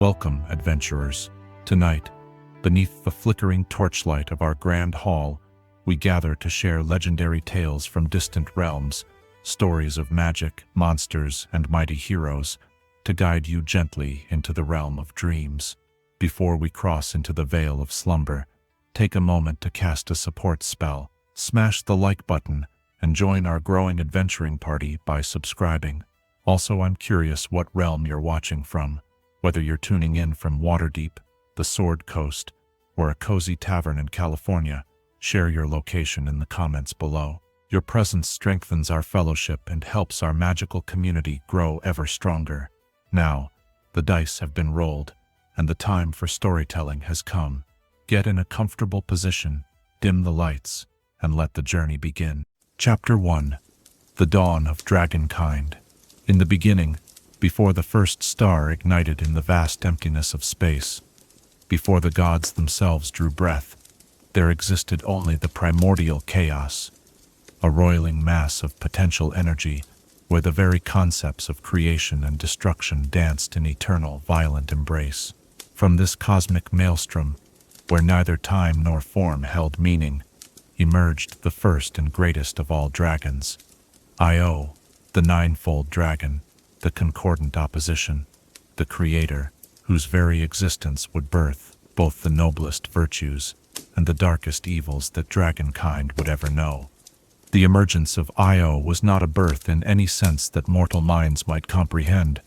Welcome, adventurers. Tonight, beneath the flickering torchlight of our grand hall, we gather to share legendary tales from distant realms, stories of magic, monsters, and mighty heroes, to guide you gently into the realm of dreams. Before we cross into the veil of slumber, take a moment to cast a support spell, smash the like button, and join our growing adventuring party by subscribing. Also, I'm curious what realm you're watching from. Whether you're tuning in from Waterdeep, the Sword Coast, or a cozy tavern in California, share your location in the comments below. Your presence strengthens our fellowship and helps our magical community grow ever stronger. Now, the dice have been rolled, and the time for storytelling has come. Get in a comfortable position, dim the lights, and let the journey begin. Chapter 1. The Dawn of Dragonkind. In the beginning, before the first star ignited in the vast emptiness of space, before the gods themselves drew breath, there existed only the primordial chaos, a roiling mass of potential energy where the very concepts of creation and destruction danced in eternal, violent embrace. From this cosmic maelstrom, where neither time nor form held meaning, emerged the first and greatest of all dragons, Io, the ninefold dragon, the concordant opposition, the creator, whose very existence would birth both the noblest virtues and the darkest evils that dragonkind would ever know. The emergence of Io was not a birth in any sense that mortal minds might comprehend,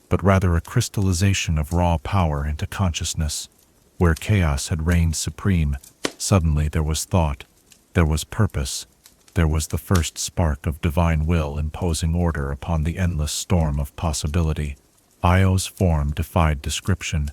but rather a crystallization of raw power into consciousness. Where chaos had reigned supreme, suddenly there was thought, there was purpose, there was the first spark of divine will imposing order upon the endless storm of possibility. Io's form defied description,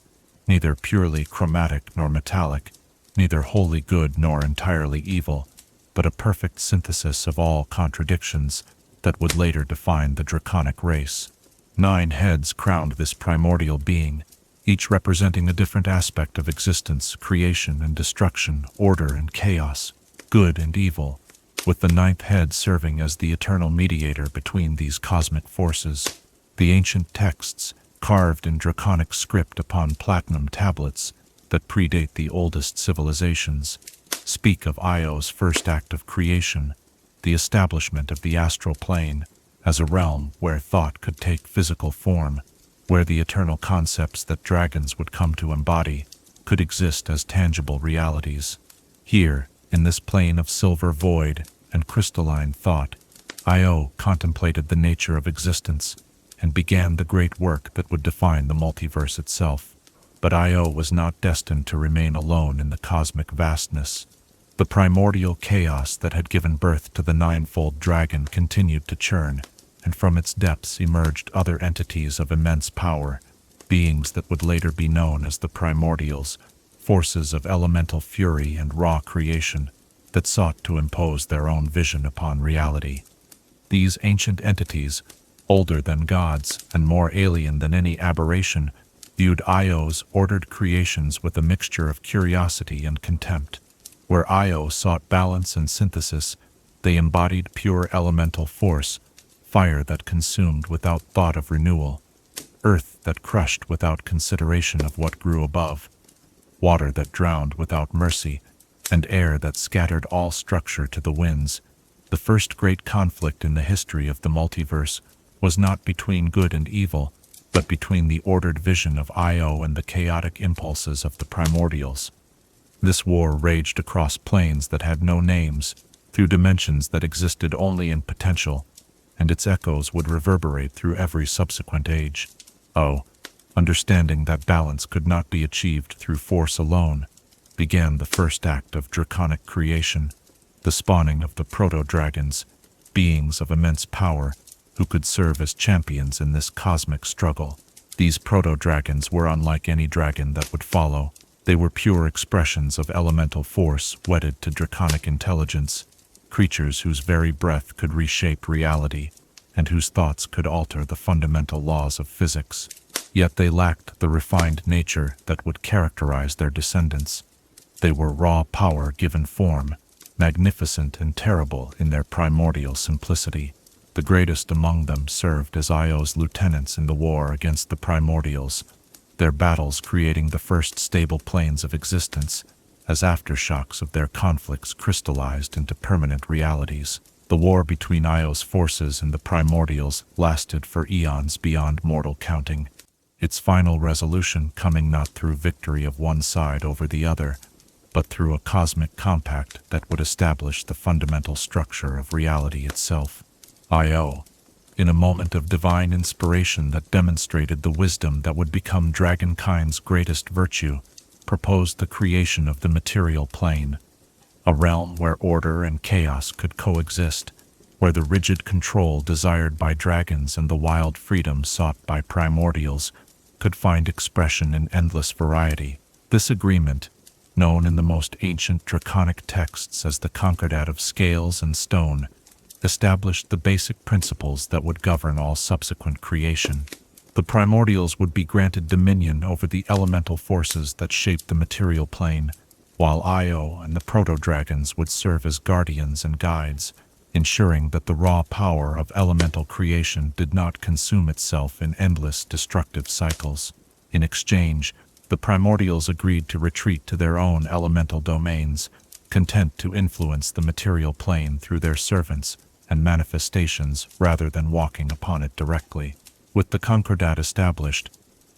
neither purely chromatic nor metallic, neither wholly good nor entirely evil, but a perfect synthesis of all contradictions that would later define the draconic race. 9 heads crowned this primordial being, each representing a different aspect of existence, creation and destruction, order and chaos, good and evil, with the 9th head serving as the eternal mediator between these cosmic forces. The ancient texts, carved in draconic script upon platinum tablets that predate the oldest civilizations, speak of Io's first act of creation, the establishment of the astral plane, as a realm where thought could take physical form, where the eternal concepts that dragons would come to embody could exist as tangible realities. Here, in this plane of silver void and crystalline thought, Io contemplated the nature of existence and began the great work that would define the multiverse itself. But Io was not destined to remain alone in the cosmic vastness. The primordial chaos that had given birth to the ninefold dragon continued to churn, and from its depths emerged other entities of immense power, beings that would later be known as the primordials, forces of elemental fury and raw creation that sought to impose their own vision upon reality. These ancient entities, older than gods and more alien than any aberration, viewed Io's ordered creations with a mixture of curiosity and contempt. Where Io sought balance and synthesis, they embodied pure elemental force, fire that consumed without thought of renewal, earth that crushed without consideration of what grew above, water that drowned without mercy, and air that scattered all structure to the winds. The first great conflict in the history of the multiverse was not between good and evil, but between the ordered vision of Io and the chaotic impulses of the primordials. This war raged across planes that had no names, through dimensions that existed only in potential, and its echoes would reverberate through every subsequent age. Understanding that balance could not be achieved through force alone, began the first act of draconic creation, the spawning of the proto-dragons, beings of immense power who could serve as champions in this cosmic struggle. These proto-dragons were unlike any dragon that would follow. They were pure expressions of elemental force wedded to draconic intelligence, creatures whose very breath could reshape reality, and whose thoughts could alter the fundamental laws of physics. Yet they lacked the refined nature that would characterize their descendants. They were raw power given form, magnificent and terrible in their primordial simplicity. The greatest among them served as Io's lieutenants in the war against the primordials, their battles creating the first stable planes of existence, as aftershocks of their conflicts crystallized into permanent realities. The war between Io's forces and the primordials lasted for eons beyond mortal counting, its final resolution coming not through victory of one side over the other, but through a cosmic compact that would establish the fundamental structure of reality itself. Io, in a moment of divine inspiration that demonstrated the wisdom that would become dragonkind's greatest virtue, proposed the creation of the material plane, a realm where order and chaos could coexist, where the rigid control desired by dragons and the wild freedom sought by primordials could find expression in endless variety. This agreement, known in the most ancient draconic texts as the Concordat of Scales and Stone, established the basic principles that would govern all subsequent creation. The primordials would be granted dominion over the elemental forces that shaped the material plane, while Io and the proto-dragons would serve as guardians and guides, ensuring that the raw power of elemental creation did not consume itself in endless destructive cycles. In exchange, the primordials agreed to retreat to their own elemental domains, content to influence the material plane through their servants and manifestations rather than walking upon it directly. With the Concordat established,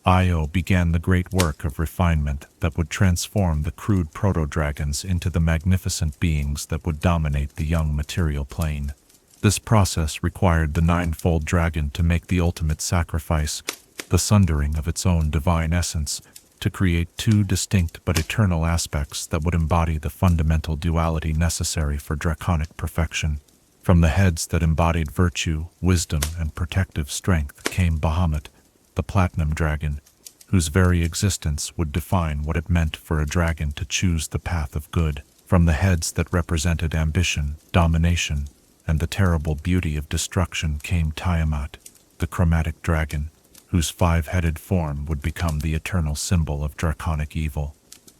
Io began the great work of refinement that would transform the crude proto-dragons into the magnificent beings that would dominate the young material plane. This process required the ninefold dragon to make the ultimate sacrifice, the sundering of its own divine essence, to create two distinct but eternal aspects that would embody the fundamental duality necessary for draconic perfection. From the heads that embodied virtue, wisdom, and protective strength came Bahamut, the platinum dragon, whose very existence would define what it meant for a dragon to choose the path of good. From the heads that represented ambition, domination, and the terrible beauty of destruction came Tiamat, the chromatic dragon, whose five-headed form would become the eternal symbol of draconic evil.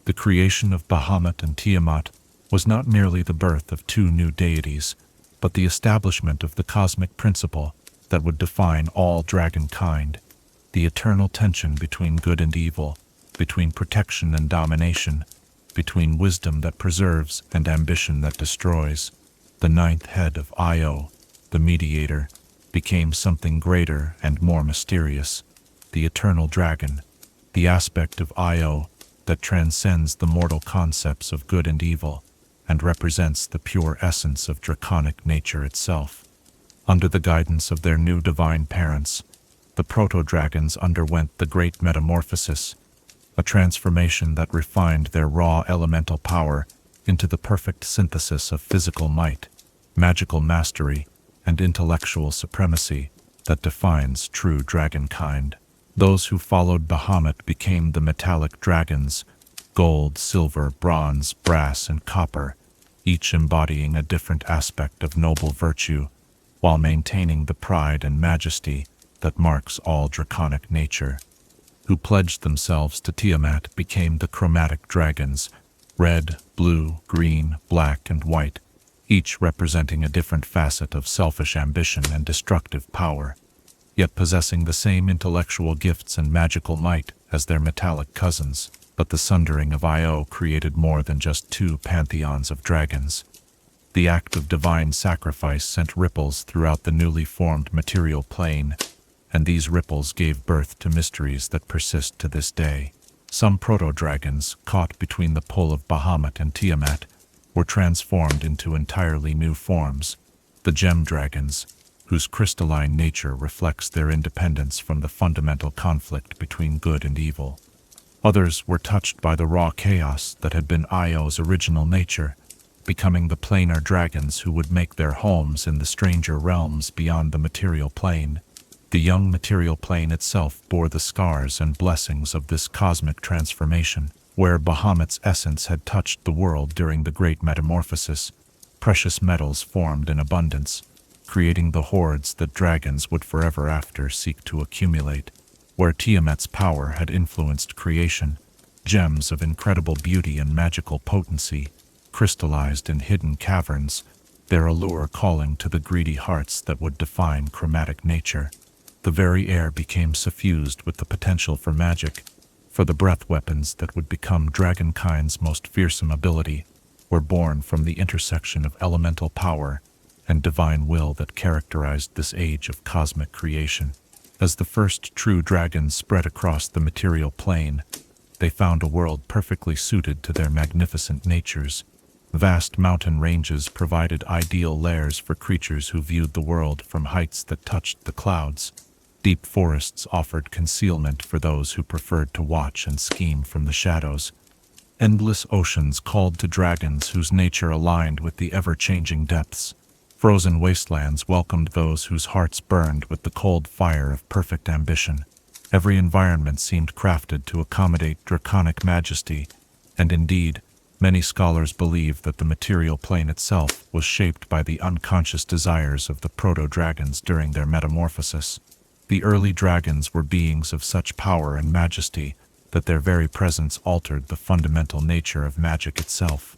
The creation of Bahamut and Tiamat was not merely the birth of two new deities, but the establishment of the cosmic principle that would define all dragonkind, the eternal tension between good and evil, between protection and domination, between wisdom that preserves and ambition that destroys. The ninth head of Io, the mediator, became something greater and more mysterious, the eternal dragon, the aspect of Io that transcends the mortal concepts of good and evil and represents the pure essence of draconic nature itself. Under the guidance of their new divine parents, the proto-dragons underwent the great metamorphosis, a transformation that refined their raw elemental power into the perfect synthesis of physical might, magical mastery, and intellectual supremacy that defines true dragonkind. Those who followed Bahamut became the metallic dragons, gold, silver, bronze, brass, and copper, each embodying a different aspect of noble virtue, while maintaining the pride and majesty that marks all draconic nature. Who pledged themselves to Tiamat became the chromatic dragons, red, blue, green, black, and white, each representing a different facet of selfish ambition and destructive power, yet possessing the same intellectual gifts and magical might as their metallic cousins. But the sundering of Io created more than just two pantheons of dragons. The act of divine sacrifice sent ripples throughout the newly formed material plane, and these ripples gave birth to mysteries that persist to this day. Some proto-dragons, caught between the pull of Bahamut and Tiamat, were transformed into entirely new forms, the gem dragons, whose crystalline nature reflects their independence from the fundamental conflict between good and evil. Others were touched by the raw chaos that had been Io's original nature, becoming the planar dragons who would make their homes in the stranger realms beyond the material plane. The young material plane itself bore the scars and blessings of this cosmic transformation. Where Bahamut's essence had touched the world during the great metamorphosis, precious metals formed in abundance, creating the hoards that dragons would forever after seek to accumulate. Where Tiamat's power had influenced creation, gems of incredible beauty and magical potency crystallized in hidden caverns, their allure calling to the greedy hearts that would define chromatic nature. The very air became suffused with the potential for magic, For the breath weapons that would become dragonkind's most fearsome ability were born from the intersection of elemental power and divine will that characterized this age of cosmic creation. As the first true dragons spread across the material plane, they found a world perfectly suited to their magnificent natures. Vast mountain ranges provided ideal lairs for creatures who viewed the world from heights that touched the clouds. Deep forests offered concealment for those who preferred to watch and scheme from the shadows. Endless oceans called to dragons whose nature aligned with the ever-changing depths. Frozen wastelands welcomed those whose hearts burned with the cold fire of perfect ambition. Every environment seemed crafted to accommodate draconic majesty, and indeed, many scholars believe that the material plane itself was shaped by the unconscious desires of the proto-dragons during their metamorphosis. The early dragons were beings of such power and majesty that their very presence altered the fundamental nature of magic itself.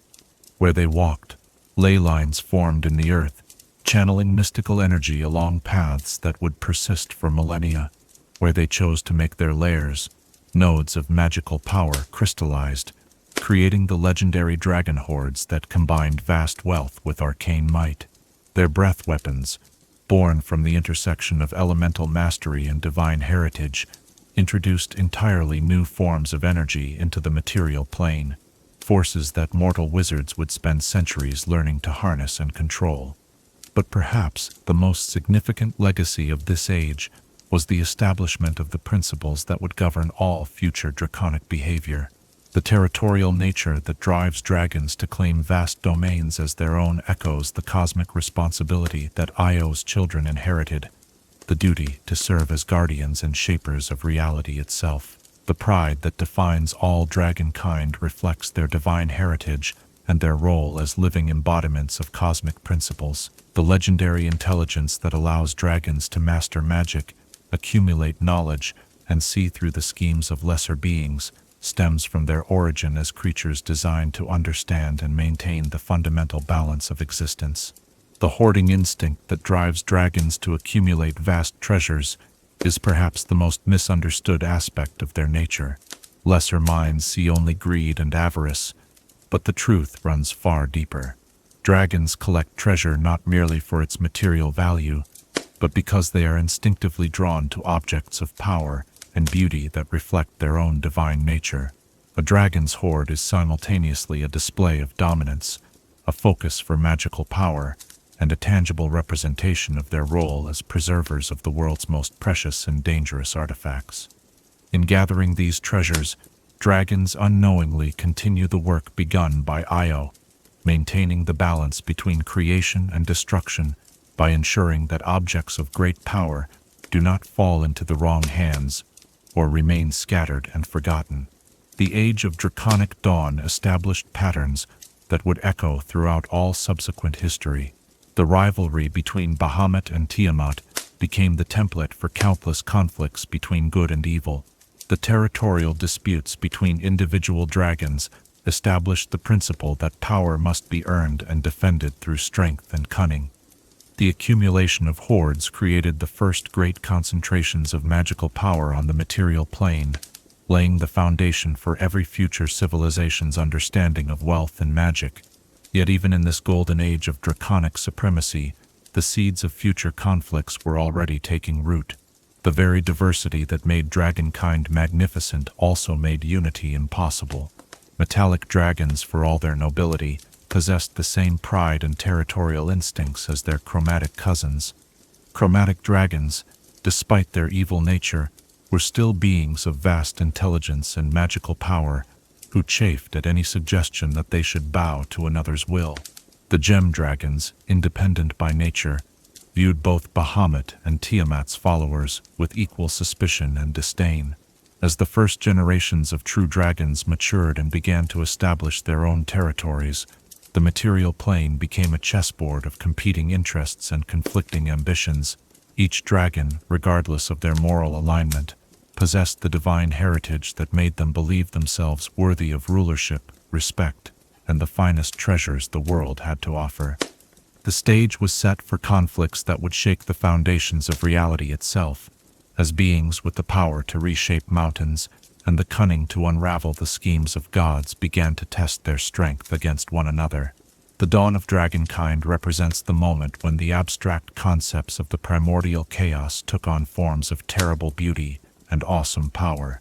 Where they walked, ley lines formed in the earth, channeling mystical energy along paths that would persist for millennia. Where they chose to make their lairs, nodes of magical power crystallized, creating the legendary dragon hordes that combined vast wealth with arcane might. Their breath weapons, born from the intersection of elemental mastery and divine heritage, introduced entirely new forms of energy into the material plane, forces that mortal wizards would spend centuries learning to harness and control. But perhaps the most significant legacy of this age was the establishment of the principles that would govern all future draconic behavior. The territorial nature that drives dragons to claim vast domains as their own echoes the cosmic responsibility that Io's children inherited, the duty to serve as guardians and shapers of reality itself. The pride that defines all dragonkind reflects their divine heritage and their role as living embodiments of cosmic principles. The legendary intelligence that allows dragons to master magic, accumulate knowledge, and see through the schemes of lesser beings stems from their origin as creatures designed to understand and maintain the fundamental balance of existence. The hoarding instinct that drives dragons to accumulate vast treasures is perhaps the most misunderstood aspect of their nature. Lesser minds see only greed and avarice, but the truth runs far deeper. Dragons collect treasure not merely for its material value, but because they are instinctively drawn to objects of power and beauty that reflect their own divine nature. A dragon's hoard is simultaneously a display of dominance, a focus for magical power, and a tangible representation of their role as preservers of the world's most precious and dangerous artifacts. In gathering these treasures, dragons unknowingly continue the work begun by Io, maintaining the balance between creation and destruction by ensuring that objects of great power do not fall into the wrong hands or remain scattered and forgotten. The Age of Draconic Dawn established patterns that would echo throughout all subsequent history. The rivalry between Bahamut and Tiamat became the template for countless conflicts between good and evil. The territorial disputes between individual dragons established the principle that power must be earned and defended through strength and cunning. The accumulation of hordes created the first great concentrations of magical power on the material plane, laying the foundation for every future civilization's understanding of wealth and magic. Yet even in this golden age of draconic supremacy, the seeds of future conflicts were already taking root. The very diversity that made dragonkind magnificent also made unity impossible. Metallic dragons, for all their nobility, possessed the same pride and territorial instincts as their chromatic cousins. Chromatic dragons, despite their evil nature, were still beings of vast intelligence and magical power, who chafed at any suggestion that they should bow to another's will. The gem dragons, independent by nature, viewed both Bahamut and Tiamat's followers with equal suspicion and disdain. As the first generations of true dragons matured and began to establish their own territories, the material plane became a chessboard of competing interests and conflicting ambitions. Each dragon, regardless of their moral alignment, possessed the divine heritage that made them believe themselves worthy of rulership, respect, and the finest treasures the world had to offer. The stage was set for conflicts that would shake the foundations of reality itself. As beings with the power to reshape mountains, and the cunning to unravel the schemes of gods began to test their strength against one another. The dawn of dragonkind represents the moment when the abstract concepts of the primordial chaos took on forms of terrible beauty and awesome power.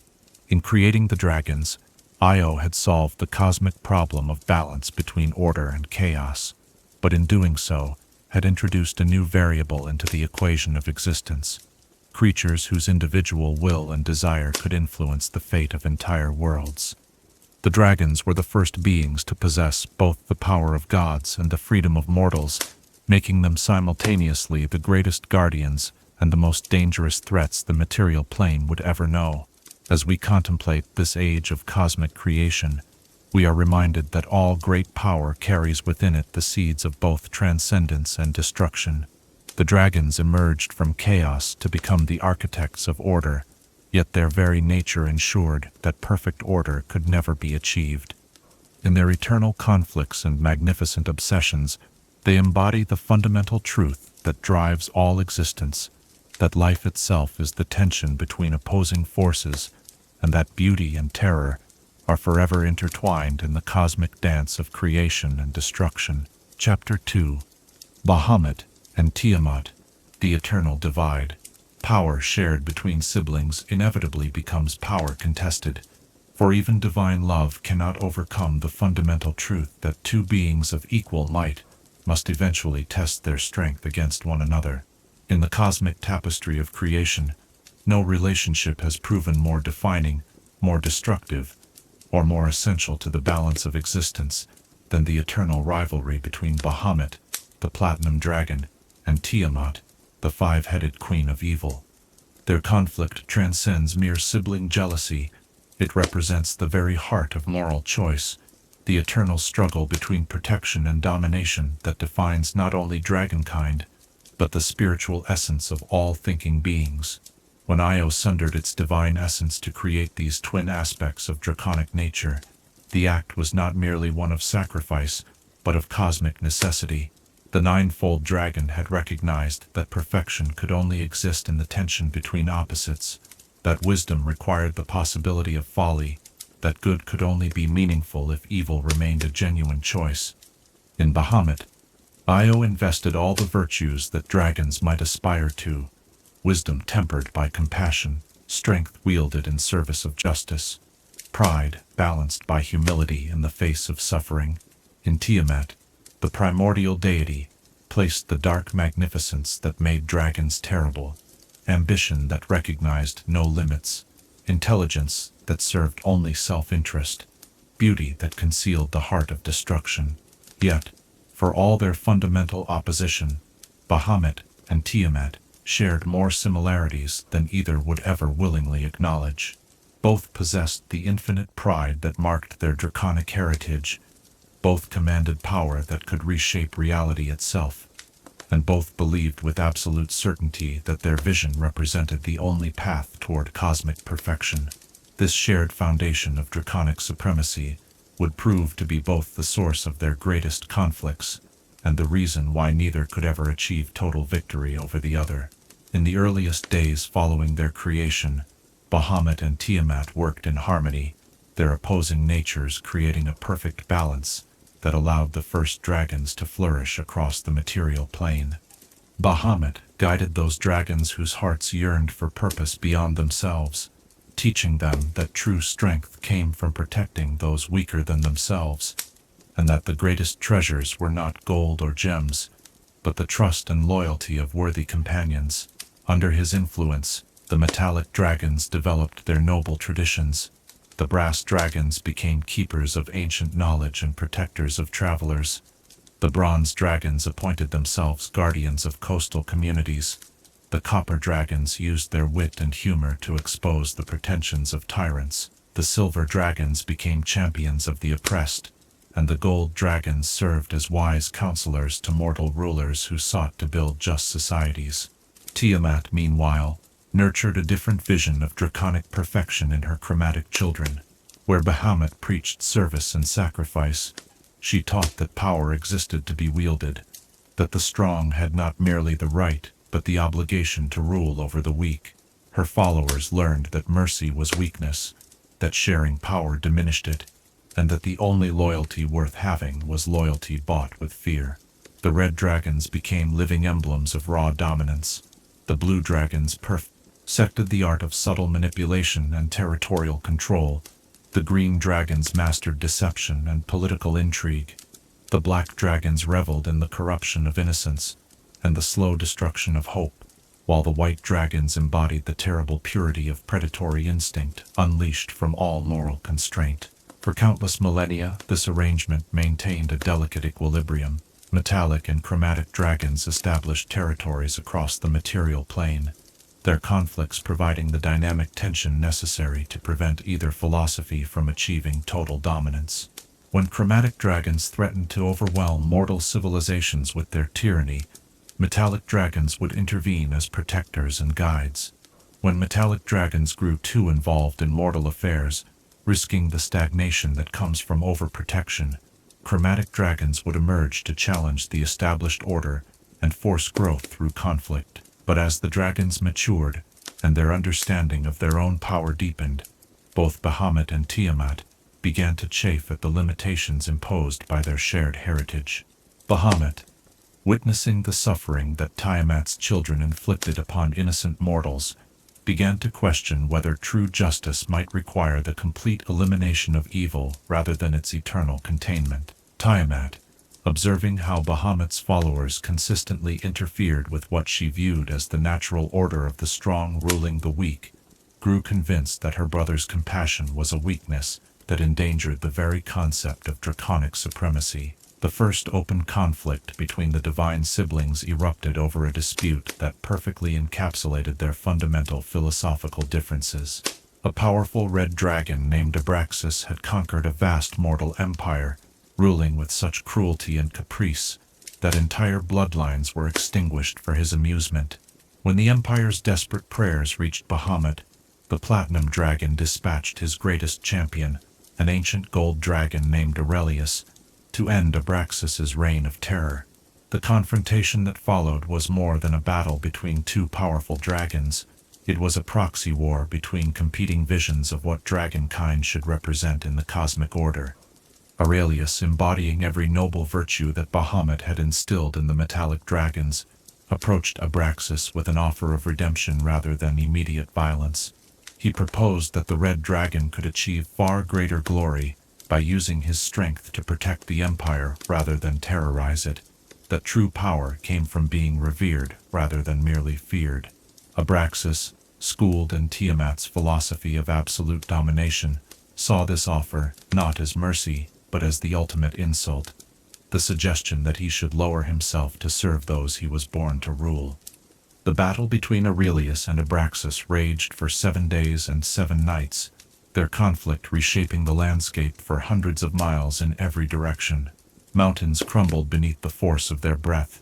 In creating the dragons, Io had solved the cosmic problem of balance between order and chaos, but in doing so, had introduced a new variable into the equation of existence: creatures whose individual will and desire could influence the fate of entire worlds. The dragons were the first beings to possess both the power of gods and the freedom of mortals, making them simultaneously the greatest guardians and the most dangerous threats the material plane would ever know. As we contemplate this age of cosmic creation, we are reminded that all great power carries within it the seeds of both transcendence and destruction. The dragons emerged from chaos to become the architects of order, yet their very nature ensured that perfect order could never be achieved. In their eternal conflicts and magnificent obsessions, they embody the fundamental truth that drives all existence, that life itself is the tension between opposing forces, and that beauty and terror are forever intertwined in the cosmic dance of creation and destruction. Chapter 2. Bahamut and Tiamat, the Eternal Divide. Power shared between siblings inevitably becomes power contested, for even divine love cannot overcome the fundamental truth that two beings of equal might must eventually test their strength against one another. In the cosmic tapestry of creation, no relationship has proven more defining, more destructive, or more essential to the balance of existence than the eternal rivalry between Bahamut, the platinum dragon, and Tiamat, the five-headed queen of evil. Their conflict transcends mere sibling jealousy. It represents the very heart of moral choice, the eternal struggle between protection and domination that defines not only dragonkind, but the spiritual essence of all thinking beings. When Io sundered its divine essence to create these twin aspects of draconic nature, the act was not merely one of sacrifice, but of cosmic necessity. The ninefold dragon had recognized that perfection could only exist in the tension between opposites, that wisdom required the possibility of folly, that good could only be meaningful if evil remained a genuine choice. In Bahamut, Io invested all the virtues that dragons might aspire to: wisdom tempered by compassion, strength wielded in service of justice, pride balanced by humility in the face of suffering. In Tiamat, the primordial deity, placed the dark magnificence that made dragons terrible, ambition that recognized no limits, intelligence that served only self-interest, beauty that concealed the heart of destruction. Yet, for all their fundamental opposition, Bahamut and Tiamat shared more similarities than either would ever willingly acknowledge. Both possessed the infinite pride that marked their draconic heritage, both commanded power that could reshape reality itself, and both believed with absolute certainty that their vision represented the only path toward cosmic perfection. This shared foundation of draconic supremacy would prove to be both the source of their greatest conflicts and the reason why neither could ever achieve total victory over the other. In the earliest days following their creation, Bahamut and Tiamat worked in harmony, their opposing natures creating a perfect balance that allowed the first dragons to flourish across the material plane. Bahamut guided those dragons whose hearts yearned for purpose beyond themselves, teaching them that true strength came from protecting those weaker than themselves, and that the greatest treasures were not gold or gems, but the trust and loyalty of worthy companions. Under his influence, the metallic dragons developed their noble traditions. The brass dragons became keepers of ancient knowledge and protectors of travelers. The bronze dragons appointed themselves guardians of coastal communities. The copper dragons used their wit and humor to expose the pretensions of tyrants. The silver dragons became champions of the oppressed, and the gold dragons served as wise counselors to mortal rulers who sought to build just societies. Tiamat, meanwhile, nurtured a different vision of draconic perfection in her chromatic children. Where Bahamut preached service and sacrifice, she taught that power existed to be wielded, that the strong had not merely the right, but the obligation to rule over the weak. Her followers learned that mercy was weakness, that sharing power diminished it, and that the only loyalty worth having was loyalty bought with fear. The red dragons became living emblems of raw dominance. The blue dragons perfected the art of subtle manipulation and territorial control. The green dragons mastered deception and political intrigue. The black dragons reveled in the corruption of innocence and the slow destruction of hope, while the white dragons embodied the terrible purity of predatory instinct unleashed from all moral constraint. For countless millennia, this arrangement maintained a delicate equilibrium. Metallic and chromatic dragons established territories across the material plane, their conflicts providing the dynamic tension necessary to prevent either philosophy from achieving total dominance. When chromatic dragons threatened to overwhelm mortal civilizations with their tyranny, metallic dragons would intervene as protectors and guides. When metallic dragons grew too involved in mortal affairs, risking the stagnation that comes from overprotection, chromatic dragons would emerge to challenge the established order and force growth through conflict. But as the dragons matured, and their understanding of their own power deepened, both Bahamut and Tiamat began to chafe at the limitations imposed by their shared heritage. Bahamut, witnessing the suffering that Tiamat's children inflicted upon innocent mortals, began to question whether true justice might require the complete elimination of evil rather than its eternal containment. Tiamat, observing how Bahamut's followers consistently interfered with what she viewed as the natural order of the strong ruling the weak, grew convinced that her brother's compassion was a weakness that endangered the very concept of draconic supremacy. The first open conflict between the divine siblings erupted over a dispute that perfectly encapsulated their fundamental philosophical differences. A powerful red dragon named Abraxas had conquered a vast mortal empire, ruling with such cruelty and caprice that entire bloodlines were extinguished for his amusement. When the empire's desperate prayers reached Bahamut, the platinum dragon dispatched his greatest champion, an ancient gold dragon named Aurelius, to end Abraxas's reign of terror. The confrontation that followed was more than a battle between two powerful dragons. It was a proxy war between competing visions of what dragonkind should represent in the cosmic order. Aurelius, embodying every noble virtue that Bahamut had instilled in the metallic dragons, approached Abraxas with an offer of redemption rather than immediate violence. He proposed that the red dragon could achieve far greater glory by using his strength to protect the empire rather than terrorize it, that true power came from being revered rather than merely feared. Abraxas, schooled in Tiamat's philosophy of absolute domination, saw this offer not as mercy but as the ultimate insult, the suggestion that he should lower himself to serve those he was born to rule. The battle between Aurelius and Abraxas raged for 7 days and 7 nights, their conflict reshaping the landscape for hundreds of miles in every direction. Mountains crumbled beneath the force of their breath.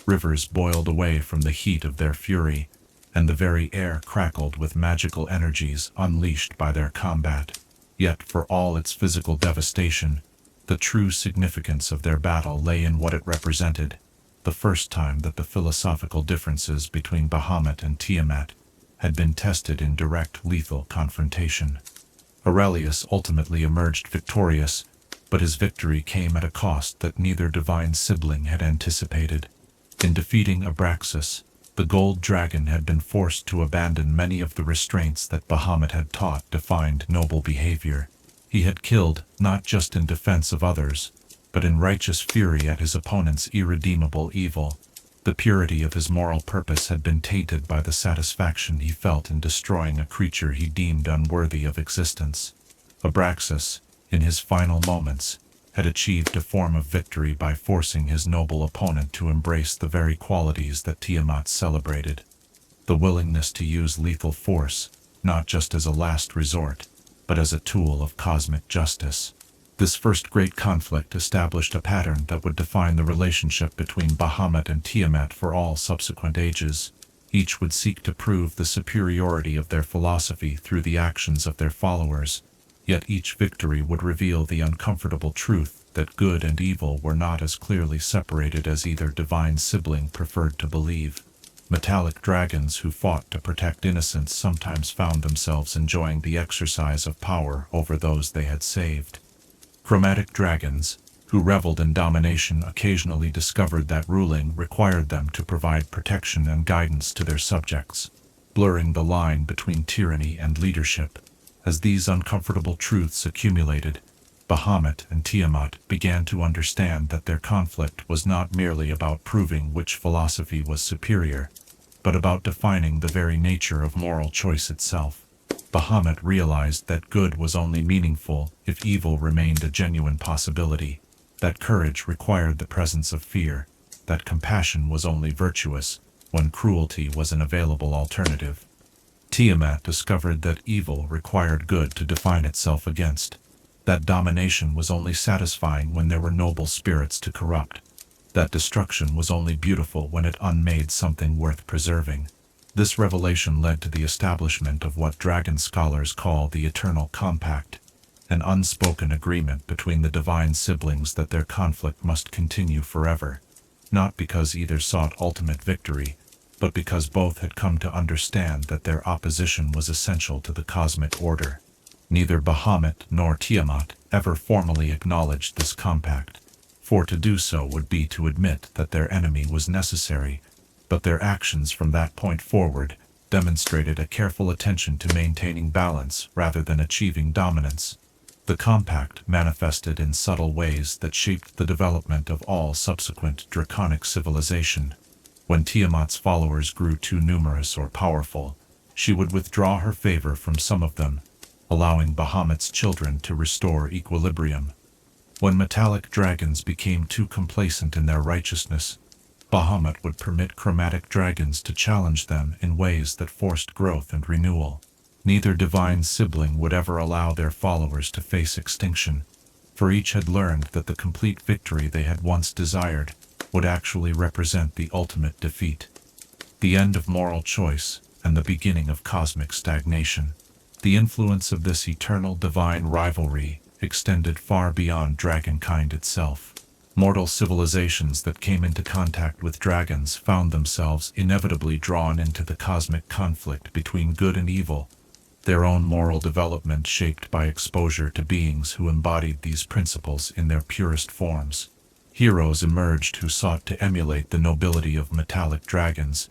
Rivers boiled away from the heat of their fury, and the very air crackled with magical energies unleashed by their combat. Yet for all its physical devastation, the true significance of their battle lay in what it represented, the first time that the philosophical differences between Bahamut and Tiamat had been tested in direct lethal confrontation. Aurelius ultimately emerged victorious, but his victory came at a cost that neither divine sibling had anticipated. In defeating Abraxas, the gold dragon had been forced to abandon many of the restraints that Bahamut had taught defined noble behavior. He had killed not just in defense of others, but in righteous fury at his opponent's irredeemable evil. The purity of his moral purpose had been tainted by the satisfaction he felt in destroying a creature he deemed unworthy of existence. Abraxas, in his final moments, had achieved a form of victory by forcing his noble opponent to embrace the very qualities that Tiamat celebrated: the willingness to use lethal force, not just as a last resort, but as a tool of cosmic justice. This first great conflict established a pattern that would define the relationship between Bahamut and Tiamat for all subsequent ages. Each would seek to prove the superiority of their philosophy through the actions of their followers, yet each victory would reveal the uncomfortable truth that good and evil were not as clearly separated as either divine sibling preferred to believe. Metallic dragons who fought to protect innocence sometimes found themselves enjoying the exercise of power over those they had saved. Chromatic dragons, who reveled in domination, occasionally discovered that ruling required them to provide protection and guidance to their subjects, blurring the line between tyranny and leadership. As these uncomfortable truths accumulated, Bahamut and Tiamat began to understand that their conflict was not merely about proving which philosophy was superior, but about defining the very nature of moral choice itself. Bahamut realized that good was only meaningful if evil remained a genuine possibility, that courage required the presence of fear, that compassion was only virtuous when cruelty was an available alternative. Tiamat discovered that evil required good to define itself against, that domination was only satisfying when there were noble spirits to corrupt, that destruction was only beautiful when it unmade something worth preserving. This revelation led to the establishment of what dragon scholars call the Eternal Compact, an unspoken agreement between the divine siblings that their conflict must continue forever, not because either sought ultimate victory, but because both had come to understand that their opposition was essential to the cosmic order. Neither Bahamut nor Tiamat ever formally acknowledged this compact, for to do so would be to admit that their enemy was necessary, but their actions from that point forward demonstrated a careful attention to maintaining balance rather than achieving dominance. The compact manifested in subtle ways that shaped the development of all subsequent draconic civilization. When Tiamat's followers grew too numerous or powerful, she would withdraw her favor from some of them, allowing Bahamut's children to restore equilibrium. When metallic dragons became too complacent in their righteousness, Bahamut would permit chromatic dragons to challenge them in ways that forced growth and renewal. Neither divine sibling would ever allow their followers to face extinction, for each had learned that the complete victory they had once desired would actually represent the ultimate defeat, the end of moral choice and the beginning of cosmic stagnation. The influence of this eternal divine rivalry extended far beyond dragonkind itself. Mortal civilizations that came into contact with dragons found themselves inevitably drawn into the cosmic conflict between good and evil, their own moral development shaped by exposure to beings who embodied these principles in their purest forms. Heroes emerged who sought to emulate the nobility of metallic dragons,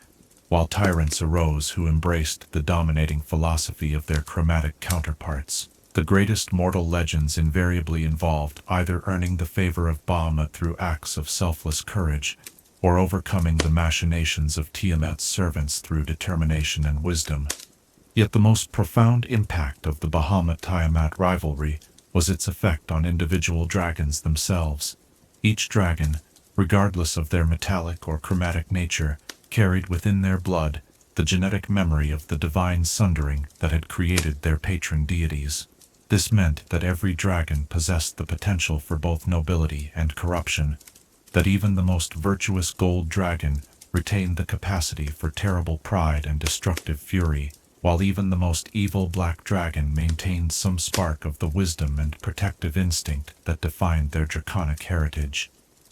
while tyrants arose who embraced the dominating philosophy of their chromatic counterparts. The greatest mortal legends invariably involved either earning the favor of Bahamut through acts of selfless courage, or overcoming the machinations of Tiamat's servants through determination and wisdom. Yet the most profound impact of the Bahamut-Tiamat rivalry was its effect on individual dragons themselves. Each dragon, regardless of their metallic or chromatic nature, carried within their blood the genetic memory of the divine sundering that had created their patron deities. This meant that every dragon possessed the potential for both nobility and corruption, that even the most virtuous gold dragon retained the capacity for terrible pride and destructive fury, while even the most evil black dragon maintained some spark of the wisdom and protective instinct that defined their draconic heritage.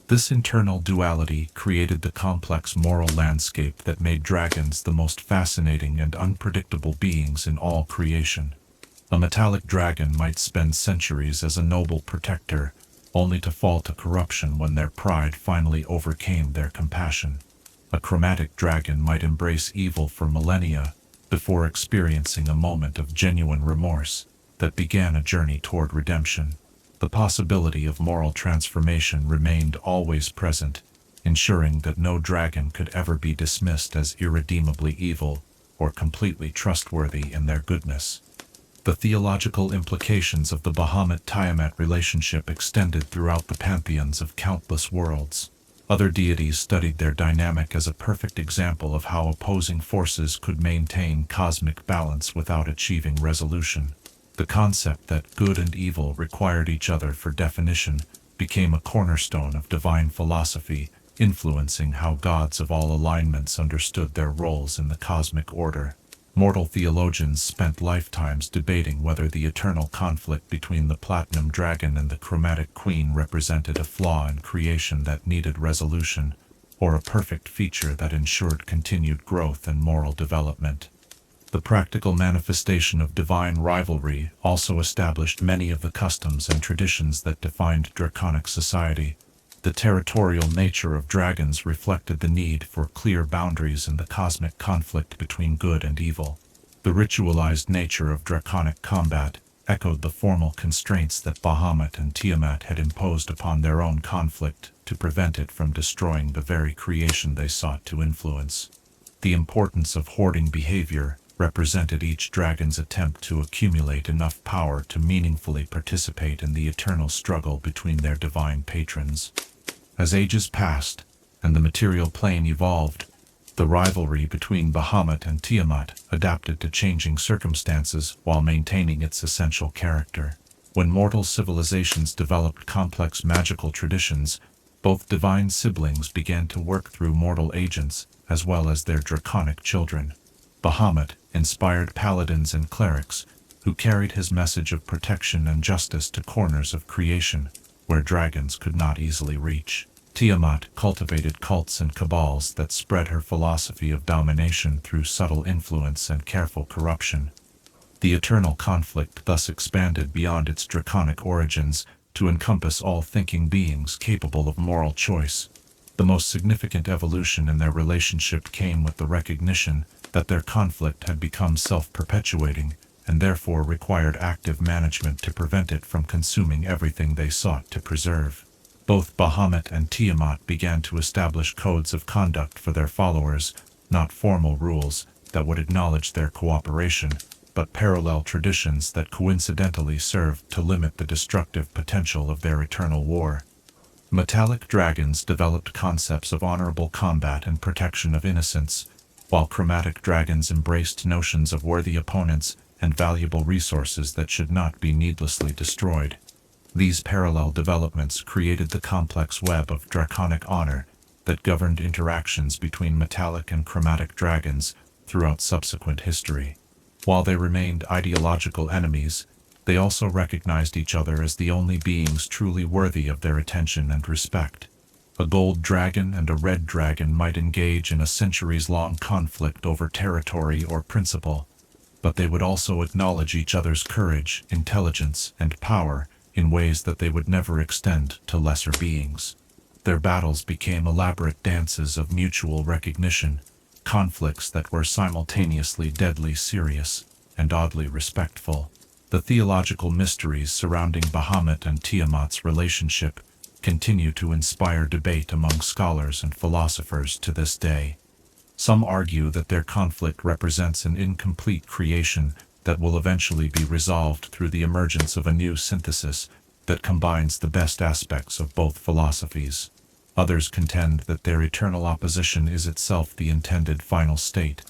This internal duality created the complex moral landscape that made dragons the most fascinating and unpredictable beings in all creation. A metallic dragon might spend centuries as a noble protector, only to fall to corruption when their pride finally overcame their compassion. A chromatic dragon might embrace evil for millennia, before experiencing a moment of genuine remorse that began a journey toward redemption. The possibility of moral transformation remained always present, ensuring that no dragon could ever be dismissed as irredeemably evil or completely trustworthy in their goodness. The theological implications of the Bahamut-Tiamat relationship extended throughout the pantheons of countless worlds. Other deities studied their dynamic as a perfect example of how opposing forces could maintain cosmic balance without achieving resolution. The concept that good and evil required each other for definition became a cornerstone of divine philosophy, influencing how gods of all alignments understood their roles in the cosmic order. Mortal theologians spent lifetimes debating whether the eternal conflict between the Platinum Dragon and the Chromatic Queen represented a flaw in creation that needed resolution, or a perfect feature that ensured continued growth and moral development. The practical manifestation of divine rivalry also established many of the customs and traditions that defined draconic society. The territorial nature of dragons reflected the need for clear boundaries in the cosmic conflict between good and evil. The ritualized nature of draconic combat echoed the formal constraints that Bahamut and Tiamat had imposed upon their own conflict to prevent it from destroying the very creation they sought to influence. The importance of hoarding behavior represented each dragon's attempt to accumulate enough power to meaningfully participate in the eternal struggle between their divine patrons. As ages passed, and the material plane evolved, the rivalry between Bahamut and Tiamat adapted to changing circumstances while maintaining its essential character. When mortal civilizations developed complex magical traditions, both divine siblings began to work through mortal agents as well as their draconic children. Bahamut inspired paladins and clerics who carried his message of protection and justice to corners of creation where dragons could not easily reach. Tiamat cultivated cults and cabals that spread her philosophy of domination through subtle influence and careful corruption. The eternal conflict thus expanded beyond its draconic origins to encompass all thinking beings capable of moral choice. The most significant evolution in their relationship came with the recognition that their conflict had become self-perpetuating and therefore required active management to prevent it from consuming everything they sought to preserve. Both Bahamut and Tiamat began to establish codes of conduct for their followers, not formal rules that would acknowledge their cooperation, but parallel traditions that coincidentally served to limit the destructive potential of their eternal war. Metallic dragons developed concepts of honorable combat and protection of innocence, while chromatic dragons embraced notions of worthy opponents and valuable resources that should not be needlessly destroyed. These parallel developments created the complex web of draconic honor that governed interactions between metallic and chromatic dragons throughout subsequent history. While they remained ideological enemies, they also recognized each other as the only beings truly worthy of their attention and respect. A gold dragon and a red dragon might engage in a centuries-long conflict over territory or principle, but they would also acknowledge each other's courage, intelligence, and power in ways that they would never extend to lesser beings. Their battles became elaborate dances of mutual recognition, conflicts that were simultaneously deadly serious and oddly respectful. The theological mysteries surrounding Bahamut and Tiamat's relationship continue to inspire debate among scholars and philosophers to this day. Some argue that their conflict represents an incomplete creation that will eventually be resolved through the emergence of a new synthesis that combines the best aspects of both philosophies. Others contend that their eternal opposition is itself the intended final state,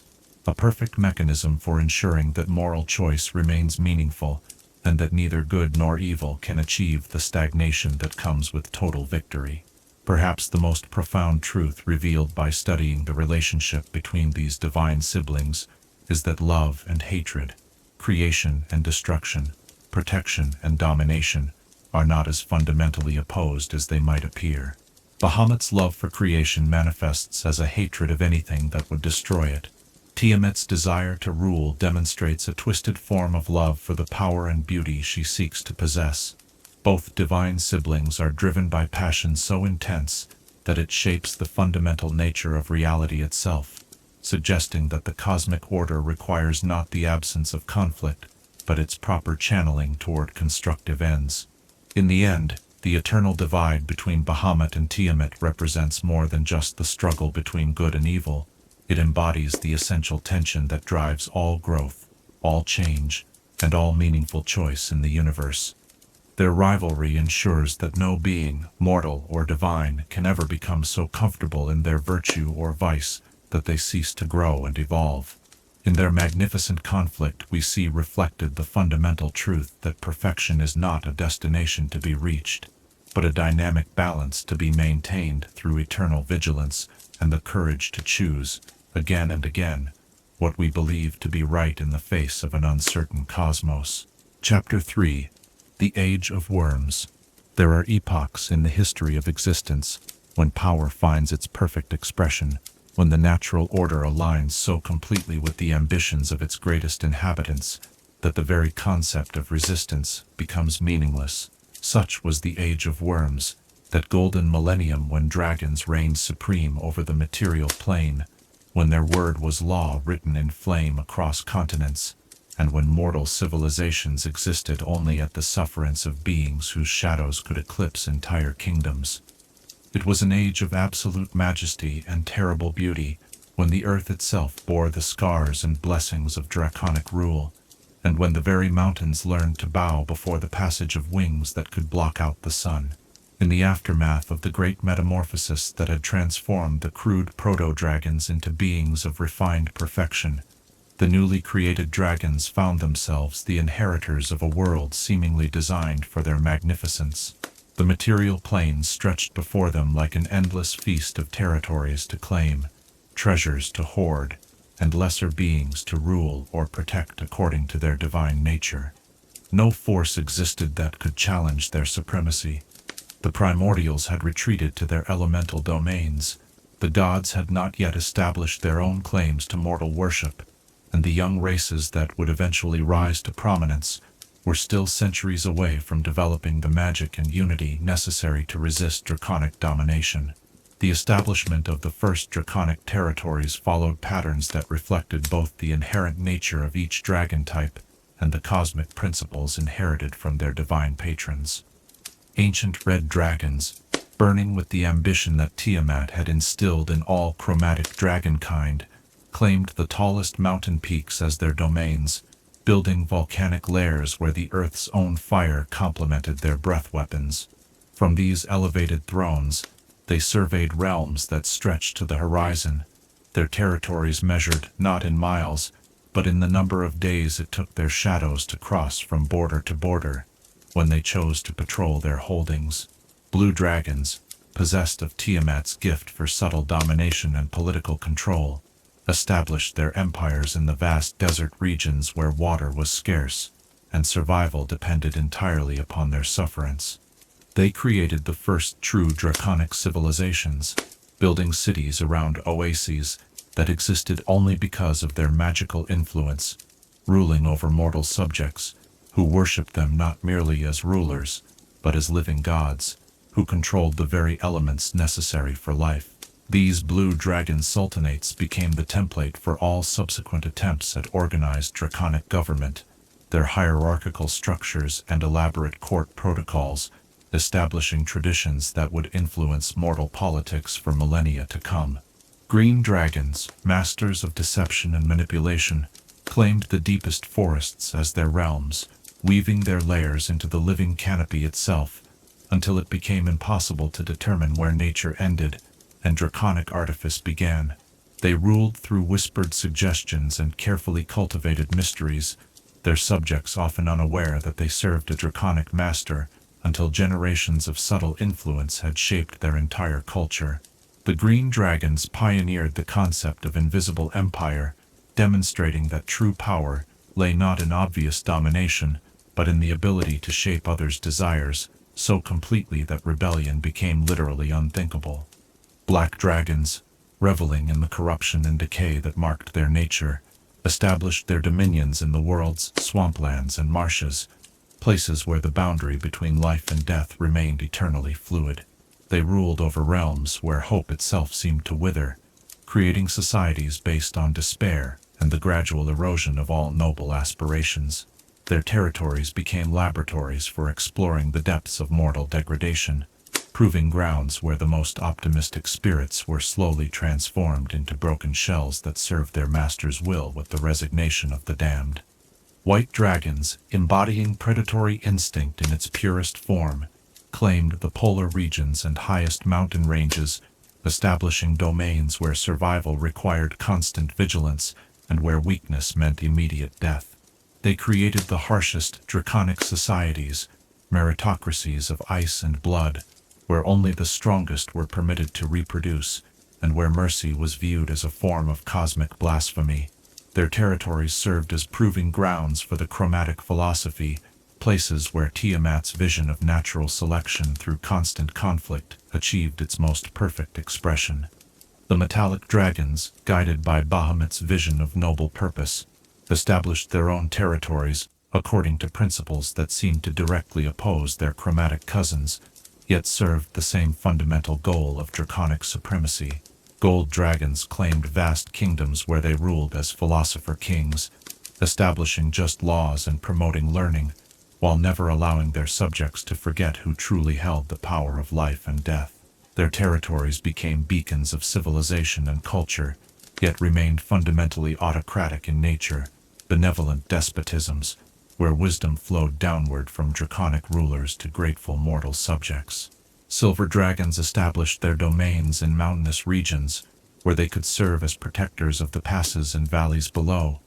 a perfect mechanism for ensuring that moral choice remains meaningful, and that neither good nor evil can achieve the stagnation that comes with total victory. Perhaps the most profound truth revealed by studying the relationship between these divine siblings is that love and hatred, creation and destruction, protection and domination, are not as fundamentally opposed as they might appear. Bahamut's love for creation manifests as a hatred of anything that would destroy it. Tiamat's desire to rule demonstrates a twisted form of love for the power and beauty she seeks to possess. Both divine siblings are driven by passion so intense that it shapes the fundamental nature of reality itself, suggesting that the cosmic order requires not the absence of conflict, but its proper channeling toward constructive ends. In the end, the eternal divide between Bahamut and Tiamat represents more than just the struggle between good and evil. It embodies the essential tension that drives all growth, all change, and all meaningful choice in the universe. Their rivalry ensures that no being, mortal or divine, can ever become so comfortable in their virtue or vice that they cease to grow and evolve. In their magnificent conflict, we see reflected the fundamental truth that perfection is not a destination to be reached, but a dynamic balance to be maintained through eternal vigilance and the courage to choose, again and again, what we believe to be right in the face of an uncertain cosmos. Chapter 3. The Age of Worms. There are epochs in the history of existence, when power finds its perfect expression, when the natural order aligns so completely with the ambitions of its greatest inhabitants that the very concept of resistance becomes meaningless. Such was the age of worms, that golden millennium when dragons reigned supreme over the material plane, when their word was law written in flame across continents, and when mortal civilizations existed only at the sufferance of beings whose shadows could eclipse entire kingdoms. It was an age of absolute majesty and terrible beauty, when the earth itself bore the scars and blessings of draconic rule, and when the very mountains learned to bow before the passage of wings that could block out the sun. In the aftermath of the great metamorphosis that had transformed the crude proto-dragons into beings of refined perfection, the newly created dragons found themselves the inheritors of a world seemingly designed for their magnificence. The material plane stretched before them like an endless feast of territories to claim, treasures to hoard, and lesser beings to rule or protect according to their divine nature. No force existed that could challenge their supremacy. The primordials had retreated to their elemental domains, the gods had not yet established their own claims to mortal worship, and the young races that would eventually rise to prominence were still centuries away from developing the magic and unity necessary to resist draconic domination. The establishment of the first draconic territories followed patterns that reflected both the inherent nature of each dragon type and the cosmic principles inherited from their divine patrons. Ancient red dragons, burning with the ambition that Tiamat had instilled in all chromatic dragonkind, claimed the tallest mountain peaks as their domains, building volcanic lairs where the earth's own fire complemented their breath weapons. From these elevated thrones, they surveyed realms that stretched to the horizon, their territories measured not in miles, but in the number of days it took their shadows to cross from border to border, when they chose to patrol their holdings. Blue dragons, possessed of Tiamat's gift for subtle domination and political control, established their empires in the vast desert regions where water was scarce, and survival depended entirely upon their sufferance. They created the first true draconic civilizations, building cities around oases that existed only because of their magical influence, ruling over mortal subjects, who worshipped them not merely as rulers, but as living gods, who controlled the very elements necessary for life. These blue dragon sultanates became the template for all subsequent attempts at organized draconic government, their hierarchical structures and elaborate court protocols, establishing traditions that would influence mortal politics for millennia to come. Green dragons, masters of deception and manipulation, claimed the deepest forests as their realms, weaving their layers into the living canopy itself, until it became impossible to determine where nature ended and draconic artifice began. They ruled through whispered suggestions and carefully cultivated mysteries, their subjects often unaware that they served a draconic master until generations of subtle influence had shaped their entire culture. The green dragons pioneered the concept of invisible empire, demonstrating that true power lay not in obvious domination, but in the ability to shape others' desires so completely that rebellion became literally unthinkable. Black dragons, reveling in the corruption and decay that marked their nature, established their dominions in the world's swamplands and marshes, places where the boundary between life and death remained eternally fluid. They ruled over realms where hope itself seemed to wither, creating societies based on despair and the gradual erosion of all noble aspirations. Their territories became laboratories for exploring the depths of mortal degradation, proving grounds where the most optimistic spirits were slowly transformed into broken shells that served their master's will with the resignation of the damned. White dragons, embodying predatory instinct in its purest form, claimed the polar regions and highest mountain ranges, establishing domains where survival required constant vigilance and where weakness meant immediate death. They created the harshest draconic societies, meritocracies of ice and blood, where only the strongest were permitted to reproduce, and where mercy was viewed as a form of cosmic blasphemy. Their territories served as proving grounds for the chromatic philosophy, places where Tiamat's vision of natural selection through constant conflict achieved its most perfect expression. The metallic dragons, guided by Bahamut's vision of noble purpose, established their own territories according to principles that seemed to directly oppose their chromatic cousins, yet served the same fundamental goal of draconic supremacy. Gold dragons claimed vast kingdoms where they ruled as philosopher kings, establishing just laws and promoting learning, while never allowing their subjects to forget who truly held the power of life and death. Their territories became beacons of civilization and culture, yet remained fundamentally autocratic in nature, benevolent despotisms, where wisdom flowed downward from draconic rulers to grateful mortal subjects. Silver dragons established their domains in mountainous regions, where they could serve as protectors of the passes and valleys below,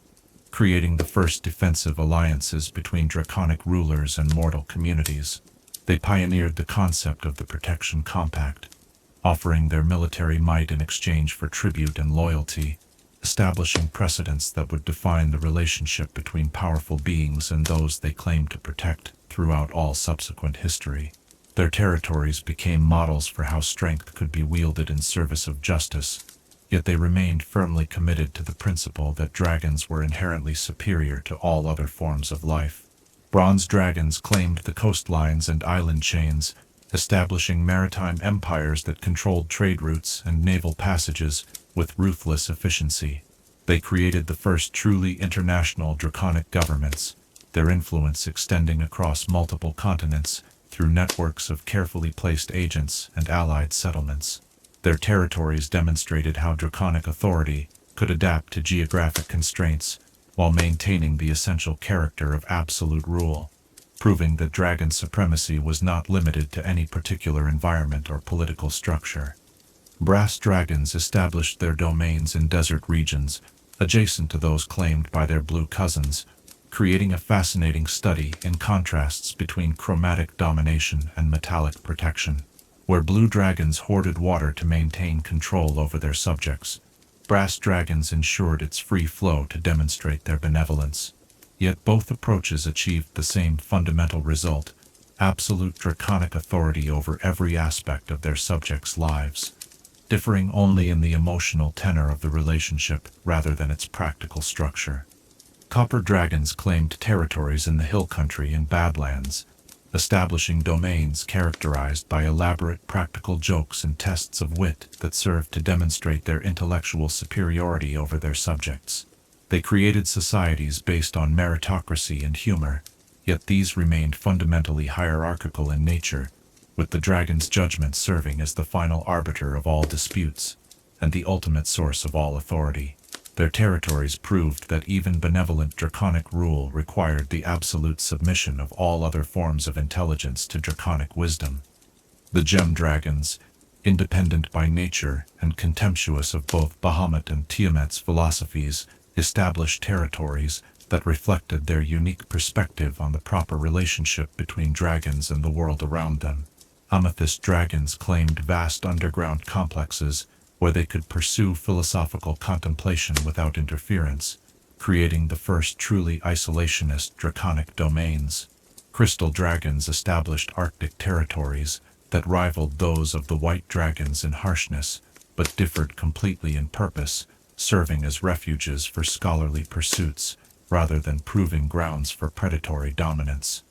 creating the first defensive alliances between draconic rulers and mortal communities. They pioneered the concept of the Protection Compact, offering their military might in exchange for tribute and loyalty, establishing precedents that would define the relationship between powerful beings and those they claimed to protect throughout all subsequent history. Their territories became models for how strength could be wielded in service of justice, yet they remained firmly committed to the principle that dragons were inherently superior to all other forms of life. Bronze dragons claimed the coastlines and island chains, establishing maritime empires that controlled trade routes and naval passages with ruthless efficiency. They created the first truly international draconic governments, their influence extending across multiple continents through networks of carefully placed agents and allied settlements. Their territories demonstrated how draconic authority could adapt to geographic constraints while maintaining the essential character of absolute rule, proving that dragon supremacy was not limited to any particular environment or political structure. Brass dragons established their domains in desert regions, adjacent to those claimed by their blue cousins, creating a fascinating study in contrasts between chromatic domination and metallic protection. Where blue dragons hoarded water to maintain control over their subjects, brass dragons ensured its free flow to demonstrate their benevolence. Yet both approaches achieved the same fundamental result: absolute draconic authority over every aspect of their subjects' lives, differing only in the emotional tenor of the relationship rather than its practical structure. Copper dragons claimed territories in the hill country and badlands, establishing domains characterized by elaborate practical jokes and tests of wit that served to demonstrate their intellectual superiority over their subjects. They created societies based on meritocracy and humor, yet these remained fundamentally hierarchical in nature, with the dragon's judgment serving as the final arbiter of all disputes and the ultimate source of all authority. Their territories proved that even benevolent draconic rule required the absolute submission of all other forms of intelligence to draconic wisdom. The gem dragons, independent by nature and contemptuous of both Bahamut and Tiamat's philosophies, established territories that reflected their unique perspective on the proper relationship between dragons and the world around them. Amethyst dragons claimed vast underground complexes where they could pursue philosophical contemplation without interference, creating the first truly isolationist draconic domains. Crystal dragons established Arctic territories that rivaled those of the white dragons in harshness, but differed completely in purpose, serving as refuges for scholarly pursuits rather than proving grounds for predatory dominance.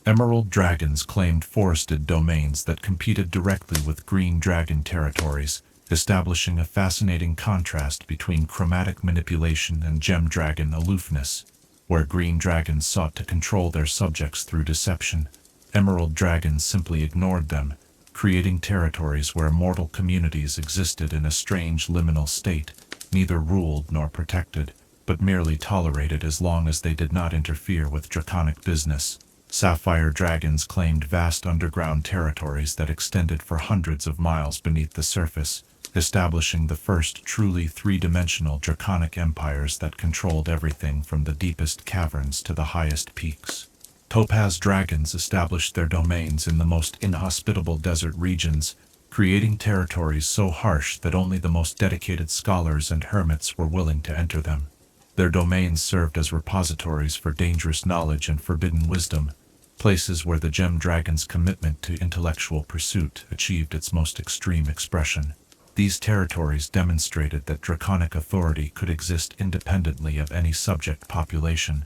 Emerald dragons claimed forested domains that competed directly with green dragon territories, establishing a fascinating contrast between chromatic manipulation and gem dragon aloofness. Where green dragons sought to control their subjects through deception, emerald dragons simply ignored them, creating territories where mortal communities existed in a strange liminal state, neither ruled nor protected, but merely tolerated as long as they did not interfere with draconic business. Sapphire dragons claimed vast underground territories that extended for hundreds of miles beneath the surface, establishing the first truly three-dimensional draconic empires that controlled everything from the deepest caverns to the highest peaks. Topaz dragons established their domains in the most inhospitable desert regions, creating territories so harsh that only the most dedicated scholars and hermits were willing to enter them. Their domains served as repositories for dangerous knowledge and forbidden wisdom, places where the gem dragon's commitment to intellectual pursuit achieved its most extreme expression. These territories demonstrated that draconic authority could exist independently of any subject population,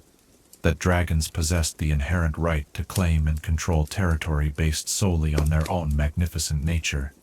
that dragons possessed the inherent right to claim and control territory based solely on their own magnificent nature.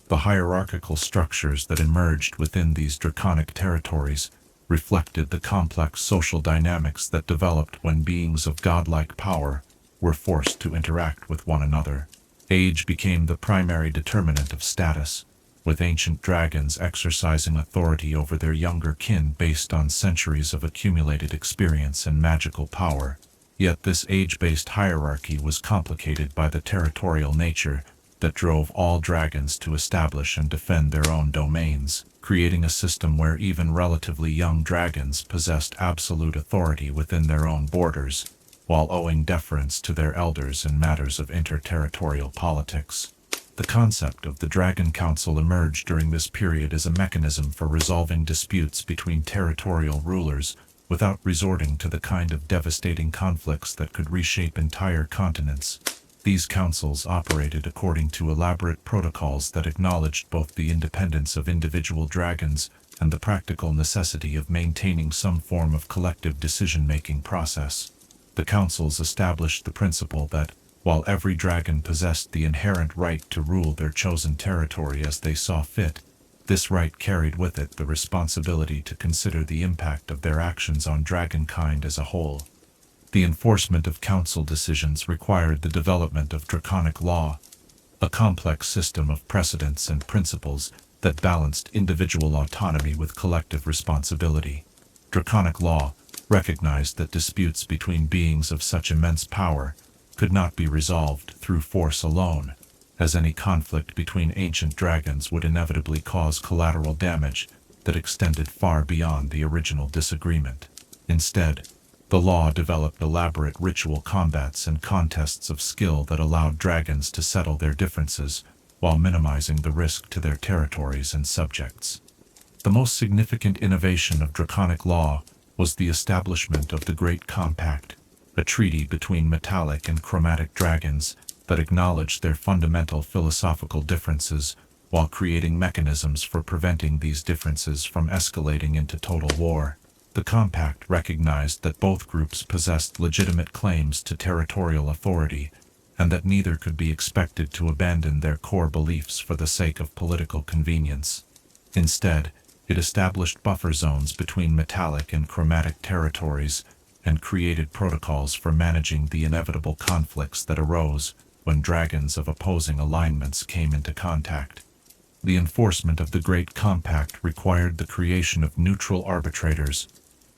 The hierarchical structures that emerged within these draconic territories reflected the complex social dynamics that developed when beings of godlike power were forced to interact with one another. Age became the primary determinant of status, with ancient dragons exercising authority over their younger kin based on centuries of accumulated experience and magical power. Yet this age-based hierarchy was complicated by the territorial nature that drove all dragons to establish and defend their own domains, creating a system where even relatively young dragons possessed absolute authority within their own borders, while owing deference to their elders in matters of interterritorial politics. The concept of the Dragon Council emerged during this period as a mechanism for resolving disputes between territorial rulers without resorting to the kind of devastating conflicts that could reshape entire continents. These councils operated according to elaborate protocols that acknowledged both the independence of individual dragons and the practical necessity of maintaining some form of collective decision-making process. The councils established the principle that, while every dragon possessed the inherent right to rule their chosen territory as they saw fit, this right carried with it the responsibility to consider the impact of their actions on dragonkind as a whole. The enforcement of council decisions required the development of draconic law, a complex system of precedents and principles that balanced individual autonomy with collective responsibility. Draconic law recognized that disputes between beings of such immense power could not be resolved through force alone, as any conflict between ancient dragons would inevitably cause collateral damage that extended far beyond the original disagreement. Instead, the law developed elaborate ritual combats and contests of skill that allowed dragons to settle their differences while minimizing the risk to their territories and subjects. The most significant innovation of draconic law was the establishment of the Great Compact, a treaty between metallic and chromatic dragons that acknowledged their fundamental philosophical differences while creating mechanisms for preventing these differences from escalating into total war. The compact recognized that both groups possessed legitimate claims to territorial authority, and that neither could be expected to abandon their core beliefs for the sake of political convenience. Instead, it established buffer zones between metallic and chromatic territories and created protocols for managing the inevitable conflicts that arose when dragons of opposing alignments came into contact. The enforcement of the Great Compact required the creation of neutral arbitrators,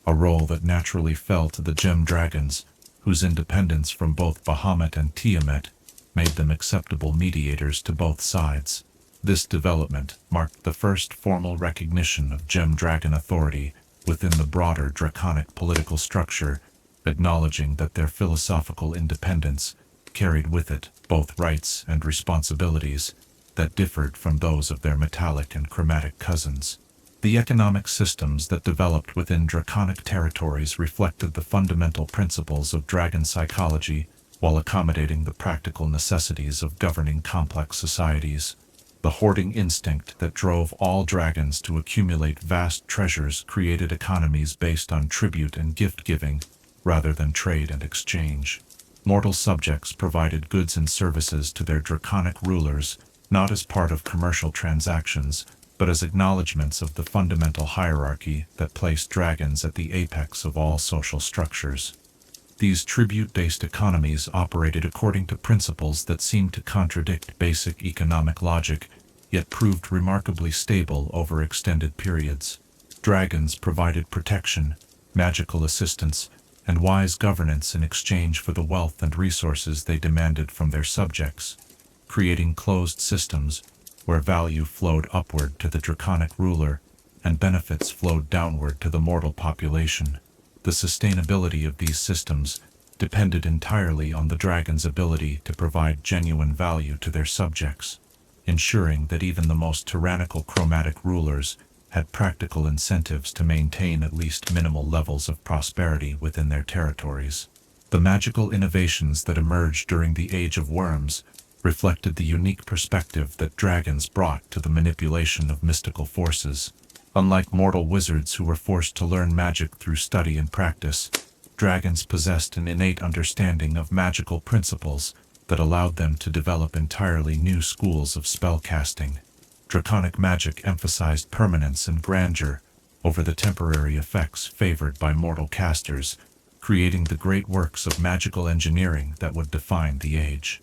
a role that naturally fell to the gem dragons, whose independence from both Bahamut and Tiamat made them acceptable mediators to both sides. This development marked the first formal recognition of gem dragon authority within the broader draconic political structure, acknowledging that their philosophical independence carried with it both rights and responsibilities that differed from those of their metallic and chromatic cousins. The economic systems that developed within draconic territories reflected the fundamental principles of dragon psychology while accommodating the practical necessities of governing complex societies. The hoarding instinct that drove all dragons to accumulate vast treasures created economies based on tribute and gift-giving, rather than trade and exchange. Mortal subjects provided goods and services to their draconic rulers, not as part of commercial transactions, but as acknowledgments of the fundamental hierarchy that placed dragons at the apex of all social structures. These tribute-based economies operated according to principles that seemed to contradict basic economic logic, yet proved remarkably stable over extended periods. Dragons provided protection, magical assistance, and wise governance in exchange for the wealth and resources they demanded from their subjects, creating closed systems where value flowed upward to the draconic ruler and benefits flowed downward to the mortal population. The sustainability of these systems depended entirely on the dragon's ability to provide genuine value to their subjects, ensuring that even the most tyrannical chromatic rulers had practical incentives to maintain at least minimal levels of prosperity within their territories. The magical innovations that emerged during the Age of Worms reflected the unique perspective that dragons brought to the manipulation of mystical forces. Unlike mortal wizards who were forced to learn magic through study and practice, dragons possessed an innate understanding of magical principles that allowed them to develop entirely new schools of spellcasting. Draconic magic emphasized permanence and grandeur over the temporary effects favored by mortal casters, creating the great works of magical engineering that would define the age.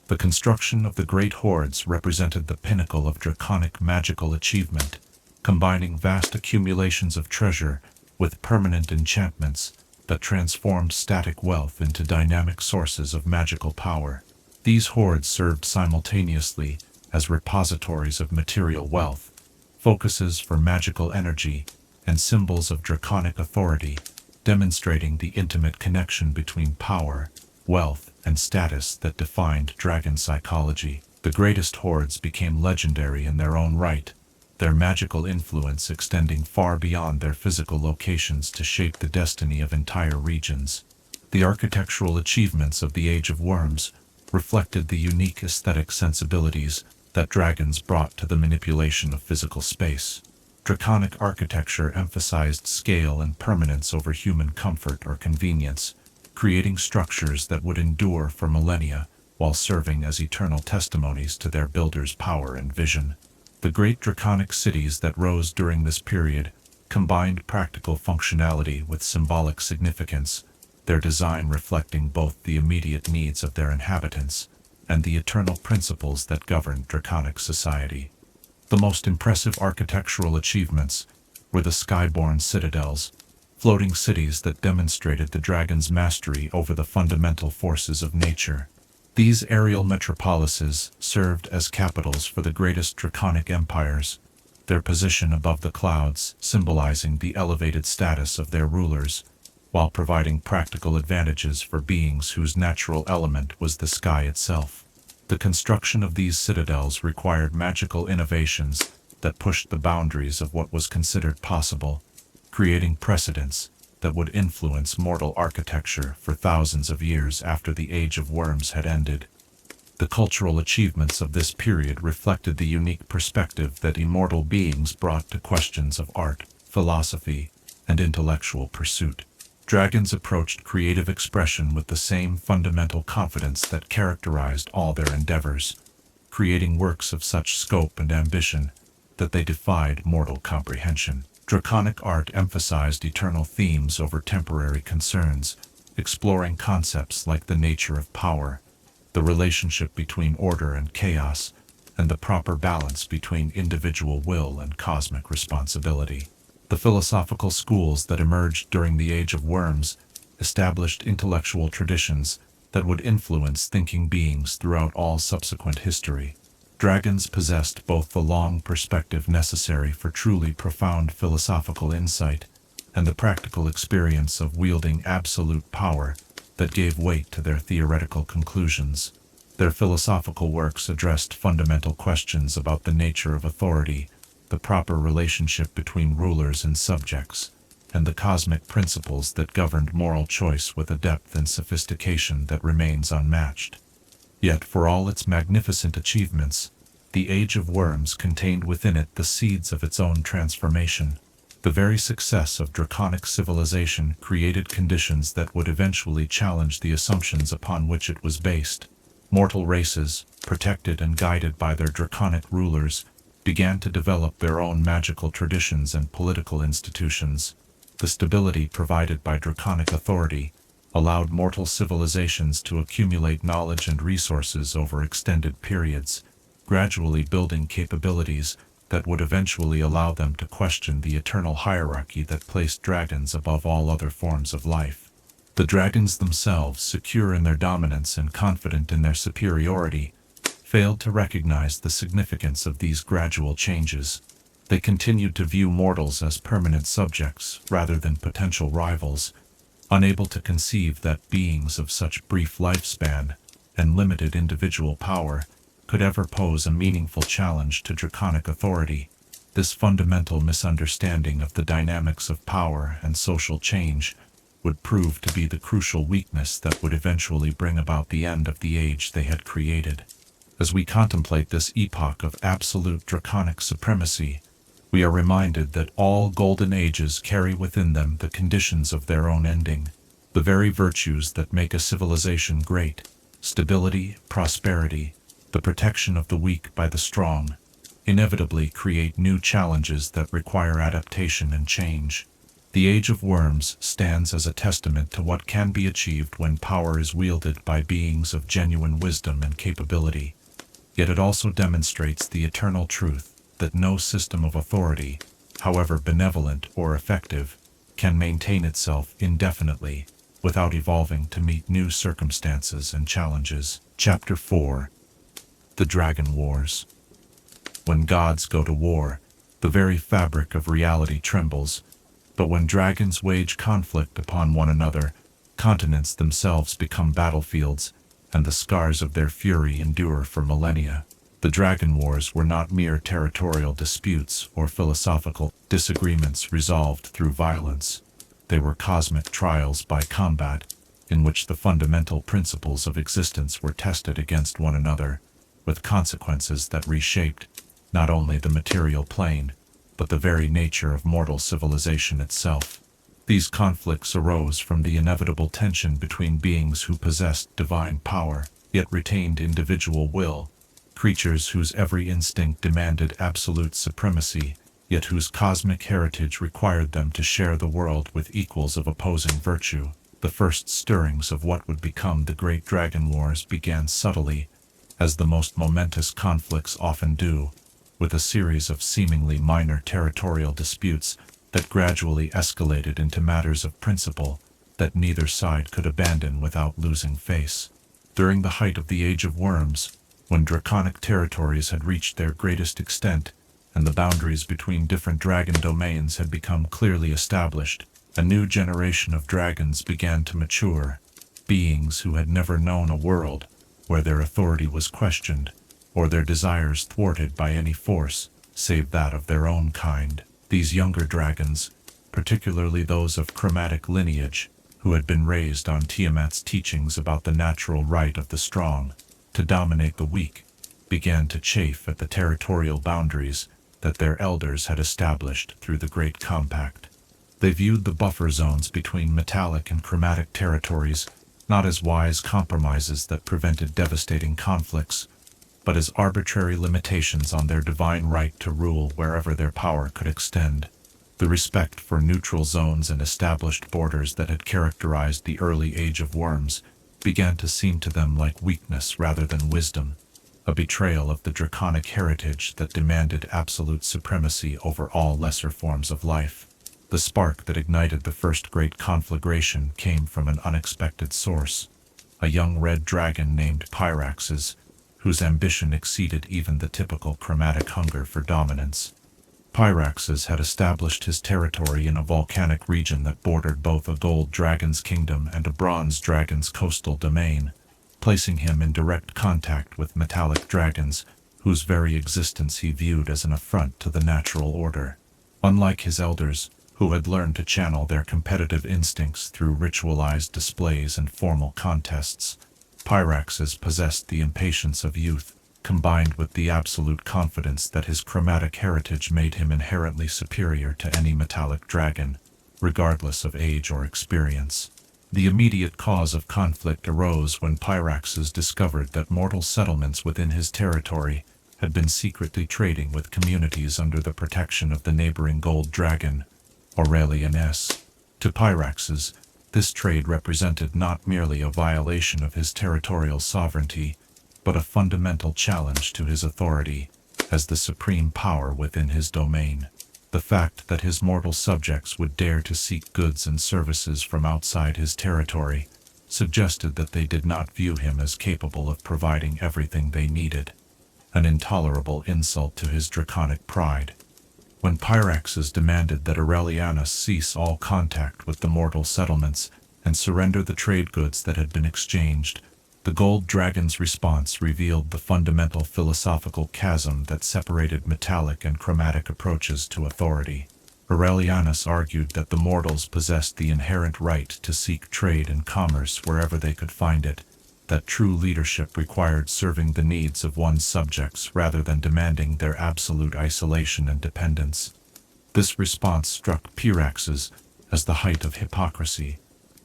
The construction of the great hoards represented the pinnacle of draconic magical achievement, combining vast accumulations of treasure with permanent enchantments that transformed static wealth into dynamic sources of magical power. These hoards served simultaneously as repositories of material wealth, focuses for magical energy, and symbols of draconic authority, demonstrating the intimate connection between power, wealth, and status that defined dragon psychology. The greatest hoards became legendary in their own right, their magical influence extending far beyond their physical locations to shape the destiny of entire regions. The architectural achievements of the Age of Worms reflected the unique aesthetic sensibilities that dragons brought to the manipulation of physical space. Draconic architecture emphasized scale and permanence over human comfort or convenience, creating structures that would endure for millennia while serving as eternal testimonies to their builders' power and vision. The great draconic cities that rose during this period combined practical functionality with symbolic significance, their design reflecting both the immediate needs of their inhabitants and the eternal principles that governed draconic society. The most impressive architectural achievements were the skyborne citadels, floating cities that demonstrated the dragon's mastery over the fundamental forces of nature. These aerial metropolises served as capitals for the greatest draconic empires, their position above the clouds symbolizing the elevated status of their rulers, while providing practical advantages for beings whose natural element was the sky itself. The construction of these citadels required magical innovations that pushed the boundaries of what was considered possible, creating precedents that would influence mortal architecture for thousands of years after the Age of Worms had ended. The cultural achievements of this period reflected the unique perspective that immortal beings brought to questions of art, philosophy, and intellectual pursuit. Dragons approached creative expression with the same fundamental confidence that characterized all their endeavors, creating works of such scope and ambition that they defied mortal comprehension. Draconic art emphasized eternal themes over temporary concerns, exploring concepts like the nature of power, the relationship between order and chaos, and the proper balance between individual will and cosmic responsibility. The philosophical schools that emerged during the Age of Worms established intellectual traditions that would influence thinking beings throughout all subsequent history. Dragons possessed both the long perspective necessary for truly profound philosophical insight and the practical experience of wielding absolute power that gave weight to their theoretical conclusions. Their philosophical works addressed fundamental questions about the nature of authority, the proper relationship between rulers and subjects, and the cosmic principles that governed moral choice with a depth and sophistication that remains unmatched. Yet for all its magnificent achievements, the Age of Worms contained within it the seeds of its own transformation. The very success of draconic civilization created conditions that would eventually challenge the assumptions upon which it was based. Mortal races, protected and guided by their draconic rulers, began to develop their own magical traditions and political institutions. The stability provided by draconic authority allowed mortal civilizations to accumulate knowledge and resources over extended periods, gradually building capabilities that would eventually allow them to question the eternal hierarchy that placed dragons above all other forms of life. The dragons themselves, secure in their dominance and confident in their superiority, failed to recognize the significance of these gradual changes. They continued to view mortals as permanent subjects rather than potential rivals, unable to conceive that beings of such brief lifespan and limited individual power could ever pose a meaningful challenge to draconic authority. This fundamental misunderstanding of the dynamics of power and social change would prove to be the crucial weakness that would eventually bring about the end of the age they had created. As we contemplate this epoch of absolute draconic supremacy, we are reminded that all golden ages carry within them the conditions of their own ending, the very virtues that make a civilization great: stability, prosperity, the protection of the weak by the strong, inevitably create new challenges that require adaptation and change. The Age of Worms stands as a testament to what can be achieved when power is wielded by beings of genuine wisdom and capability. Yet it also demonstrates the eternal truth that no system of authority, however benevolent or effective, can maintain itself indefinitely without evolving to meet new circumstances and challenges. Chapter 4. The Dragon Wars. When gods go to war, the very fabric of reality trembles, but when dragons wage conflict upon one another, continents themselves become battlefields, and the scars of their fury endure for millennia. The Dragon Wars were not mere territorial disputes or philosophical disagreements resolved through violence. They were cosmic trials by combat, in which the fundamental principles of existence were tested against one another, with consequences that reshaped not only the material plane, but the very nature of mortal civilization itself. These conflicts arose from the inevitable tension between beings who possessed divine power, yet retained individual will, creatures whose every instinct demanded absolute supremacy, yet whose cosmic heritage required them to share the world with equals of opposing virtue. The first stirrings of what would become the Great Dragon Wars began subtly, as the most momentous conflicts often do, with a series of seemingly minor territorial disputes that gradually escalated into matters of principle that neither side could abandon without losing face. During the height of the Age of Worms, when draconic territories had reached their greatest extent, and the boundaries between different dragon domains had become clearly established, a new generation of dragons began to mature, beings who had never known a world where their authority was questioned, or their desires thwarted by any force, save that of their own kind. These younger dragons, particularly those of Chromatic lineage, who had been raised on Tiamat's teachings about the natural right of the strong to dominate the weak, began to chafe at the territorial boundaries that their elders had established through the Great Compact. They viewed the buffer zones between metallic and chromatic territories not as wise compromises that prevented devastating conflicts, but as arbitrary limitations on their divine right to rule wherever their power could extend. The respect for neutral zones and established borders that had characterized the early Age of Worms began to seem to them like weakness rather than wisdom, a betrayal of the draconic heritage that demanded absolute supremacy over all lesser forms of life. The spark that ignited the first great conflagration came from an unexpected source: a young red dragon named Pyraxes, whose ambition exceeded even the typical chromatic hunger for dominance. Pyraxes had established his territory in a volcanic region that bordered both a gold dragon's kingdom and a bronze dragon's coastal domain, placing him in direct contact with metallic dragons, whose very existence he viewed as an affront to the natural order. Unlike his elders, who had learned to channel their competitive instincts through ritualized displays and formal contests, Pyraxes possessed the impatience of youth, combined with the absolute confidence that his chromatic heritage made him inherently superior to any metallic dragon, regardless of age or experience. The immediate cause of conflict arose when Pyraxes discovered that mortal settlements within his territory had been secretly trading with communities under the protection of the neighboring gold dragon, Aurelian S. To Pyraxes, this trade represented not merely a violation of his territorial sovereignty, but a fundamental challenge to his authority as the supreme power within his domain. The fact that his mortal subjects would dare to seek goods and services from outside his territory suggested that they did not view him as capable of providing everything they needed, an intolerable insult to his draconic pride. When Pyraxes demanded that Aurelianus cease all contact with the mortal settlements and surrender the trade goods that had been exchanged, the gold dragon's response revealed the fundamental philosophical chasm that separated metallic and chromatic approaches to authority. Aurelianus argued that the mortals possessed the inherent right to seek trade and commerce wherever they could find it, that true leadership required serving the needs of one's subjects rather than demanding their absolute isolation and dependence. This response struck Pyrrhaxus as the height of hypocrisy,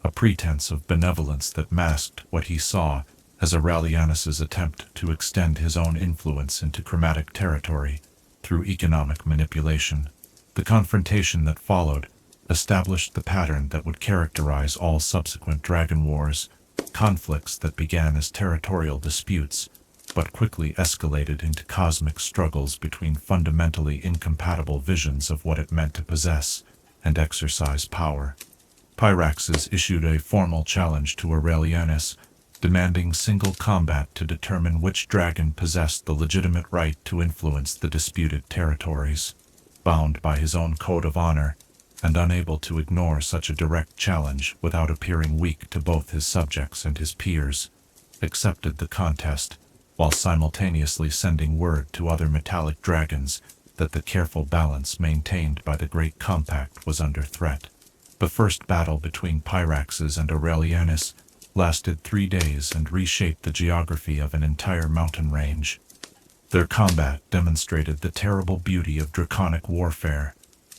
a pretense of benevolence that masked what he saw as Aurelianus's attempt to extend his own influence into chromatic territory through economic manipulation. The confrontation that followed established the pattern that would characterize all subsequent dragon wars, conflicts that began as territorial disputes, but quickly escalated into cosmic struggles between fundamentally incompatible visions of what it meant to possess and exercise power. Pyrrhaxus issued a formal challenge to Aurelianus, demanding single combat to determine which dragon possessed the legitimate right to influence the disputed territories. Bound by his own code of honor, and unable to ignore such a direct challenge without appearing weak to both his subjects and his peers, accepted the contest, while simultaneously sending word to other metallic dragons that the careful balance maintained by the Great Compact was under threat. The first battle between Pyrrhaxus and Aurelianus lasted 3 days and reshaped the geography of an entire mountain range. Their combat demonstrated the terrible beauty of draconic warfare,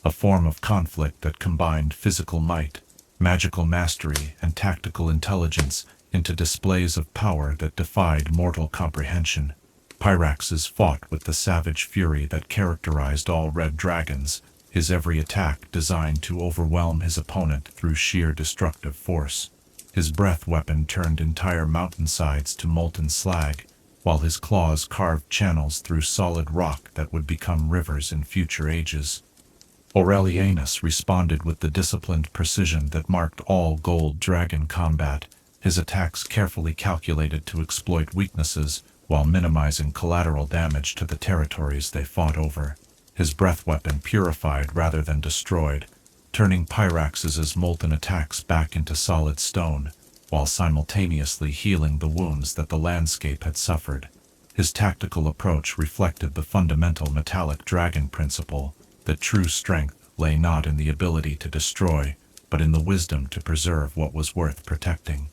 a form of conflict that combined physical might, magical mastery, and tactical intelligence into displays of power that defied mortal comprehension. Pyrrhaxus fought with the savage fury that characterized all red dragons, his every attack designed to overwhelm his opponent through sheer destructive force. His breath weapon turned entire mountainsides to molten slag, while his claws carved channels through solid rock that would become rivers in future ages. Aurelianus responded with the disciplined precision that marked all gold dragon combat, his attacks carefully calculated to exploit weaknesses while minimizing collateral damage to the territories they fought over. His breath weapon purified rather than destroyed, turning Pyrrhaxus's molten attacks back into solid stone, while simultaneously healing the wounds that the landscape had suffered. His tactical approach reflected the fundamental metallic dragon principle, that true strength lay not in the ability to destroy, but in the wisdom to preserve what was worth protecting.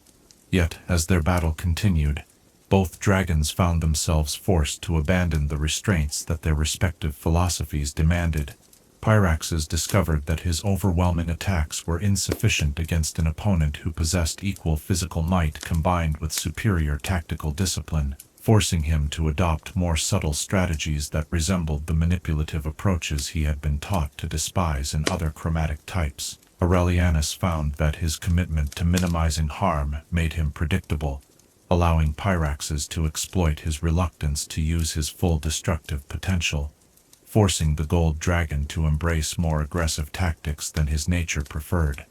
Yet, as their battle continued, both dragons found themselves forced to abandon the restraints that their respective philosophies demanded. Pyrrhaxus discovered that his overwhelming attacks were insufficient against an opponent who possessed equal physical might combined with superior tactical discipline, forcing him to adopt more subtle strategies that resembled the manipulative approaches he had been taught to despise in other chromatic types. Aurelianus found that his commitment to minimizing harm made him predictable, allowing Pyrrhaxus to exploit his reluctance to use his full destructive potential, forcing the gold dragon to embrace more aggressive tactics than his nature preferred.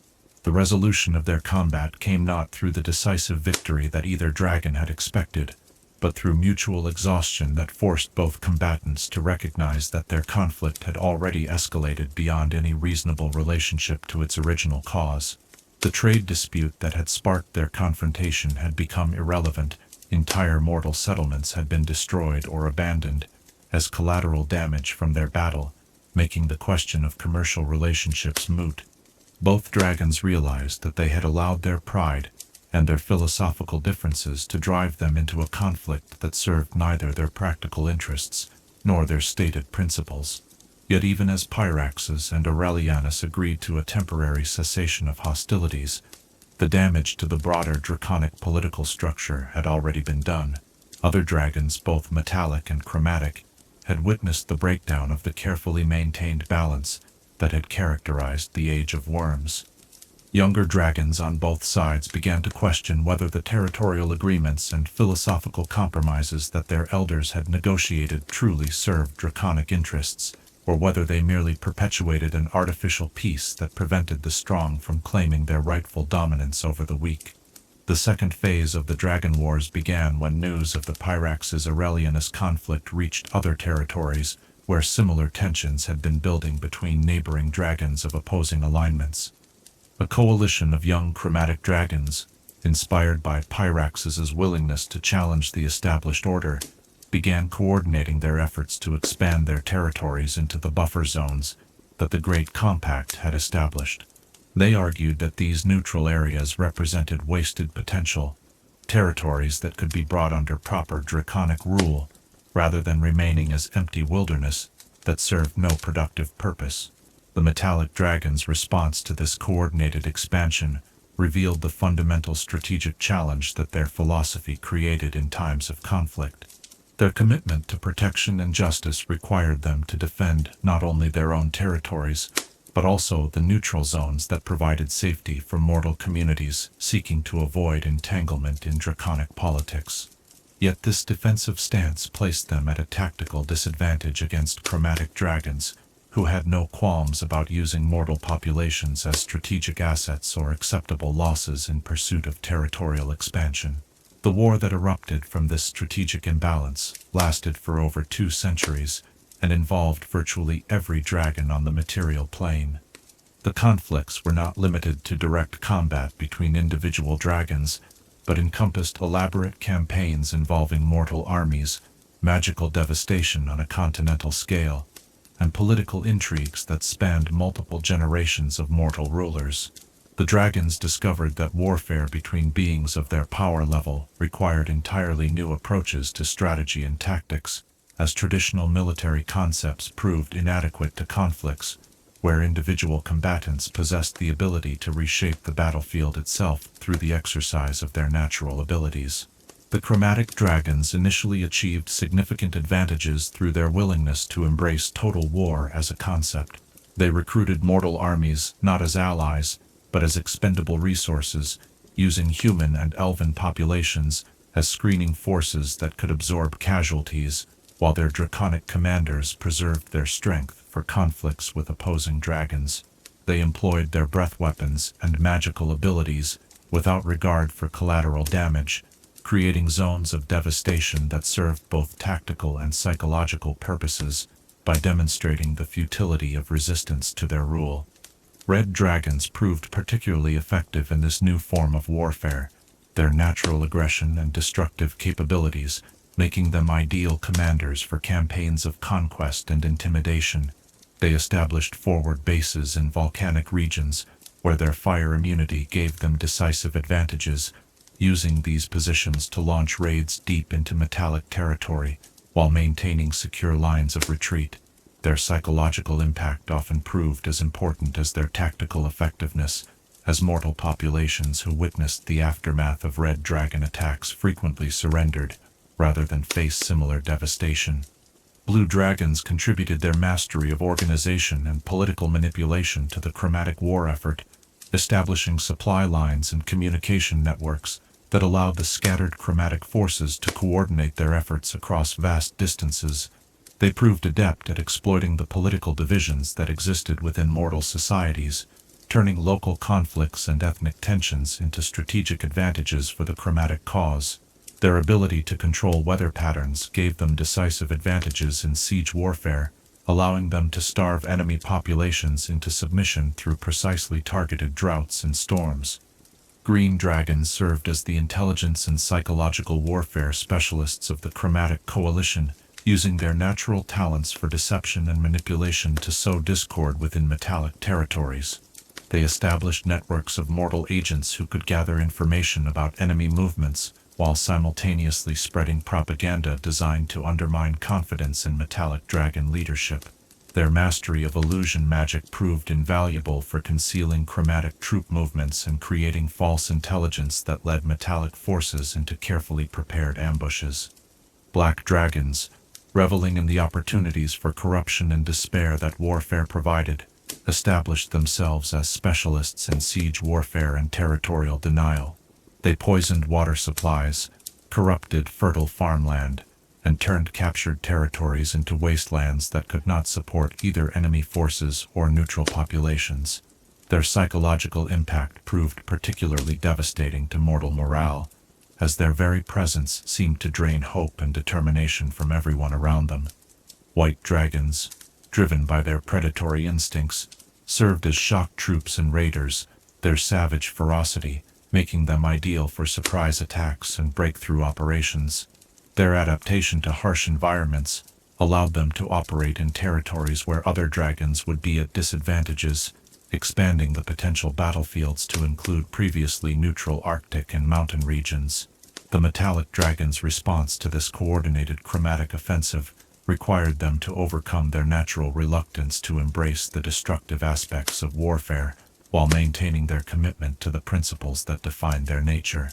The resolution of their combat came not through the decisive victory that either dragon had expected, but through mutual exhaustion that forced both combatants to recognize that their conflict had already escalated beyond any reasonable relationship to its original cause. The trade dispute that had sparked their confrontation had become irrelevant, entire mortal settlements had been destroyed or abandoned as collateral damage from their battle, making the question of commercial relationships moot. Both dragons realized that they had allowed their pride and their philosophical differences to drive them into a conflict that served neither their practical interests nor their stated principles. Yet even as Pyrrhaxus and Aurelianus agreed to a temporary cessation of hostilities, the damage to the broader draconic political structure had already been done. Other dragons, both metallic and chromatic, had witnessed the breakdown of the carefully maintained balance that had characterized the Age of Worms. Younger dragons on both sides began to question whether the territorial agreements and philosophical compromises that their elders had negotiated truly served draconic interests, or whether they merely perpetuated an artificial peace that prevented the strong from claiming their rightful dominance over the weak. The second phase of the Dragon Wars began when news of the Pyrrhaxus-Aurelianus conflict reached other territories where similar tensions had been building between neighboring dragons of opposing alignments. A coalition of young chromatic dragons, inspired by Pyrrhaxus's willingness to challenge the established order, began coordinating their efforts to expand their territories into the buffer zones, that the Great Compact had established. They argued that these neutral areas represented wasted potential, territories that could be brought under proper draconic rule, rather than remaining as empty wilderness that served no productive purpose. The metallic dragon's response to this coordinated expansion revealed the fundamental strategic challenge that their philosophy created in times of conflict. Their commitment to protection and justice required them to defend not only their own territories, but also the neutral zones that provided safety for mortal communities seeking to avoid entanglement in draconic politics. Yet this defensive stance placed them at a tactical disadvantage against chromatic dragons, who had no qualms about using mortal populations as strategic assets or acceptable losses in pursuit of territorial expansion. The war that erupted from this strategic imbalance lasted for over 2 centuries and involved virtually every dragon on the material plane. The conflicts were not limited to direct combat between individual dragons, but encompassed elaborate campaigns involving mortal armies, magical devastation on a continental scale, and political intrigues that spanned multiple generations of mortal rulers. The dragons discovered that warfare between beings of their power level required entirely new approaches to strategy and tactics, as traditional military concepts proved inadequate to conflicts where individual combatants possessed the ability to reshape the battlefield itself through the exercise of their natural abilities. The chromatic dragons initially achieved significant advantages through their willingness to embrace total war as a concept. They recruited mortal armies not as allies, but as expendable resources, using human and elven populations as screening forces that could absorb casualties, while their draconic commanders preserved their strength for conflicts with opposing dragons. They employed their breath weapons and magical abilities without regard for collateral damage, creating zones of devastation that served both tactical and psychological purposes by demonstrating the futility of resistance to their rule. Red dragons proved particularly effective in this new form of warfare, their natural aggression and destructive capabilities making them ideal commanders for campaigns of conquest and intimidation. They established forward bases in volcanic regions where their fire immunity gave them decisive advantages, using these positions to launch raids deep into metallic territory while maintaining secure lines of retreat. Their psychological impact often proved as important as their tactical effectiveness, as mortal populations who witnessed the aftermath of red dragon attacks frequently surrendered rather than face similar devastation. Blue dragons contributed their mastery of organization and political manipulation to the chromatic war effort, establishing supply lines and communication networks that allowed the scattered chromatic forces to coordinate their efforts across vast distances. They proved adept at exploiting the political divisions that existed within mortal societies, turning local conflicts and ethnic tensions into strategic advantages for the chromatic cause. Their ability to control weather patterns gave them decisive advantages in siege warfare, allowing them to starve enemy populations into submission through precisely targeted droughts and storms. Green dragons served as the intelligence and psychological warfare specialists of the chromatic coalition, using their natural talents for deception and manipulation to sow discord within metallic territories. They established networks of mortal agents who could gather information about enemy movements, while simultaneously spreading propaganda designed to undermine confidence in metallic dragon leadership. Their mastery of illusion magic proved invaluable for concealing chromatic troop movements and creating false intelligence that led metallic forces into carefully prepared ambushes. Black dragons, reveling in the opportunities for corruption and despair that warfare provided, established themselves as specialists in siege warfare and territorial denial. They poisoned water supplies, corrupted fertile farmland, and turned captured territories into wastelands that could not support either enemy forces or neutral populations. Their psychological impact proved particularly devastating to mortal morale, as their very presence seemed to drain hope and determination from everyone around them. White dragons, driven by their predatory instincts, served as shock troops and raiders, their savage ferocity making them ideal for surprise attacks and breakthrough operations. Their adaptation to harsh environments, allowed them to operate in territories where other dragons would be at disadvantages, expanding the potential battlefields to include previously neutral Arctic and mountain regions. The metallic dragon's response to this coordinated chromatic offensive required them to overcome their natural reluctance to embrace the destructive aspects of warfare, while maintaining their commitment to the principles that define their nature.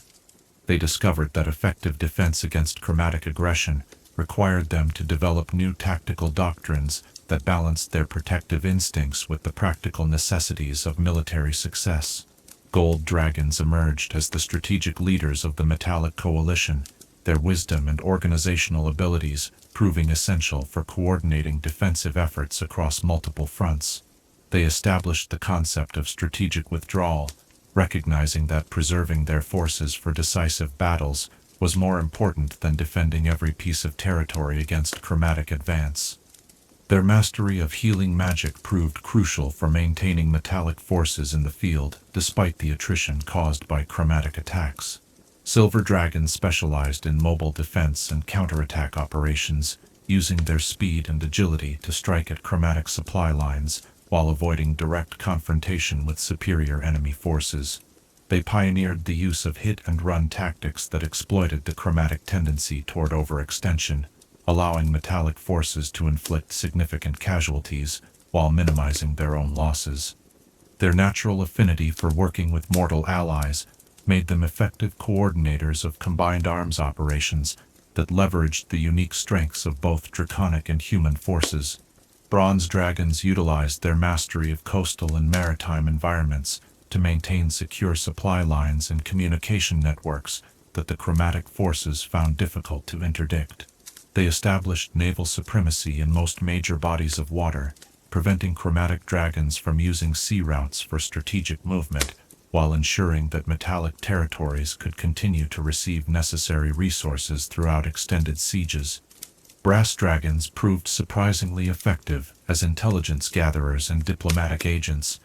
They discovered that effective defense against chromatic aggression required them to develop new tactical doctrines that balanced their protective instincts with the practical necessities of military success. Gold dragons emerged as the strategic leaders of the metallic coalition, their wisdom and organizational abilities proving essential for coordinating defensive efforts across multiple fronts. They established the concept of strategic withdrawal, recognizing that preserving their forces for decisive battles was more important than defending every piece of territory against chromatic advance. Their mastery of healing magic proved crucial for maintaining metallic forces in the field, despite the attrition caused by chromatic attacks. Silver dragons specialized in mobile defense and counterattack operations, using their speed and agility to strike at chromatic supply lines, while avoiding direct confrontation with superior enemy forces. They pioneered the use of hit-and-run tactics that exploited the chromatic tendency toward overextension, allowing metallic forces to inflict significant casualties while minimizing their own losses. Their natural affinity for working with mortal allies made them effective coordinators of combined arms operations that leveraged the unique strengths of both draconic and human forces. Bronze dragons utilized their mastery of coastal and maritime environments to maintain secure supply lines and communication networks that the chromatic forces found difficult to interdict. They established naval supremacy in most major bodies of water, preventing chromatic dragons from using sea routes for strategic movement, while ensuring that metallic territories could continue to receive necessary resources throughout extended sieges. Brass dragons proved surprisingly effective as intelligence gatherers and diplomatic agents,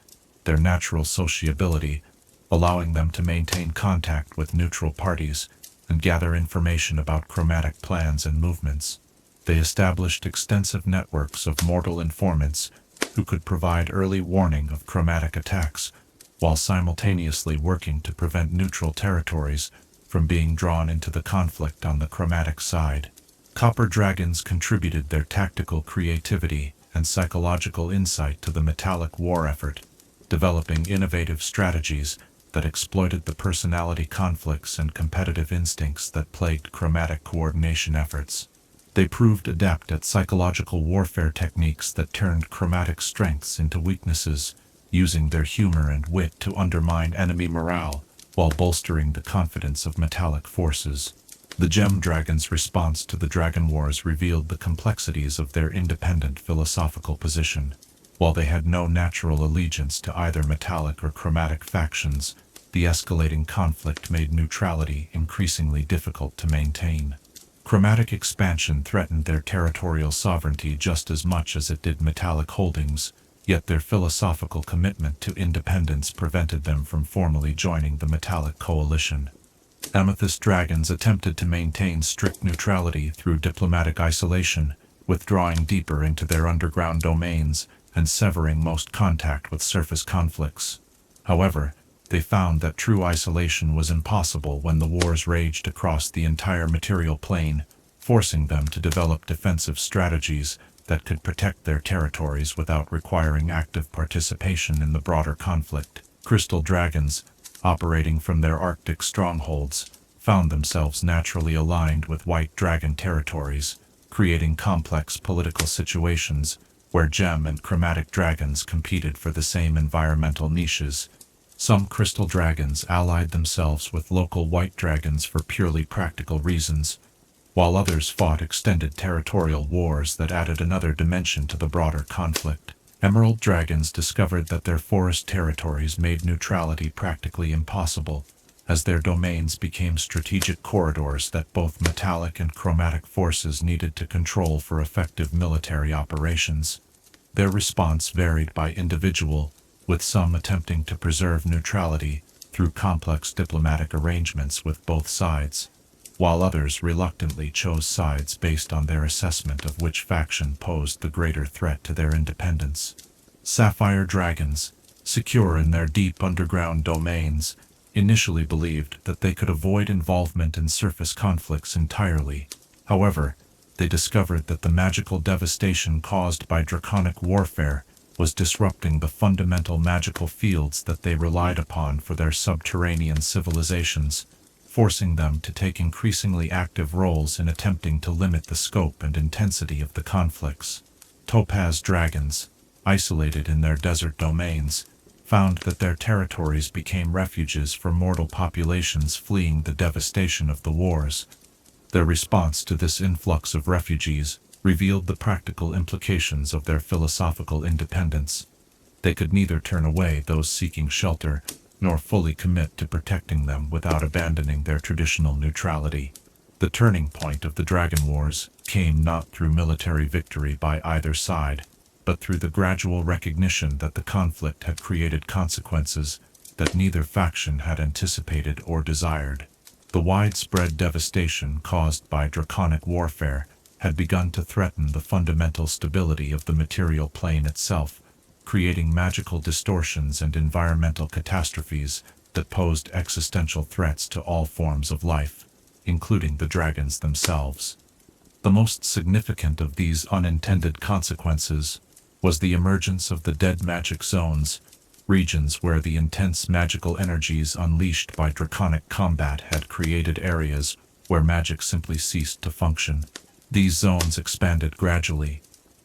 their natural sociability allowing them to maintain contact with neutral parties and gather information about chromatic plans and movements. They established extensive networks of mortal informants who could provide early warning of chromatic attacks, while simultaneously working to prevent neutral territories from being drawn into the conflict on the chromatic side. Copper dragons contributed their tactical creativity and psychological insight to the metallic war effort, developing innovative strategies that exploited the personality conflicts and competitive instincts that plagued chromatic coordination efforts. They proved adept at psychological warfare techniques that turned chromatic strengths into weaknesses, using their humor and wit to undermine enemy morale while bolstering the confidence of metallic forces. The Gem Dragon's response to the Dragon Wars revealed the complexities of their independent philosophical position. While they had no natural allegiance to either metallic or chromatic factions, the escalating conflict made neutrality increasingly difficult to maintain. Chromatic expansion threatened their territorial sovereignty just as much as it did metallic holdings, yet their philosophical commitment to independence prevented them from formally joining the metallic coalition. Amethyst dragons attempted to maintain strict neutrality through diplomatic isolation, withdrawing deeper into their underground domains and severing most contact with surface conflicts. However, they found that true isolation was impossible when the wars raged across the entire material plane, forcing them to develop defensive strategies that could protect their territories without requiring active participation in the broader conflict. Crystal dragons, operating from their Arctic strongholds, found themselves naturally aligned with white dragon territories, creating complex political situations where gem and chromatic dragons competed for the same environmental niches. Some crystal dragons allied themselves with local white dragons for purely practical reasons, while others fought extended territorial wars that added another dimension to the broader conflict. Emerald dragons discovered that their forest territories made neutrality practically impossible, as their domains became strategic corridors that both metallic and chromatic forces needed to control for effective military operations. Their response varied by individual, with some attempting to preserve neutrality through complex diplomatic arrangements with both sides, while others reluctantly chose sides based on their assessment of which faction posed the greater threat to their independence. Sapphire dragons, secure in their deep underground domains, initially believed that they could avoid involvement in surface conflicts entirely. However, they discovered that the magical devastation caused by draconic warfare was disrupting the fundamental magical fields that they relied upon for their subterranean civilizations, forcing them to take increasingly active roles in attempting to limit the scope and intensity of the conflicts. Topaz dragons, isolated in their desert domains, found that their territories became refuges for mortal populations fleeing the devastation of the wars. Their response to this influx of refugees revealed the practical implications of their philosophical independence. They could neither turn away those seeking shelter, nor fully commit to protecting them without abandoning their traditional neutrality. The turning point of the Dragon Wars came not through military victory by either side, but through the gradual recognition that the conflict had created consequences that neither faction had anticipated or desired. The widespread devastation caused by draconic warfare had begun to threaten the fundamental stability of the material plane itself, creating magical distortions and environmental catastrophes that posed existential threats to all forms of life, including the dragons themselves. The most significant of these unintended consequences was the emergence of the dead magic zones, regions where the intense magical energies unleashed by draconic combat had created areas where magic simply ceased to function. These zones expanded gradually,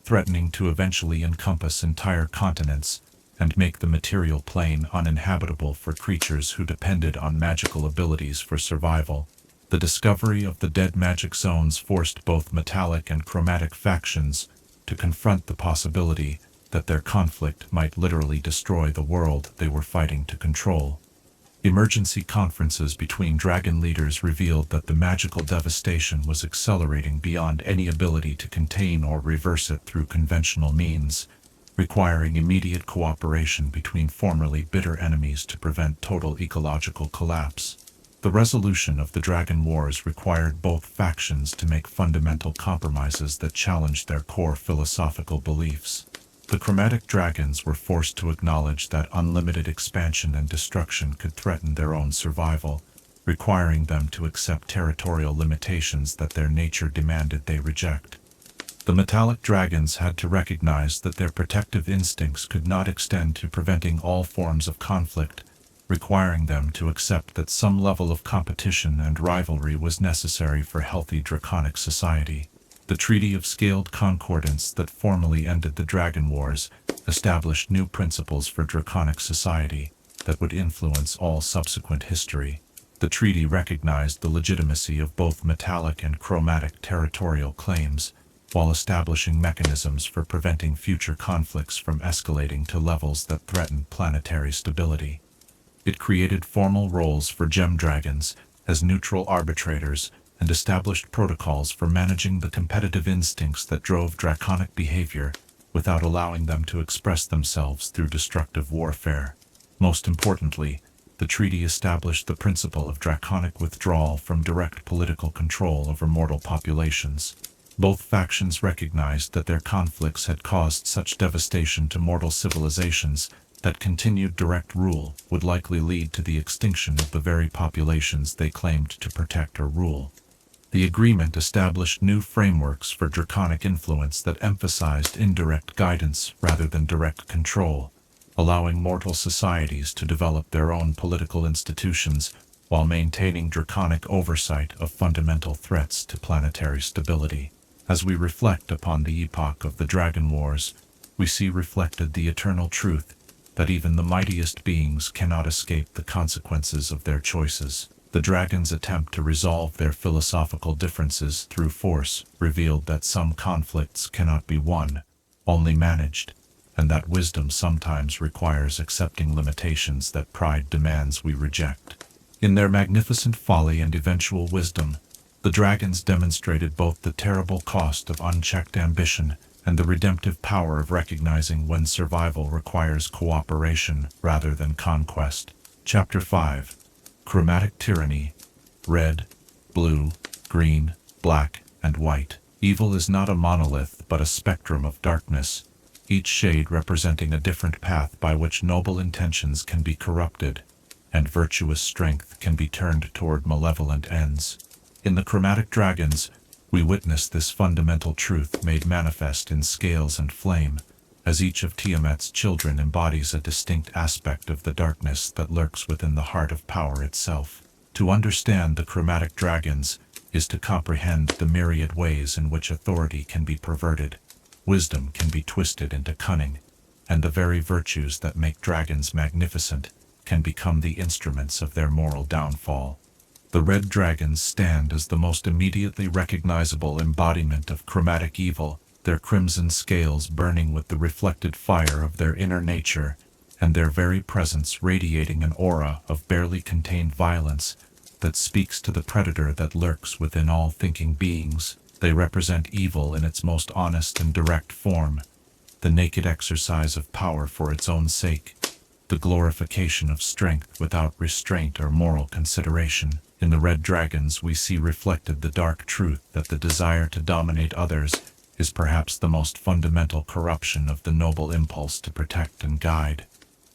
threatening to eventually encompass entire continents and make the material plane uninhabitable for creatures who depended on magical abilities for survival. The discovery of the dead magic zones forced both metallic and chromatic factions to confront the possibility that their conflict might literally destroy the world they were fighting to control. Emergency conferences between dragon leaders revealed that the magical devastation was accelerating beyond any ability to contain or reverse it through conventional means, requiring immediate cooperation between formerly bitter enemies to prevent total ecological collapse. The resolution of the Dragon Wars required both factions to make fundamental compromises that challenged their core philosophical beliefs. The chromatic dragons were forced to acknowledge that unlimited expansion and destruction could threaten their own survival, requiring them to accept territorial limitations that their nature demanded they reject. The metallic dragons had to recognize that their protective instincts could not extend to preventing all forms of conflict, requiring them to accept that some level of competition and rivalry was necessary for healthy draconic society. The Treaty of Scaled Concordance that formally ended the Dragon Wars established new principles for draconic society that would influence all subsequent history. The treaty recognized the legitimacy of both metallic and chromatic territorial claims, while establishing mechanisms for preventing future conflicts from escalating to levels that threatened planetary stability. It created formal roles for gem dragons as neutral arbitrators and established protocols for managing the competitive instincts that drove draconic behavior without allowing them to express themselves through destructive warfare. Most importantly, the treaty established the principle of draconic withdrawal from direct political control over mortal populations. Both factions recognized that their conflicts had caused such devastation to mortal civilizations that continued direct rule would likely lead to the extinction of the very populations they claimed to protect or rule. The agreement established new frameworks for draconic influence that emphasized indirect guidance rather than direct control, allowing mortal societies to develop their own political institutions while maintaining draconic oversight of fundamental threats to planetary stability. As we reflect upon the epoch of the Dragon Wars, we see reflected the eternal truth that even the mightiest beings cannot escape the consequences of their choices. The dragons' attempt to resolve their philosophical differences through force revealed that some conflicts cannot be won, only managed, and that wisdom sometimes requires accepting limitations that pride demands we reject. In their magnificent folly and eventual wisdom, the dragons demonstrated both the terrible cost of unchecked ambition and the redemptive power of recognizing when survival requires cooperation rather than conquest. Chapter 5. Chromatic Tyranny. Red, blue, green, black, and white. Evil is not a monolith but a spectrum of darkness, each shade representing a different path by which noble intentions can be corrupted, and virtuous strength can be turned toward malevolent ends. In the Chromatic Dragons, we witness this fundamental truth made manifest in scales and flame, as each of Tiamat's children embodies a distinct aspect of the darkness that lurks within the heart of power itself. To understand the Chromatic Dragons is to comprehend the myriad ways in which authority can be perverted, wisdom can be twisted into cunning, and the very virtues that make dragons magnificent can become the instruments of their moral downfall. The red dragons stand as the most immediately recognizable embodiment of chromatic evil, their crimson scales burning with the reflected fire of their inner nature, and their very presence radiating an aura of barely contained violence that speaks to the predator that lurks within all thinking beings. They represent evil in its most honest and direct form, the naked exercise of power for its own sake, the glorification of strength without restraint or moral consideration. In the red dragons we see reflected the dark truth that the desire to dominate others is perhaps the most fundamental corruption of the noble impulse to protect and guide.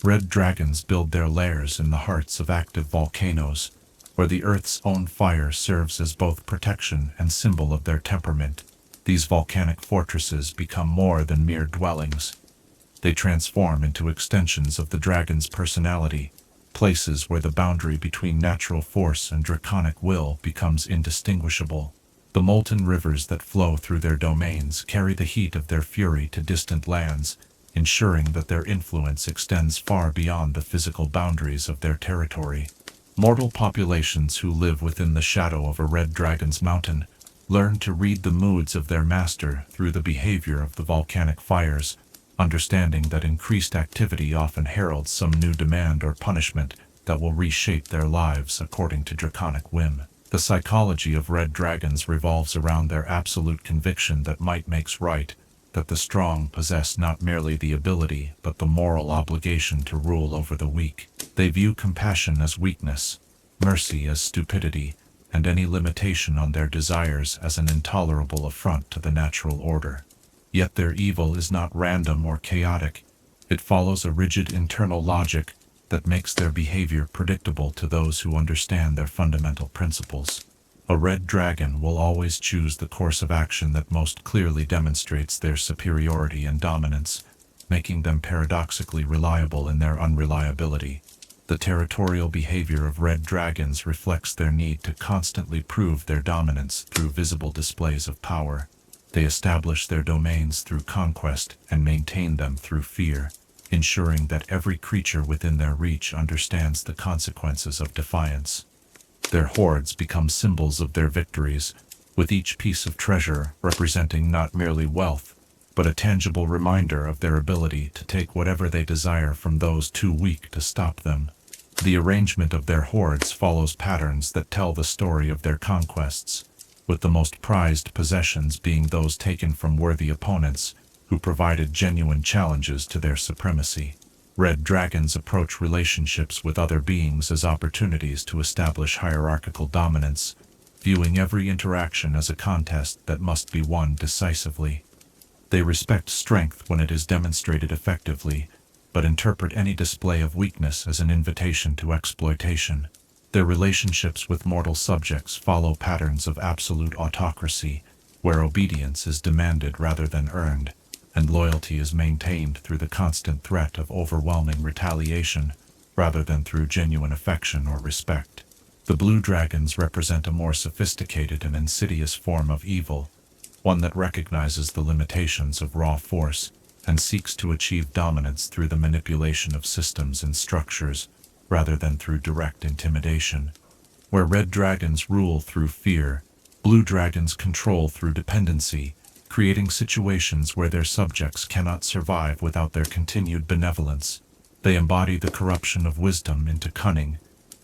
Red dragons build their lairs in the hearts of active volcanoes, where the earth's own fire serves as both protection and symbol of their temperament. These volcanic fortresses become more than mere dwellings. They transform into extensions of the dragon's personality, places where the boundary between natural force and draconic will becomes indistinguishable. The molten rivers that flow through their domains carry the heat of their fury to distant lands, ensuring that their influence extends far beyond the physical boundaries of their territory. Mortal populations who live within the shadow of a red dragon's mountain learn to read the moods of their master through the behavior of the volcanic fires, understanding that increased activity often heralds some new demand or punishment that will reshape their lives according to draconic whim. The psychology of red dragons revolves around their absolute conviction that might makes right, that the strong possess not merely the ability but the moral obligation to rule over the weak. They view compassion as weakness, mercy as stupidity, and any limitation on their desires as an intolerable affront to the natural order. Yet their evil is not random or chaotic. It follows a rigid internal logic that makes their behavior predictable to those who understand their fundamental principles. A red dragon will always choose the course of action that most clearly demonstrates their superiority and dominance, making them paradoxically reliable in their unreliability. The territorial behavior of red dragons reflects their need to constantly prove their dominance through visible displays of power. They establish their domains through conquest and maintain them through fear, ensuring that every creature within their reach understands the consequences of defiance. Their hoards become symbols of their victories, with each piece of treasure representing not merely wealth, but a tangible reminder of their ability to take whatever they desire from those too weak to stop them. The arrangement of their hoards follows patterns that tell the story of their conquests, with the most prized possessions being those taken from worthy opponents who provided genuine challenges to their supremacy. Red dragons approach relationships with other beings as opportunities to establish hierarchical dominance, viewing every interaction as a contest that must be won decisively. They respect strength when it is demonstrated effectively, but interpret any display of weakness as an invitation to exploitation. Their relationships with mortal subjects follow patterns of absolute autocracy, where obedience is demanded rather than earned, and loyalty is maintained through the constant threat of overwhelming retaliation, rather than through genuine affection or respect. The blue dragons represent a more sophisticated and insidious form of evil, one that recognizes the limitations of raw force and seeks to achieve dominance through the manipulation of systems and structures, rather than through direct intimidation. Where red dragons rule through fear, blue dragons control through dependency, creating situations where their subjects cannot survive without their continued benevolence. They embody the corruption of wisdom into cunning,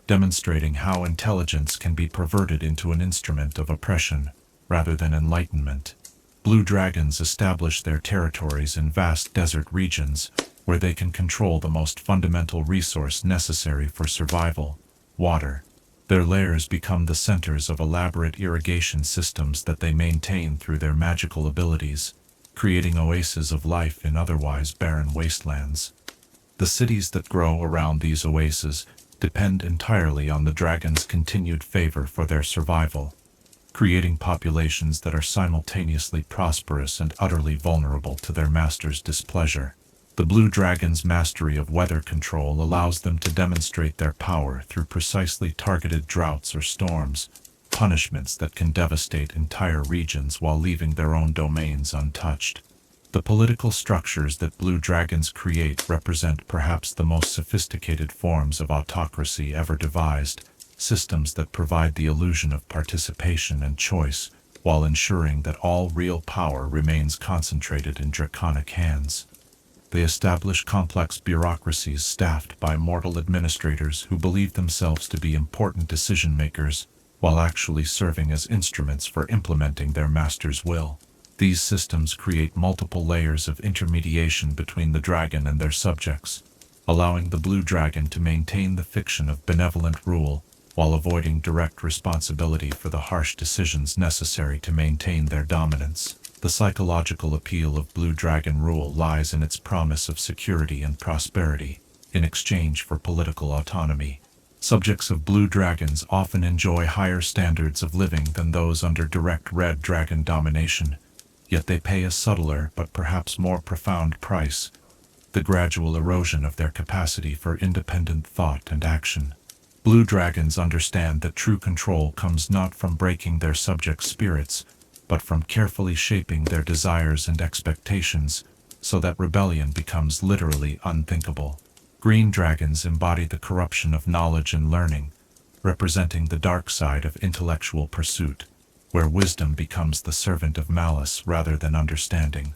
demonstrating how intelligence can be perverted into an instrument of oppression rather than enlightenment. Blue dragons establish their territories in vast desert regions where they can control the most fundamental resource necessary for survival: water. Their lairs become the centers of elaborate irrigation systems that they maintain through their magical abilities, creating oases of life in otherwise barren wastelands. The cities that grow around these oases depend entirely on the dragon's continued favor for their survival, creating populations that are simultaneously prosperous and utterly vulnerable to their master's displeasure. The blue dragon's mastery of weather control allows them to demonstrate their power through precisely targeted droughts or storms, punishments that can devastate entire regions while leaving their own domains untouched. The political structures that blue dragons create represent perhaps the most sophisticated forms of autocracy ever devised, systems that provide the illusion of participation and choice, while ensuring that all real power remains concentrated in draconic hands. They establish complex bureaucracies staffed by mortal administrators who believe themselves to be important decision-makers, while actually serving as instruments for implementing their master's will. These systems create multiple layers of intermediation between the dragon and their subjects, allowing the blue dragon to maintain the fiction of benevolent rule, while avoiding direct responsibility for the harsh decisions necessary to maintain their dominance. The psychological appeal of blue dragon rule lies in its promise of security and prosperity, in exchange for political autonomy. Subjects of blue dragons often enjoy higher standards of living than those under direct red dragon domination, yet they pay a subtler but perhaps more profound price: the gradual erosion of their capacity for independent thought and action. Blue dragons understand that true control comes not from breaking their subjects' spirits, but from carefully shaping their desires and expectations, so that rebellion becomes literally unthinkable. Green dragons embody the corruption of knowledge and learning, representing the dark side of intellectual pursuit, where wisdom becomes the servant of malice rather than understanding.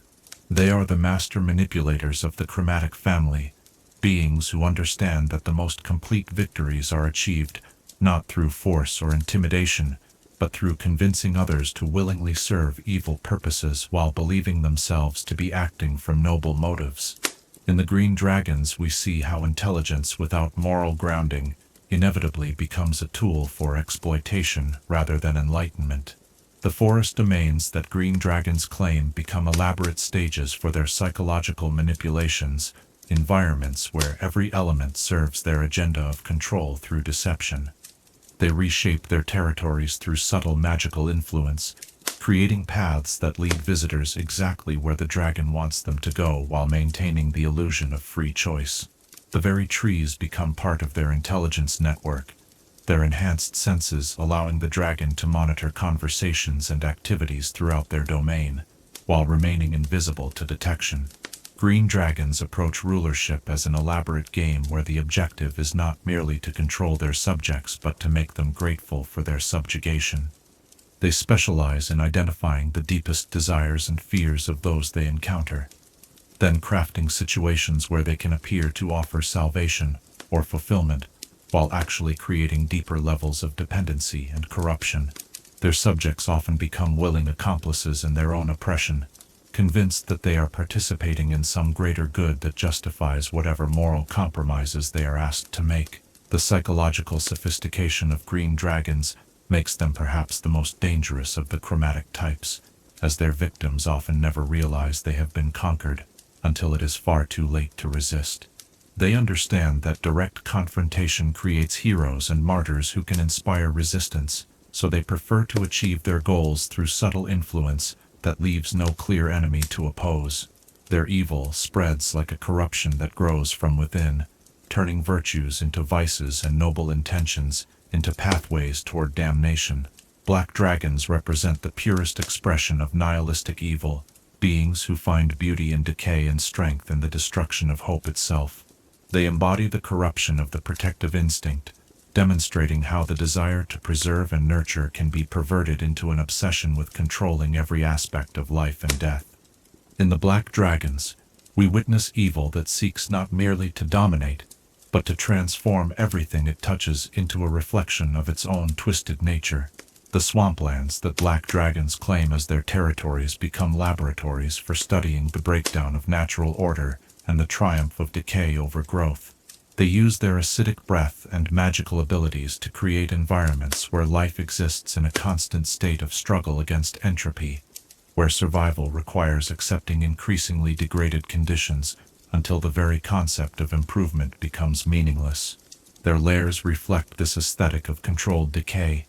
They are the master manipulators of the Chromatic family, beings who understand that the most complete victories are achieved not through force or intimidation, but through convincing others to willingly serve evil purposes while believing themselves to be acting from noble motives. In the green dragons we see how intelligence without moral grounding inevitably becomes a tool for exploitation rather than enlightenment. The forest domains that green dragons claim become elaborate stages for their psychological manipulations, environments where every element serves their agenda of control through deception. They reshape their territories through subtle magical influence, creating paths that lead visitors exactly where the dragon wants them to go while maintaining the illusion of free choice. The very trees become part of their intelligence network, their enhanced senses allowing the dragon to monitor conversations and activities throughout their domain, while remaining invisible to detection. Green dragons approach rulership as an elaborate game where the objective is not merely to control their subjects but to make them grateful for their subjugation. They specialize in identifying the deepest desires and fears of those they encounter, then crafting situations where they can appear to offer salvation or fulfillment, while actually creating deeper levels of dependency and corruption. Their subjects often become willing accomplices in their own oppression, convinced that they are participating in some greater good that justifies whatever moral compromises they are asked to make. The psychological sophistication of green dragons makes them perhaps the most dangerous of the chromatic types, as their victims often never realize they have been conquered until it is far too late to resist. They understand that direct confrontation creates heroes and martyrs who can inspire resistance, so they prefer to achieve their goals through subtle influence that leaves no clear enemy to oppose. Their evil spreads like a corruption that grows from within, turning virtues into vices and noble intentions into pathways toward damnation. Black dragons represent the purest expression of nihilistic evil, beings who find beauty in decay and strength in the destruction of hope itself. They embody the corruption of the protective instinct, demonstrating how the desire to preserve and nurture can be perverted into an obsession with controlling every aspect of life and death. In the black dragons, we witness evil that seeks not merely to dominate, but to transform everything it touches into a reflection of its own twisted nature. The swamplands that black dragons claim as their territories become laboratories for studying the breakdown of natural order and the triumph of decay over growth. They use their acidic breath and magical abilities to create environments where life exists in a constant state of struggle against entropy, where survival requires accepting increasingly degraded conditions until the very concept of improvement becomes meaningless. Their lairs reflect this aesthetic of controlled decay,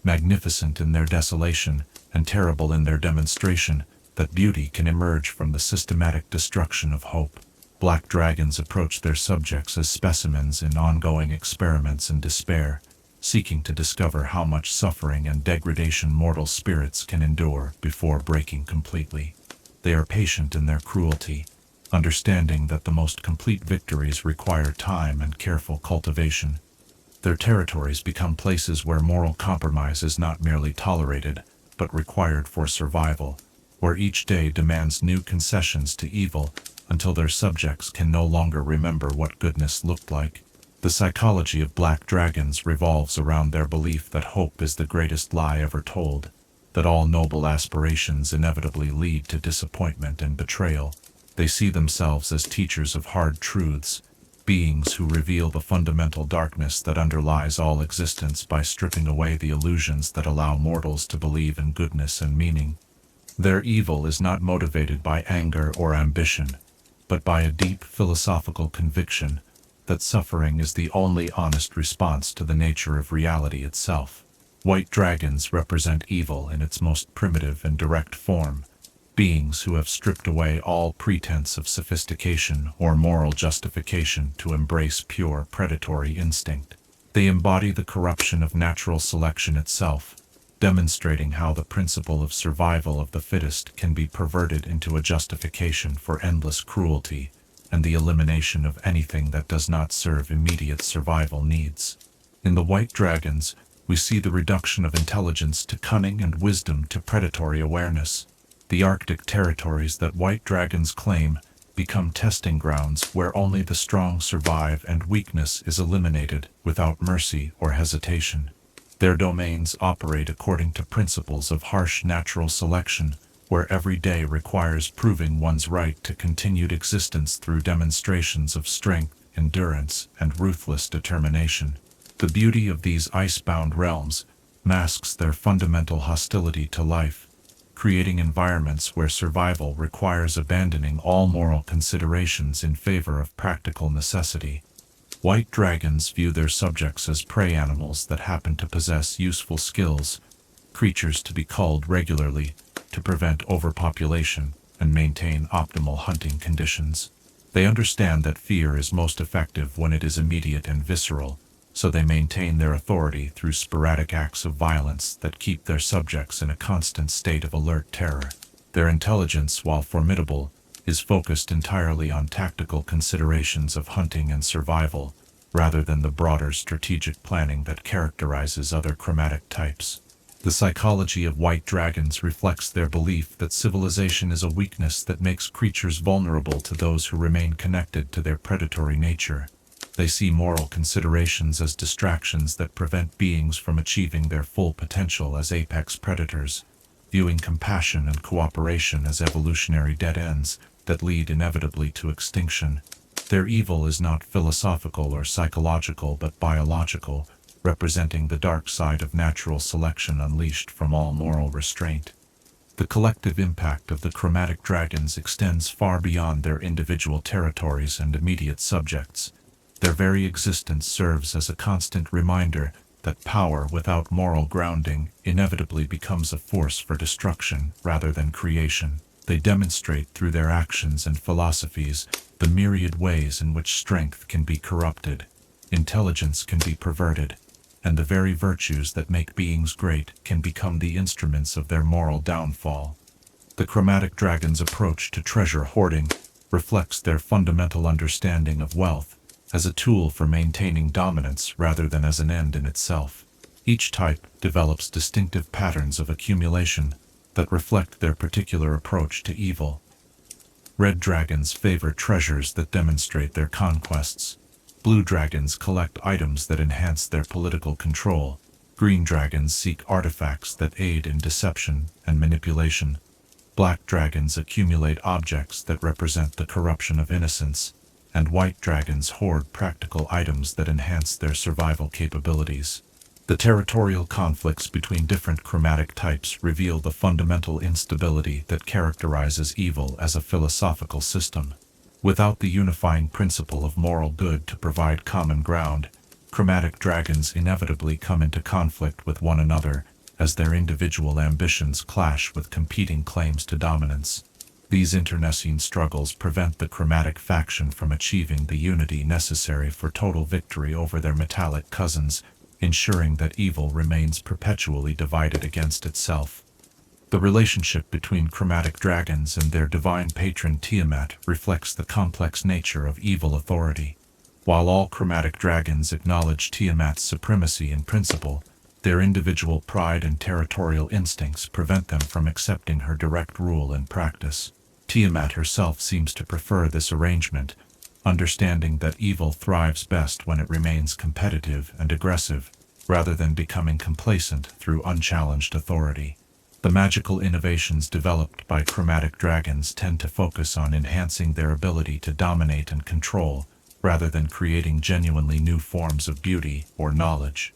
magnificent in their desolation and terrible in their demonstration that beauty can emerge from the systematic destruction of hope. Black dragons approach their subjects as specimens in ongoing experiments in despair, seeking to discover how much suffering and degradation mortal spirits can endure before breaking completely. They are patient in their cruelty, understanding that the most complete victories require time and careful cultivation. Their territories become places where moral compromise is not merely tolerated, but required for survival, where each day demands new concessions to evil until their subjects can no longer remember what goodness looked like. The psychology of black dragons revolves around their belief that hope is the greatest lie ever told, that all noble aspirations inevitably lead to disappointment and betrayal. They see themselves as teachers of hard truths, beings who reveal the fundamental darkness that underlies all existence by stripping away the illusions that allow mortals to believe in goodness and meaning. Their evil is not motivated by anger or ambition, but by a deep philosophical conviction that suffering is the only honest response to the nature of reality itself. White dragons represent evil in its most primitive and direct form, beings who have stripped away all pretense of sophistication or moral justification to embrace pure predatory instinct. They embody the corruption of natural selection itself, demonstrating how the principle of survival of the fittest can be perverted into a justification for endless cruelty and the elimination of anything that does not serve immediate survival needs. In the white dragons, we see the reduction of intelligence to cunning and wisdom to predatory awareness. The Arctic territories that white dragons claim become testing grounds where only the strong survive and weakness is eliminated without mercy or hesitation. Their domains operate according to principles of harsh natural selection, where every day requires proving one's right to continued existence through demonstrations of strength, endurance, and ruthless determination. The beauty of these ice-bound realms masks their fundamental hostility to life, creating environments where survival requires abandoning all moral considerations in favor of practical necessity. White dragons view their subjects as prey animals that happen to possess useful skills, creatures to be culled regularly to prevent overpopulation and maintain optimal hunting conditions. They understand that fear is most effective when it is immediate and visceral, so they maintain their authority through sporadic acts of violence that keep their subjects in a constant state of alert terror. Their intelligence, while formidable, is focused entirely on tactical considerations of hunting and survival, rather than the broader strategic planning that characterizes other chromatic types. The psychology of white dragons reflects their belief that civilization is a weakness that makes creatures vulnerable to those who remain connected to their predatory nature. They see moral considerations as distractions that prevent beings from achieving their full potential as apex predators, viewing compassion and cooperation as evolutionary dead ends that lead inevitably to extinction. Their evil is not philosophical or psychological but biological, representing the dark side of natural selection unleashed from all moral restraint. The collective impact of the chromatic dragons extends far beyond their individual territories and immediate subjects. Their very existence serves as a constant reminder that power without moral grounding inevitably becomes a force for destruction rather than creation. They demonstrate through their actions and philosophies the myriad ways in which strength can be corrupted, intelligence can be perverted, and the very virtues that make beings great can become the instruments of their moral downfall. The chromatic dragon's approach to treasure hoarding reflects their fundamental understanding of wealth as a tool for maintaining dominance rather than as an end in itself. Each type develops distinctive patterns of accumulation that reflect their particular approach to evil. Red dragons favor treasures that demonstrate their conquests. Blue dragons collect items that enhance their political control. Green dragons seek artifacts that aid in deception and manipulation. Black dragons accumulate objects that represent the corruption of innocence. and white dragons hoard practical items that enhance their survival capabilities. The territorial conflicts between different chromatic types reveal the fundamental instability that characterizes evil as a philosophical system. Without the unifying principle of moral good to provide common ground, chromatic dragons inevitably come into conflict with one another as their individual ambitions clash with competing claims to dominance. These internecine struggles prevent the chromatic faction from achieving the unity necessary for total victory over their metallic cousins, ensuring that evil remains perpetually divided against itself. The relationship between chromatic dragons and their divine patron Tiamat reflects the complex nature of evil authority. While all chromatic dragons acknowledge Tiamat's supremacy in principle, their individual pride and territorial instincts prevent them from accepting her direct rule in practice. Tiamat herself seems to prefer this arrangement, understanding that evil thrives best when it remains competitive and aggressive, rather than becoming complacent through unchallenged authority. The magical innovations developed by chromatic dragons tend to focus on enhancing their ability to dominate and control, rather than creating genuinely new forms of beauty or knowledge.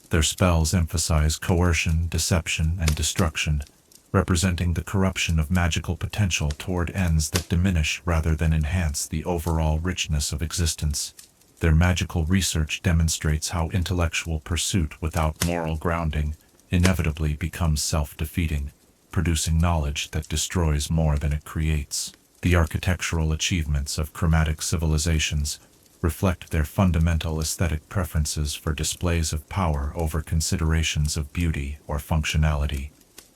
Their spells emphasize coercion, deception, and destruction, representing the corruption of magical potential toward ends that diminish rather than enhance the overall richness of existence. Their magical research demonstrates how intellectual pursuit without moral grounding inevitably becomes self-defeating, producing knowledge that destroys more than it creates. The architectural achievements of chromatic civilizations reflect their fundamental aesthetic preferences for displays of power over considerations of beauty or functionality.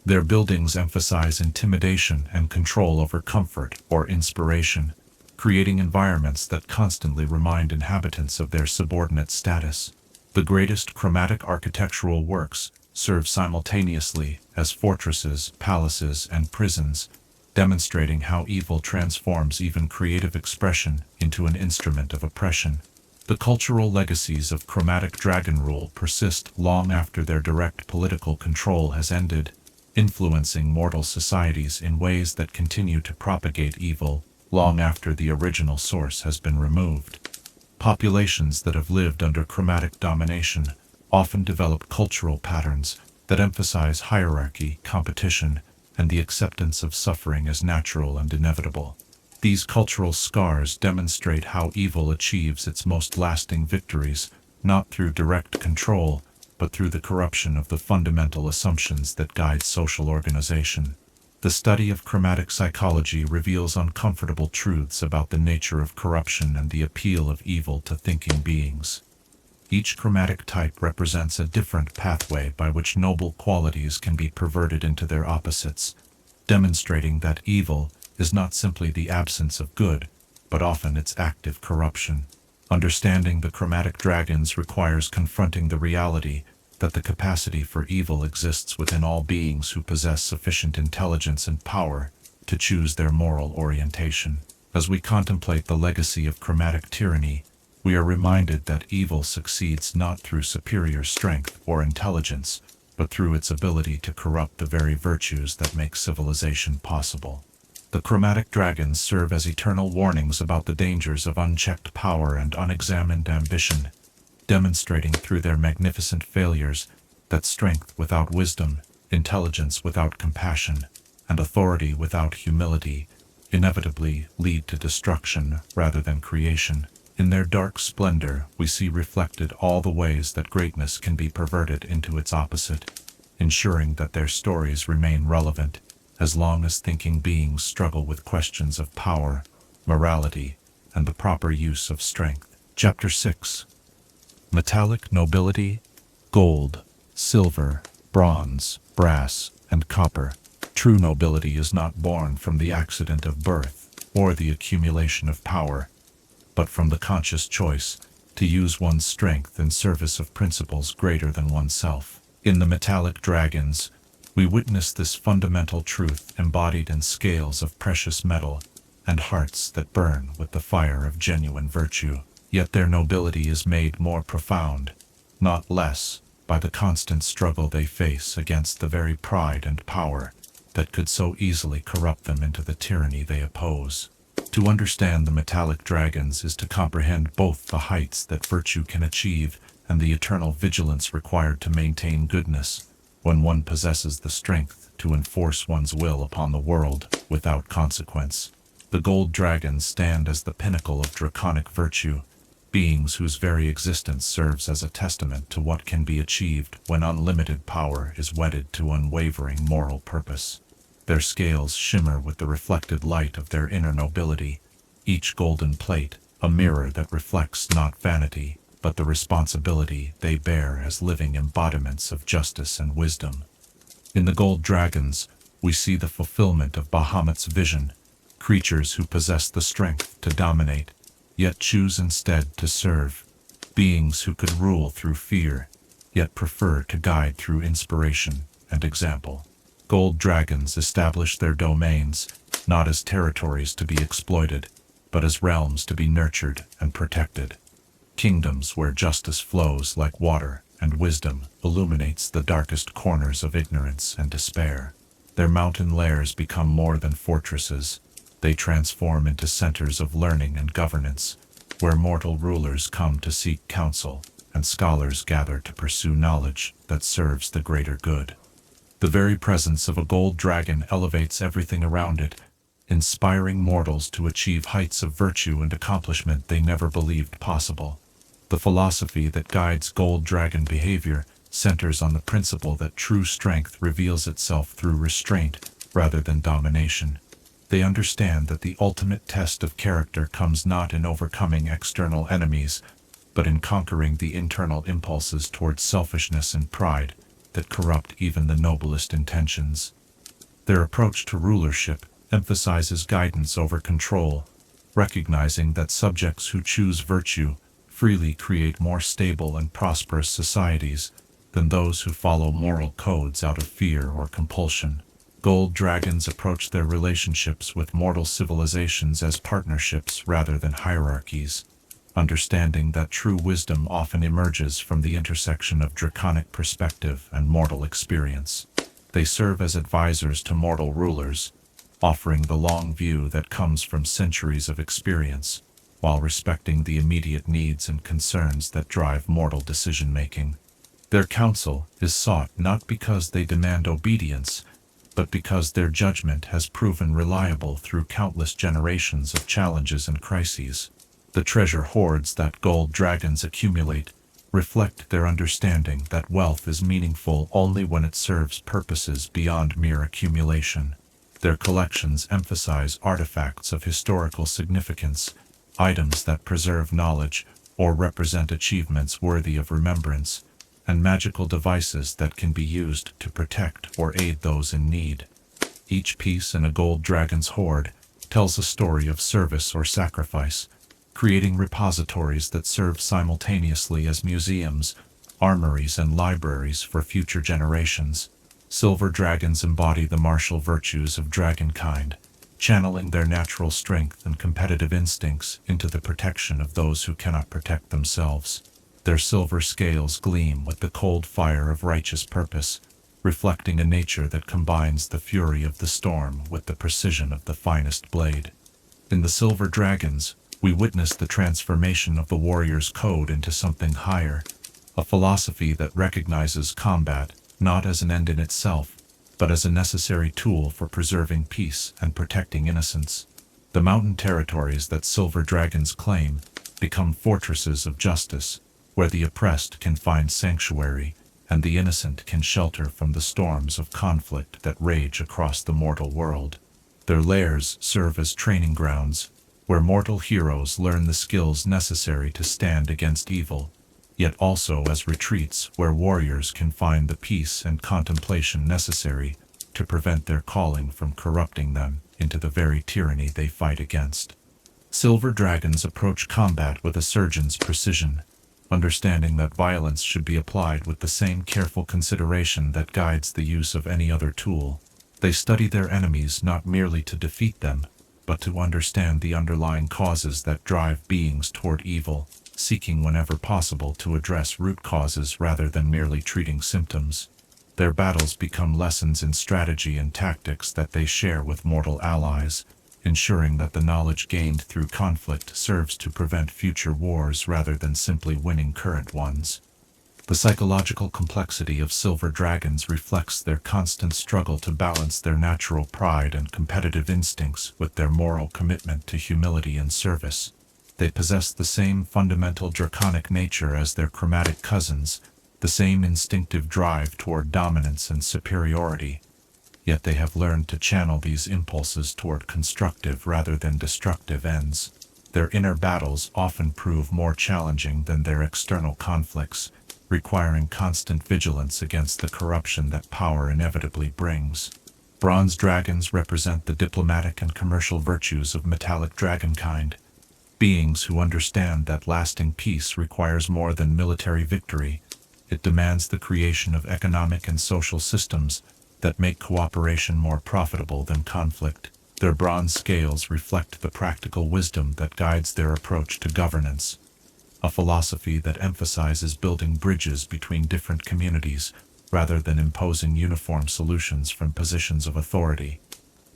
Their buildings emphasize intimidation and control over comfort or inspiration, creating environments that constantly remind inhabitants of their subordinate status. The greatest chromatic architectural works serve simultaneously as fortresses, palaces, and prisons, demonstrating how evil transforms even creative expression into an instrument of oppression. The cultural legacies of chromatic dragon rule persist long after their direct political control has ended, influencing mortal societies in ways that continue to propagate evil long after the original source has been removed. Populations that have lived under chromatic domination often develop cultural patterns that emphasize hierarchy, competition, and the acceptance of suffering as natural and inevitable. These cultural scars demonstrate how evil achieves its most lasting victories, not through direct control, but through the corruption of the fundamental assumptions that guide social organization. The study of chromatic psychology reveals uncomfortable truths about the nature of corruption and the appeal of evil to thinking beings. Each chromatic type represents a different pathway by which noble qualities can be perverted into their opposites, demonstrating that evil is not simply the absence of good, but often its active corruption. Understanding the chromatic dragons requires confronting the reality that the capacity for evil exists within all beings who possess sufficient intelligence and power to choose their moral orientation. As we contemplate the legacy of chromatic tyranny, we are reminded that evil succeeds not through superior strength or intelligence, but through its ability to corrupt the very virtues that make civilization possible. The chromatic dragons serve as eternal warnings about the dangers of unchecked power and unexamined ambition, demonstrating through their magnificent failures that strength without wisdom, intelligence without compassion, and authority without humility inevitably lead to destruction rather than creation. In their dark splendor, we see reflected all the ways that greatness can be perverted into its opposite, ensuring that their stories remain relevant as long as thinking beings struggle with questions of power, morality, and the proper use of strength. Chapter 6. Metallic Nobility, Gold, Silver, Bronze, Brass, and Copper. True nobility is not born from the accident of birth or the accumulation of power, but from the conscious choice to use one's strength in service of principles greater than oneself. In the metallic dragons, we witness this fundamental truth embodied in scales of precious metal and hearts that burn with the fire of genuine virtue. Yet their nobility is made more profound, not less, by the constant struggle they face against the very pride and power that could so easily corrupt them into the tyranny they oppose. To understand the metallic dragons is to comprehend both the heights that virtue can achieve and the eternal vigilance required to maintain goodness, when one possesses the strength to enforce one's will upon the world without consequence. The gold dragons stand as the pinnacle of draconic virtue, beings whose very existence serves as a testament to what can be achieved when unlimited power is wedded to unwavering moral purpose. Their scales shimmer with the reflected light of their inner nobility, each golden plate a mirror that reflects not vanity, but the responsibility they bear as living embodiments of justice and wisdom. In the gold dragons, we see the fulfillment of Bahamut's vision, creatures who possess the strength to dominate, yet choose instead to serve, beings who could rule through fear, yet prefer to guide through inspiration and example. Gold dragons establish their domains, not as territories to be exploited, but as realms to be nurtured and protected. Kingdoms where justice flows like water and wisdom illuminates the darkest corners of ignorance and despair. Their mountain lairs become more than fortresses. They transform into centers of learning and governance, where mortal rulers come to seek counsel and scholars gather to pursue knowledge that serves the greater good. The very presence of a gold dragon elevates everything around it, inspiring mortals to achieve heights of virtue and accomplishment they never believed possible. The philosophy that guides gold dragon behavior centers on the principle that true strength reveals itself through restraint rather than domination. They understand that the ultimate test of character comes not in overcoming external enemies, but in conquering the internal impulses towards selfishness and pride that corrupt even the noblest intentions. Their approach to rulership emphasizes guidance over control, recognizing that subjects who choose virtue freely create more stable and prosperous societies than those who follow moral codes out of fear or compulsion. Gold dragons approach their relationships with mortal civilizations as partnerships rather than hierarchies, understanding that true wisdom often emerges from the intersection of draconic perspective and mortal experience. They serve as advisors to mortal rulers, offering the long view that comes from centuries of experience, while respecting the immediate needs and concerns that drive mortal decision-making. Their counsel is sought not because they demand obedience, but because their judgment has proven reliable through countless generations of challenges and crises. The treasure hoards that gold dragons accumulate reflect their understanding that wealth is meaningful only when it serves purposes beyond mere accumulation. Their collections emphasize artifacts of historical significance, items that preserve knowledge or represent achievements worthy of remembrance, and magical devices that can be used to protect or aid those in need. Each piece in a gold dragon's hoard tells a story of service or sacrifice, creating repositories that serve simultaneously as museums, armories, and libraries for future generations. Silver dragons embody the martial virtues of dragonkind, channeling their natural strength and competitive instincts into the protection of those who cannot protect themselves. Their silver scales gleam with the cold fire of righteous purpose, reflecting a nature that combines the fury of the storm with the precision of the finest blade. In the silver dragons, we witness the transformation of the warrior's code into something higher, a philosophy that recognizes combat not as an end in itself, but as a necessary tool for preserving peace and protecting innocence. The mountain territories that silver dragons claim become fortresses of justice, where the oppressed can find sanctuary and the innocent can shelter from the storms of conflict that rage across the mortal world. Their lairs serve as training grounds, where mortal heroes learn the skills necessary to stand against evil, yet also as retreats where warriors can find the peace and contemplation necessary to prevent their calling from corrupting them into the very tyranny they fight against. Silver dragons approach combat with a surgeon's precision, understanding that violence should be applied with the same careful consideration that guides the use of any other tool. They study their enemies not merely to defeat them, but to understand the underlying causes that drive beings toward evil, seeking whenever possible to address root causes rather than merely treating symptoms. Their battles become lessons in strategy and tactics that they share with mortal allies, ensuring that the knowledge gained through conflict serves to prevent future wars rather than simply winning current ones. The psychological complexity of silver dragons reflects their constant struggle to balance their natural pride and competitive instincts with their moral commitment to humility and service. They possess the same fundamental draconic nature as their chromatic cousins, the same instinctive drive toward dominance and superiority, yet they have learned to channel these impulses toward constructive rather than destructive ends. Their inner battles often prove more challenging than their external conflicts, requiring constant vigilance against the corruption that power inevitably brings. Bronze dragons represent the diplomatic and commercial virtues of metallic dragonkind, beings who understand that lasting peace requires more than military victory. It demands the creation of economic and social systems that make cooperation more profitable than conflict. Their bronze scales reflect the practical wisdom that guides their approach to governance, a philosophy that emphasizes building bridges between different communities rather than imposing uniform solutions from positions of authority.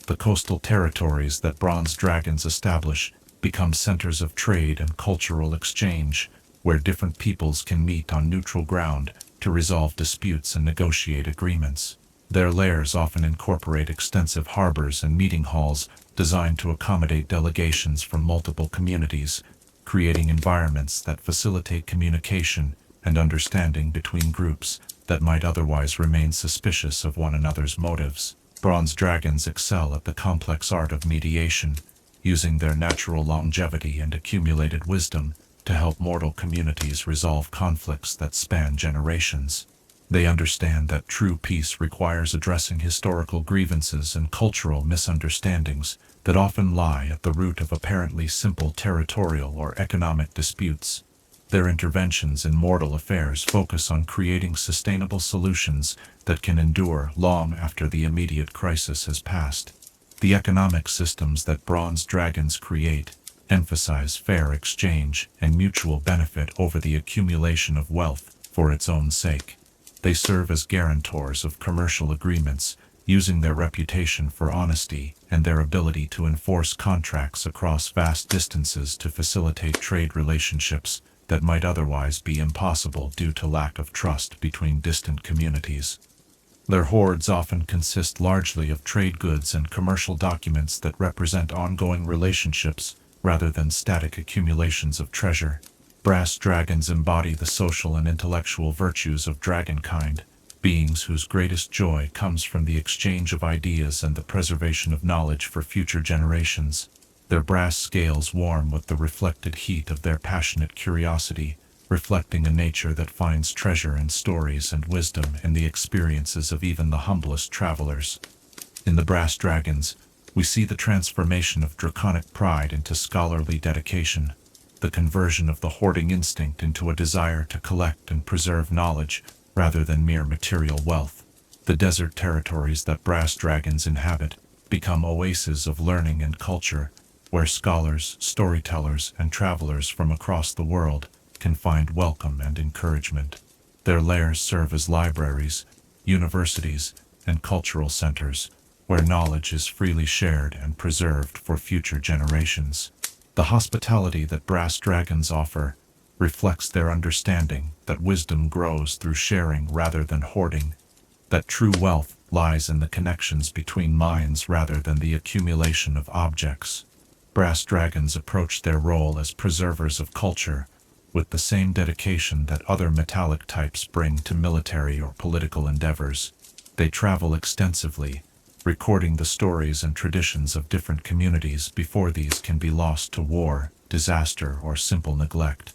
The coastal territories that bronze dragons establish become centers of trade and cultural exchange, where different peoples can meet on neutral ground to resolve disputes and negotiate agreements. Their lairs often incorporate extensive harbors and meeting halls designed to accommodate delegations from multiple communities, creating environments that facilitate communication and understanding between groups that might otherwise remain suspicious of one another's motives. Bronze dragons excel at the complex art of mediation, using their natural longevity and accumulated wisdom to help mortal communities resolve conflicts that span generations. They understand that true peace requires addressing historical grievances and cultural misunderstandings that often lie at the root of apparently simple territorial or economic disputes. Their interventions in mortal affairs focus on creating sustainable solutions that can endure long after the immediate crisis has passed. The economic systems that bronze dragons create emphasize fair exchange and mutual benefit over the accumulation of wealth for its own sake. They serve as guarantors of commercial agreements, using their reputation for honesty and their ability to enforce contracts across vast distances to facilitate trade relationships that might otherwise be impossible due to lack of trust between distant communities. Their hoards often consist largely of trade goods and commercial documents that represent ongoing relationships rather than static accumulations of treasure. Brass dragons embody the social and intellectual virtues of dragonkind, beings whose greatest joy comes from the exchange of ideas and the preservation of knowledge for future generations. Their brass scales warm with the reflected heat of their passionate curiosity, reflecting a nature that finds treasure in stories and wisdom in the experiences of even the humblest travelers. In the brass dragons, we see the transformation of draconic pride into scholarly dedication, the conversion of the hoarding instinct into a desire to collect and preserve knowledge rather than mere material wealth. The desert territories that brass dragons inhabit become oases of learning and culture, where scholars, storytellers, and travelers from across the world can find welcome and encouragement. Their lairs serve as libraries, universities, and cultural centers, where knowledge is freely shared and preserved for future generations. The hospitality that brass dragons offer reflects their understanding that wisdom grows through sharing rather than hoarding, that true wealth lies in the connections between minds rather than the accumulation of objects. Brass dragons approach their role as preservers of culture with the same dedication that other metallic types bring to military or political endeavors. They travel extensively, recording the stories and traditions of different communities before these can be lost to war, disaster, or simple neglect.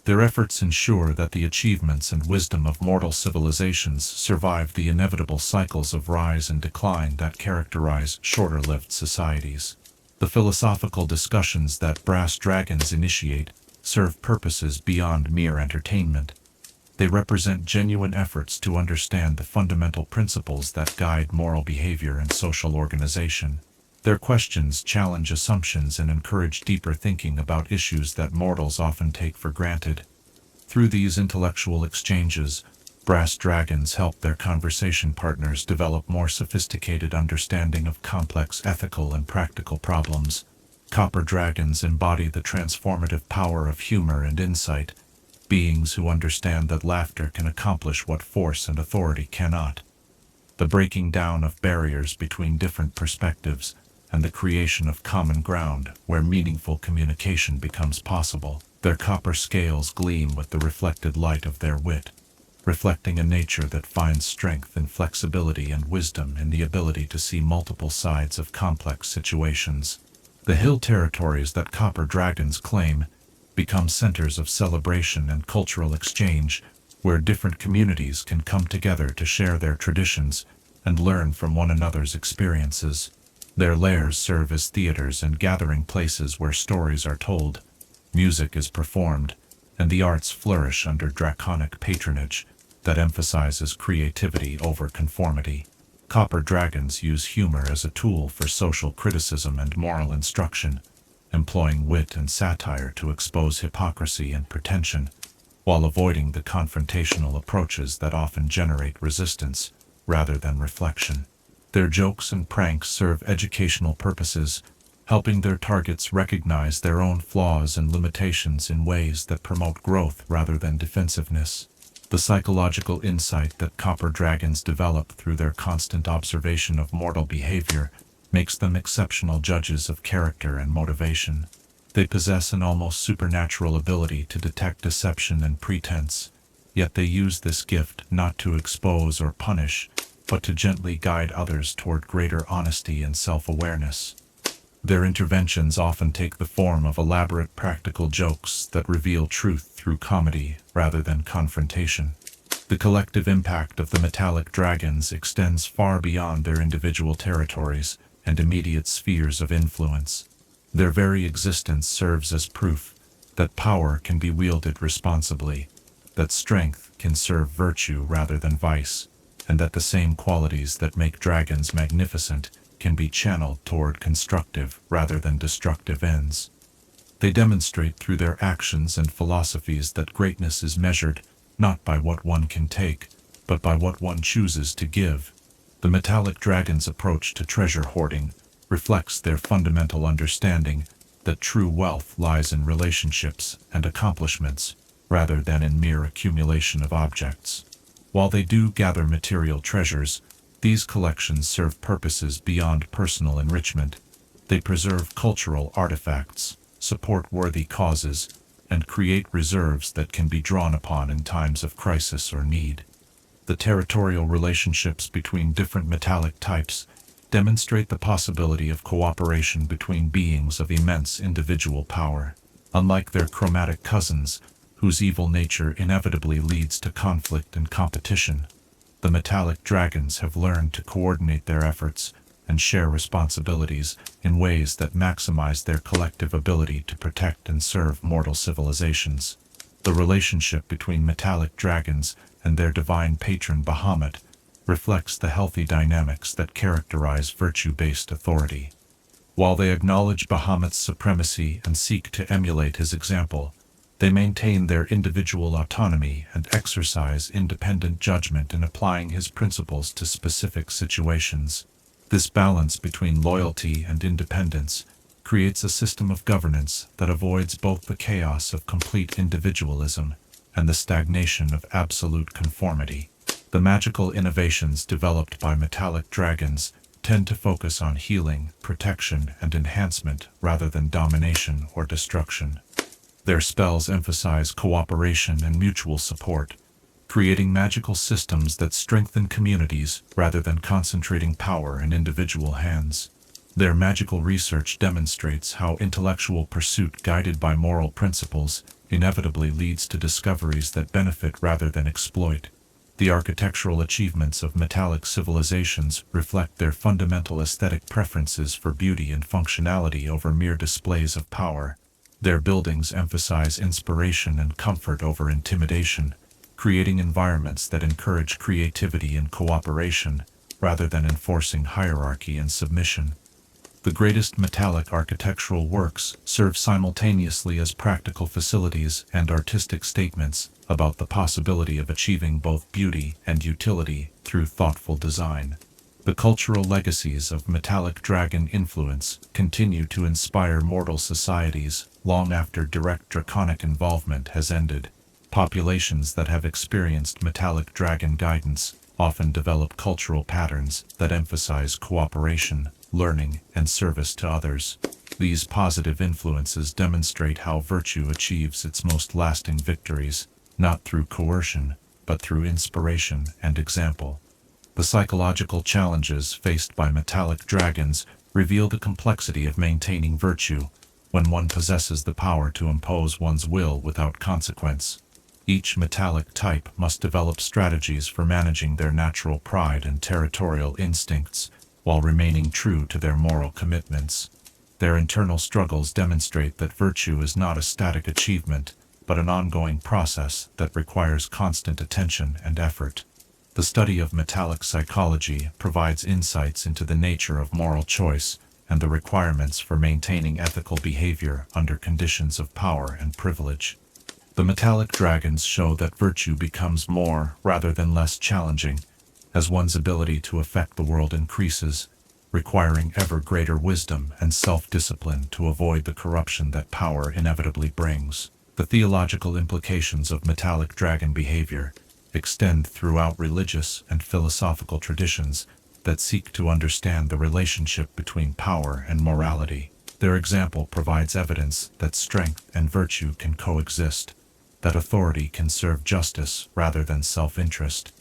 Their efforts ensure that the achievements and wisdom of mortal civilizations survive the inevitable cycles of rise and decline that characterize shorter-lived societies. The philosophical discussions that brass dragons initiate serve purposes beyond mere entertainment. They represent genuine efforts to understand the fundamental principles that guide moral behavior and social organization. Their questions challenge assumptions and encourage deeper thinking about issues that mortals often take for granted. Through these intellectual exchanges, Brass dragons help their conversation partners develop more sophisticated understanding of complex ethical and practical problems. Copper dragons embody the transformative power of humor and insight, beings who understand that laughter can accomplish what force and authority cannot. The breaking down of barriers between different perspectives and the creation of common ground where meaningful communication becomes possible. Their copper scales gleam with the reflected light of their wit, reflecting a nature that finds strength in flexibility and wisdom in the ability to see multiple sides of complex situations. The hill territories that copper dragons claim become centers of celebration and cultural exchange, where different communities can come together to share their traditions and learn from one another's experiences. Their lairs serve as theaters and gathering places where stories are told, music is performed, and the arts flourish under draconic patronage that emphasizes creativity over conformity. Copper dragons use humor as a tool for social criticism and moral instruction, employing wit and satire to expose hypocrisy and pretension, while avoiding the confrontational approaches that often generate resistance rather than reflection. Their jokes and pranks serve educational purposes, helping their targets recognize their own flaws and limitations in ways that promote growth rather than defensiveness. The psychological insight that copper dragons develop through their constant observation of mortal behavior makes them exceptional judges of character and motivation. They possess an almost supernatural ability to detect deception and pretense, yet they use this gift not to expose or punish, but to gently guide others toward greater honesty and self-awareness. Their interventions often take the form of elaborate practical jokes that reveal truth through comedy rather than confrontation. The collective impact of the metallic dragons extends far beyond their individual territories and immediate spheres of influence. Their very existence serves as proof that power can be wielded responsibly, that strength can serve virtue rather than vice, and that the same qualities that make dragons magnificent can be channeled toward constructive rather than destructive ends. They demonstrate through their actions and philosophies that greatness is measured not by what one can take, but by what one chooses to give. The metallic dragon's approach to treasure hoarding reflects their fundamental understanding that true wealth lies in relationships and accomplishments rather than in mere accumulation of objects. While they do gather material treasures, these collections serve purposes beyond personal enrichment. They preserve cultural artifacts, support worthy causes, and create reserves that can be drawn upon in times of crisis or need. The territorial relationships between different metallic types demonstrate the possibility of cooperation between beings of immense individual power. Unlike their chromatic cousins, whose evil nature inevitably leads to conflict and competition, the metallic dragons have learned to coordinate their efforts and share responsibilities in ways that maximize their collective ability to protect and serve mortal civilizations. The relationship between metallic dragons and their divine patron Bahamut reflects the healthy dynamics that characterize virtue-based authority. While they acknowledge Bahamut's supremacy and seek to emulate his example, they maintain their individual autonomy and exercise independent judgment in applying his principles to specific situations. This balance between loyalty and independence creates a system of governance that avoids both the chaos of complete individualism and the stagnation of absolute conformity. The magical innovations developed by metallic dragons tend to focus on healing, protection, and enhancement rather than domination or destruction. Their spells emphasize cooperation and mutual support, creating magical systems that strengthen communities rather than concentrating power in individual hands. Their magical research demonstrates how intellectual pursuit guided by moral principles inevitably leads to discoveries that benefit rather than exploit. The architectural achievements of metallic civilizations reflect their fundamental aesthetic preferences for beauty and functionality over mere displays of power. Their buildings emphasize inspiration and comfort over intimidation, creating environments that encourage creativity and cooperation rather than enforcing hierarchy and submission. The greatest metallic architectural works serve simultaneously as practical facilities and artistic statements about the possibility of achieving both beauty and utility through thoughtful design. The cultural legacies of metallic dragon influence continue to inspire mortal societies long after direct draconic involvement has ended. Populations that have experienced metallic dragon guidance often develop cultural patterns that emphasize cooperation, learning, and service to others. These positive influences demonstrate how virtue achieves its most lasting victories, not through coercion, but through inspiration and example. The psychological challenges faced by metallic dragons reveal the complexity of maintaining virtue when one possesses the power to impose one's will without consequence. Each metallic type must develop strategies for managing their natural pride and territorial instincts while remaining true to their moral commitments. Their internal struggles demonstrate that virtue is not a static achievement, but an ongoing process that requires constant attention and effort. The study of metallic psychology provides insights into the nature of moral choice and the requirements for maintaining ethical behavior under conditions of power and privilege. The metallic dragons show that virtue becomes more rather than less challenging as one's ability to affect the world increases, requiring ever greater wisdom and self-discipline to avoid the corruption that power inevitably brings. The theological implications of metallic dragon behavior extend throughout religious and philosophical traditions that seek to understand the relationship between power and morality. Their example provides evidence that strength and virtue can coexist, that authority can serve justice rather than self-interest,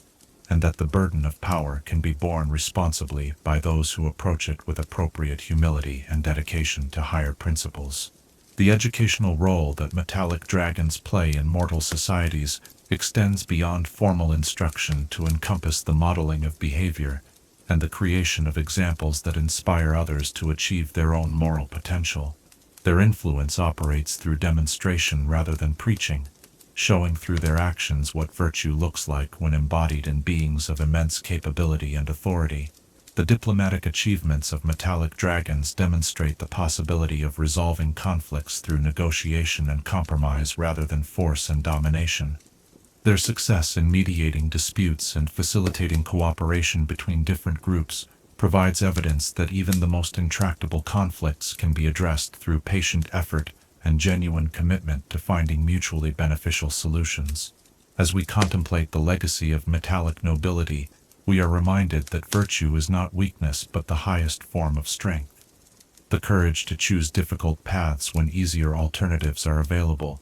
and that the burden of power can be borne responsibly by those who approach it with appropriate humility and dedication to higher principles. The educational role that metallic dragons play in mortal societies extends beyond formal instruction to encompass the modeling of behavior and the creation of examples that inspire others to achieve their own moral potential. Their influence operates through demonstration rather than preaching, showing through their actions what virtue looks like when embodied in beings of immense capability and authority. The diplomatic achievements of metallic dragons demonstrate the possibility of resolving conflicts through negotiation and compromise rather than force and domination. Their success in mediating disputes and facilitating cooperation between different groups provides evidence that even the most intractable conflicts can be addressed through patient effort and genuine commitment to finding mutually beneficial solutions. As we contemplate the legacy of metallic nobility, we are reminded that virtue is not weakness but the highest form of strength. The courage to choose difficult paths when easier alternatives are available,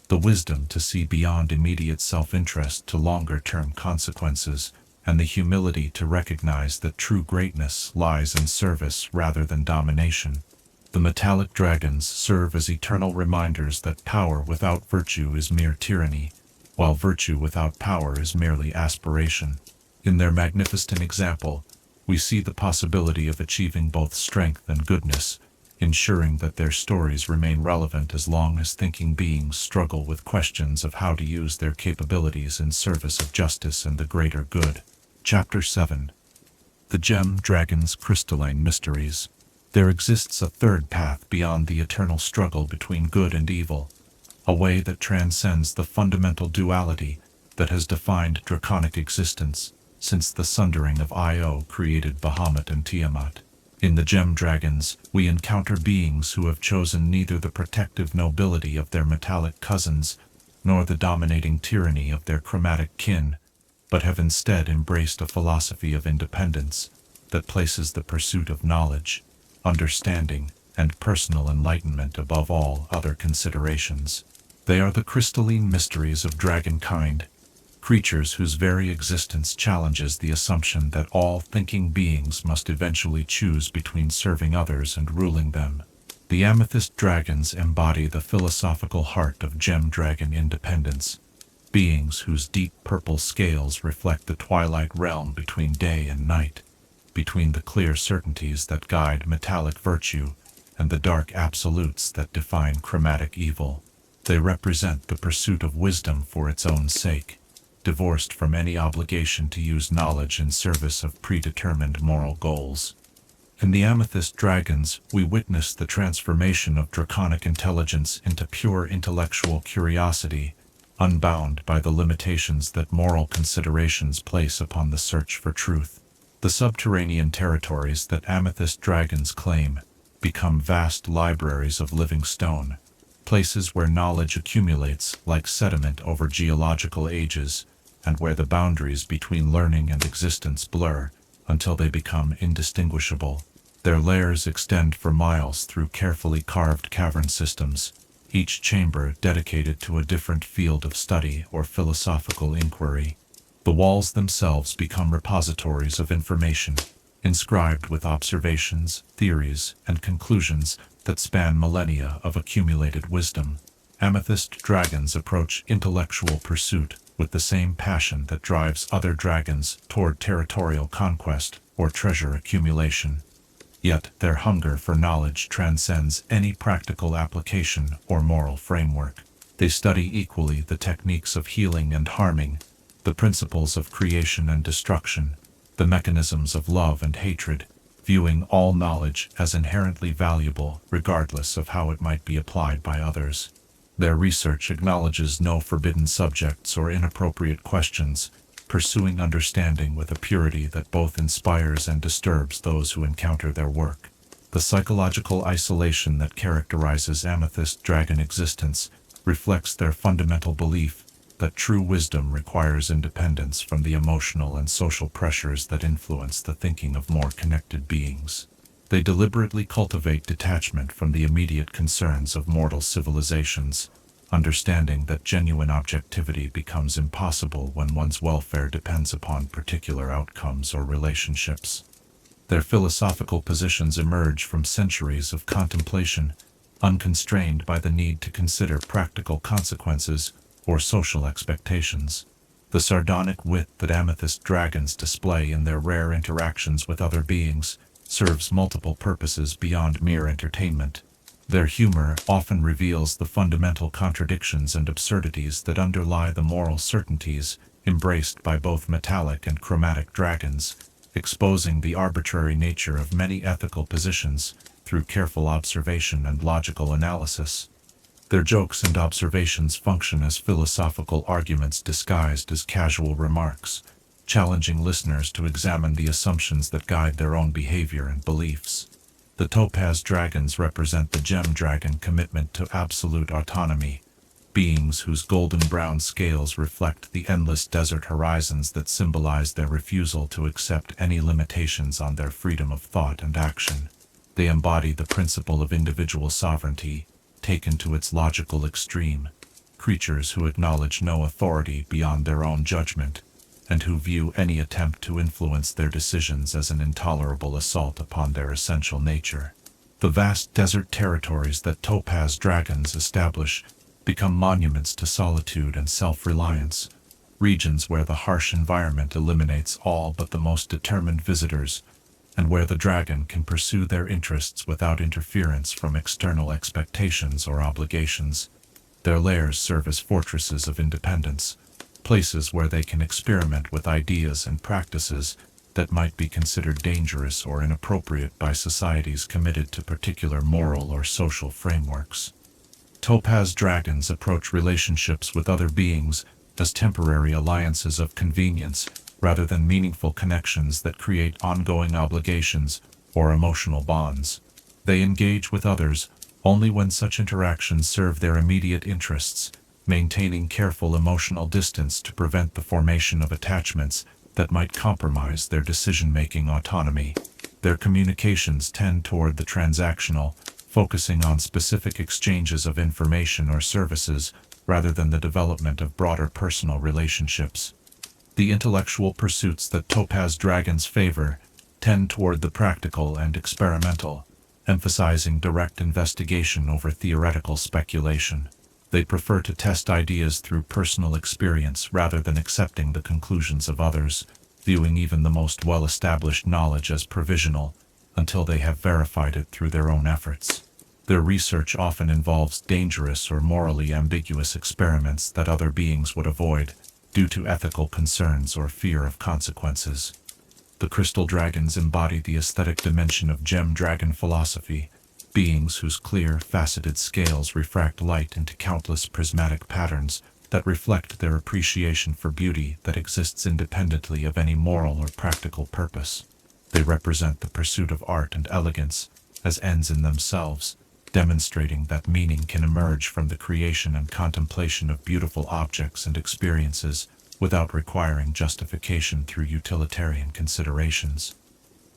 the wisdom to see beyond immediate self-interest to longer-term consequences, and the humility to recognize that true greatness lies in service rather than domination. The metallic dragons serve as eternal reminders that power without virtue is mere tyranny, while virtue without power is merely aspiration. In their magnificent example, we see the possibility of achieving both strength and goodness, ensuring that their stories remain relevant as long as thinking beings struggle with questions of how to use their capabilities in service of justice and the greater good. Chapter 7. The Gem Dragon's Crystalline Mysteries. There exists a third path beyond the eternal struggle between good and evil, a way that transcends the fundamental duality that has defined draconic existence since the sundering of Io created Bahamut and Tiamat. In the Gem Dragons, we encounter beings who have chosen neither the protective nobility of their metallic cousins nor the dominating tyranny of their chromatic kin, but have instead embraced a philosophy of independence that places the pursuit of knowledge, understanding, and personal enlightenment above all other considerations. They are the crystalline mysteries of dragonkind, creatures whose very existence challenges the assumption that all thinking beings must eventually choose between serving others and ruling them. The amethyst dragons embody the philosophical heart of gem dragon independence, beings whose deep purple scales reflect the twilight realm between day and night, between the clear certainties that guide metallic virtue and the dark absolutes that define chromatic evil. They represent the pursuit of wisdom for its own sake, divorced from any obligation to use knowledge in service of predetermined moral goals. In the Amethyst Dragons, we witness the transformation of draconic intelligence into pure intellectual curiosity, unbound by the limitations that moral considerations place upon the search for truth. The subterranean territories that Amethyst Dragons claim become vast libraries of living stone, places where knowledge accumulates like sediment over geological ages, and where the boundaries between learning and existence blur until they become indistinguishable. Their lairs extend for miles through carefully carved cavern systems, each chamber dedicated to a different field of study or philosophical inquiry. The walls themselves become repositories of information, inscribed with observations, theories, and conclusions that span millennia of accumulated wisdom. Amethyst Dragons approach intellectual pursuit with the same passion that drives other dragons toward territorial conquest or treasure accumulation. Yet their hunger for knowledge transcends any practical application or moral framework. They study equally the techniques of healing and harming, the principles of creation and destruction, the mechanisms of love and hatred, viewing all knowledge as inherently valuable regardless of how it might be applied by others. Their research acknowledges no forbidden subjects or inappropriate questions, pursuing understanding with a purity that both inspires and disturbs those who encounter their work. The psychological isolation that characterizes Amethyst Dragon existence reflects their fundamental belief that true wisdom requires independence from the emotional and social pressures that influence the thinking of more connected beings. They deliberately cultivate detachment from the immediate concerns of mortal civilizations, understanding that genuine objectivity becomes impossible when one's welfare depends upon particular outcomes or relationships. Their philosophical positions emerge from centuries of contemplation, unconstrained by the need to consider practical consequences or social expectations. The sardonic wit that Amethyst Dragons display in their rare interactions with other beings serves multiple purposes beyond mere entertainment. Their humor often reveals the fundamental contradictions and absurdities that underlie the moral certainties embraced by both metallic and chromatic dragons, exposing the arbitrary nature of many ethical positions through careful observation and logical analysis. Their jokes and observations function as philosophical arguments disguised as casual remarks, challenging listeners to examine the assumptions that guide their own behavior and beliefs. The Topaz Dragons represent the Gem Dragon commitment to absolute autonomy, beings whose golden-brown scales reflect the endless desert horizons that symbolize their refusal to accept any limitations on their freedom of thought and action. They embody the principle of individual sovereignty, taken to its logical extreme, creatures who acknowledge no authority beyond their own judgment, and who view any attempt to influence their decisions as an intolerable assault upon their essential nature. The vast desert territories that Topaz Dragons establish become monuments to solitude and self-reliance, regions where the harsh environment eliminates all but the most determined visitors, and where the dragon can pursue their interests without interference from external expectations or obligations. Their lairs serve as fortresses of independence, places where they can experiment with ideas and practices that might be considered dangerous or inappropriate by societies committed to particular moral or social frameworks. Topaz Dragons approach relationships with other beings as temporary alliances of convenience rather than meaningful connections that create ongoing obligations or emotional bonds. They engage with others only when such interactions serve their immediate interests, maintaining careful emotional distance to prevent the formation of attachments that might compromise their decision-making autonomy. Their communications tend toward the transactional, focusing on specific exchanges of information or services rather than the development of broader personal relationships. The intellectual pursuits that Topaz Dragons favor tend toward the practical and experimental, emphasizing direct investigation over theoretical speculation. They prefer to test ideas through personal experience rather than accepting the conclusions of others, viewing even the most well-established knowledge as provisional until they have verified it through their own efforts. Their research often involves dangerous or morally ambiguous experiments that other beings would avoid, due to ethical concerns or fear of consequences. The crystal dragons embody the aesthetic dimension of gem dragon philosophy, beings whose clear, faceted scales refract light into countless prismatic patterns that reflect their appreciation for beauty that exists independently of any moral or practical purpose. They represent the pursuit of art and elegance as ends in themselves, demonstrating that meaning can emerge from the creation and contemplation of beautiful objects and experiences without requiring justification through utilitarian considerations.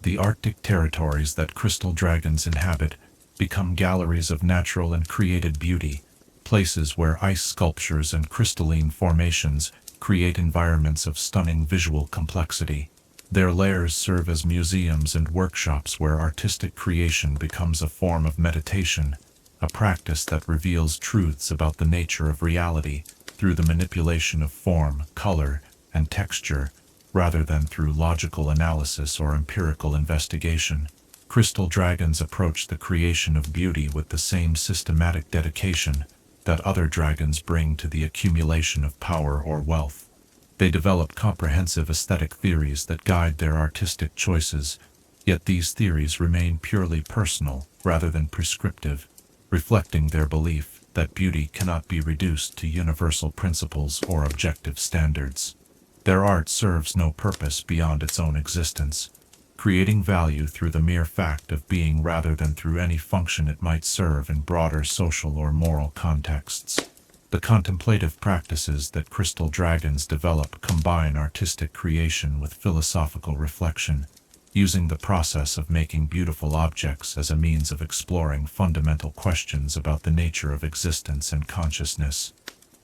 The Arctic territories that crystal dragons inhabit become galleries of natural and created beauty, places where ice sculptures and crystalline formations create environments of stunning visual complexity. Their lairs serve as museums and workshops where artistic creation becomes a form of meditation, a practice that reveals truths about the nature of reality through the manipulation of form, color, and texture, rather than through logical analysis or empirical investigation. Crystal dragons approach the creation of beauty with the same systematic dedication that other dragons bring to the accumulation of power or wealth. They develop comprehensive aesthetic theories that guide their artistic choices, yet these theories remain purely personal rather than prescriptive, reflecting their belief that beauty cannot be reduced to universal principles or objective standards. Their art serves no purpose beyond its own existence, creating value through the mere fact of being rather than through any function it might serve in broader social or moral contexts. The contemplative practices that crystal dragons develop combine artistic creation with philosophical reflection, using the process of making beautiful objects as a means of exploring fundamental questions about the nature of existence and consciousness.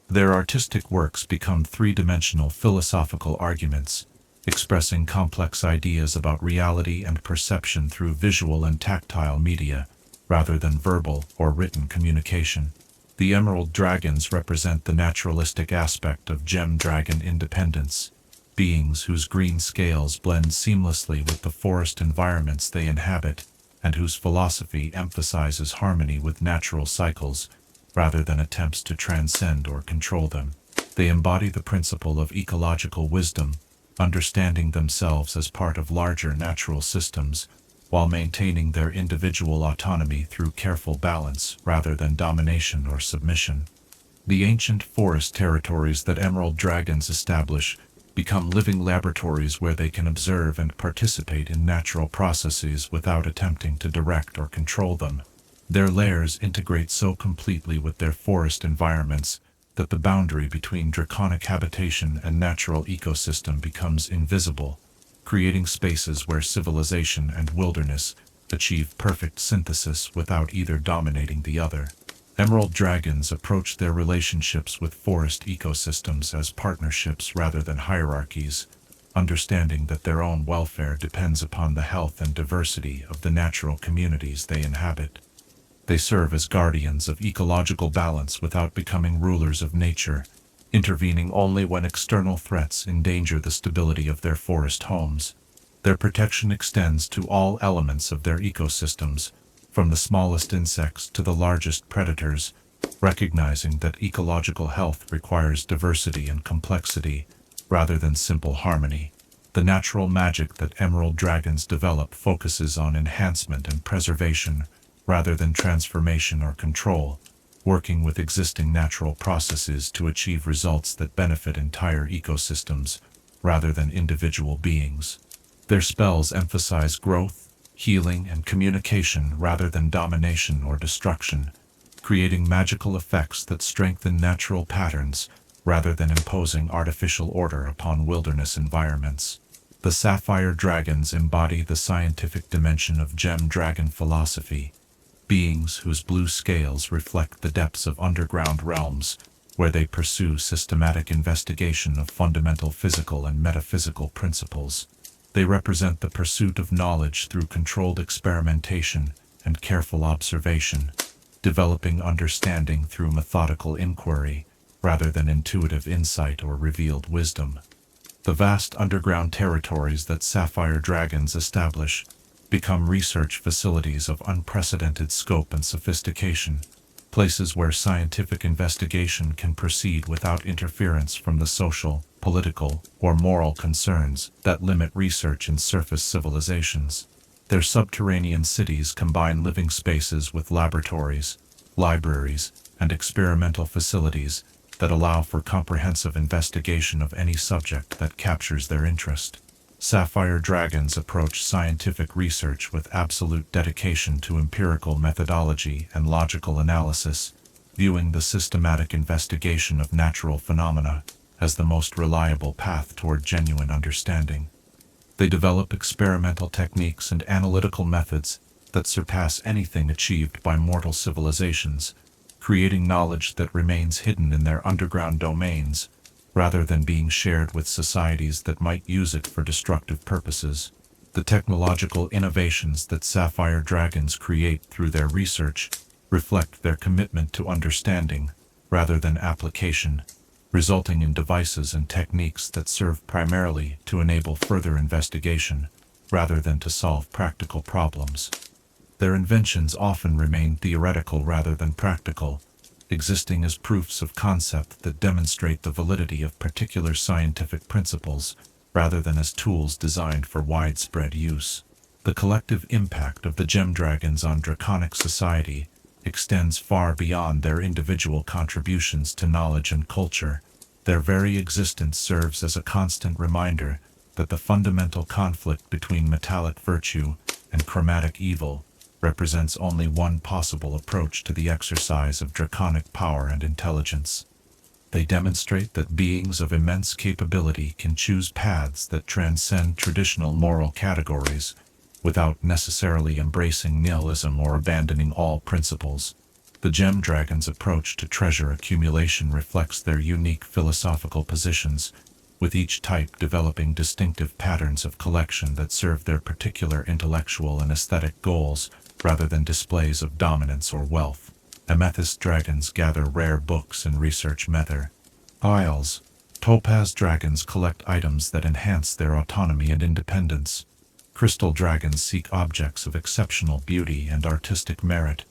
Their artistic works become three-dimensional philosophical arguments, expressing complex ideas about reality and perception through visual and tactile media, rather than verbal or written communication. The emerald dragons represent the naturalistic aspect of gem dragon independence, beings whose green scales blend seamlessly with the forest environments they inhabit, and whose philosophy emphasizes harmony with natural cycles, rather than attempts to transcend or control them. They embody the principle of ecological wisdom, understanding themselves as part of larger natural systems, while maintaining their individual autonomy through careful balance rather than domination or submission. The ancient forest territories that emerald dragons establish become living laboratories where they can observe and participate in natural processes without attempting to direct or control them. Their lairs integrate so completely with their forest environments that the boundary between draconic habitation and natural ecosystem becomes invisible, creating spaces where civilization and wilderness achieve perfect synthesis without either dominating the other. Emerald dragons approach their relationships with forest ecosystems as partnerships rather than hierarchies, understanding that their own welfare depends upon the health and diversity of the natural communities they inhabit. They serve as guardians of ecological balance without becoming rulers of nature, intervening only when external threats endanger the stability of their forest homes. Their protection extends to all elements of their ecosystems, from the smallest insects to the largest predators, recognizing that ecological health requires diversity and complexity, rather than simple harmony. The natural magic that emerald dragons develop focuses on enhancement and preservation, rather than transformation or control, working with existing natural processes to achieve results that benefit entire ecosystems, rather than individual beings. Their spells emphasize growth, healing, and communication rather than domination or destruction, creating magical effects that strengthen natural patterns rather than imposing artificial order upon wilderness environments. The sapphire dragons embody the scientific dimension of gem dragon philosophy, beings whose blue scales reflect the depths of underground realms, where they pursue systematic investigation of fundamental physical and metaphysical principles. They represent the pursuit of knowledge through controlled experimentation and careful observation, developing understanding through methodical inquiry, rather than intuitive insight or revealed wisdom. The vast underground territories that sapphire dragons establish become research facilities of unprecedented scope and sophistication, places where scientific investigation can proceed without interference from the social, political, or moral concerns that limit research in surface civilizations. Their subterranean cities combine living spaces with laboratories, libraries, and experimental facilities that allow for comprehensive investigation of any subject that captures their interest. Sapphire dragons approach scientific research with absolute dedication to empirical methodology and logical analysis, viewing the systematic investigation of natural phenomena as the most reliable path toward genuine understanding. They develop experimental techniques and analytical methods that surpass anything achieved by mortal civilizations, creating knowledge that remains hidden in their underground domains, rather than being shared with societies that might use it for destructive purposes. The technological innovations that sapphire dragons create through their research reflect their commitment to understanding, rather than application, resulting in devices and techniques that serve primarily to enable further investigation, rather than to solve practical problems. Their inventions often remain theoretical rather than practical, existing as proofs of concept that demonstrate the validity of particular scientific principles, rather than as tools designed for widespread use. The collective impact of the gem dragons on draconic society extends far beyond their individual contributions to knowledge and culture. Their very existence serves as a constant reminder that the fundamental conflict between metallic virtue and chromatic evil represents only one possible approach to the exercise of draconic power and intelligence. They demonstrate that beings of immense capability can choose paths that transcend traditional moral categories, without necessarily embracing nihilism or abandoning all principles. The gem dragon's approach to treasure accumulation reflects their unique philosophical positions, with each type developing distinctive patterns of collection that serve their particular intellectual and aesthetic goals, rather than displays of dominance or wealth. Amethyst dragons gather rare books and research mether. Isles. Topaz dragons collect items that enhance their autonomy and independence. Crystal dragons seek objects of exceptional beauty and artistic merit.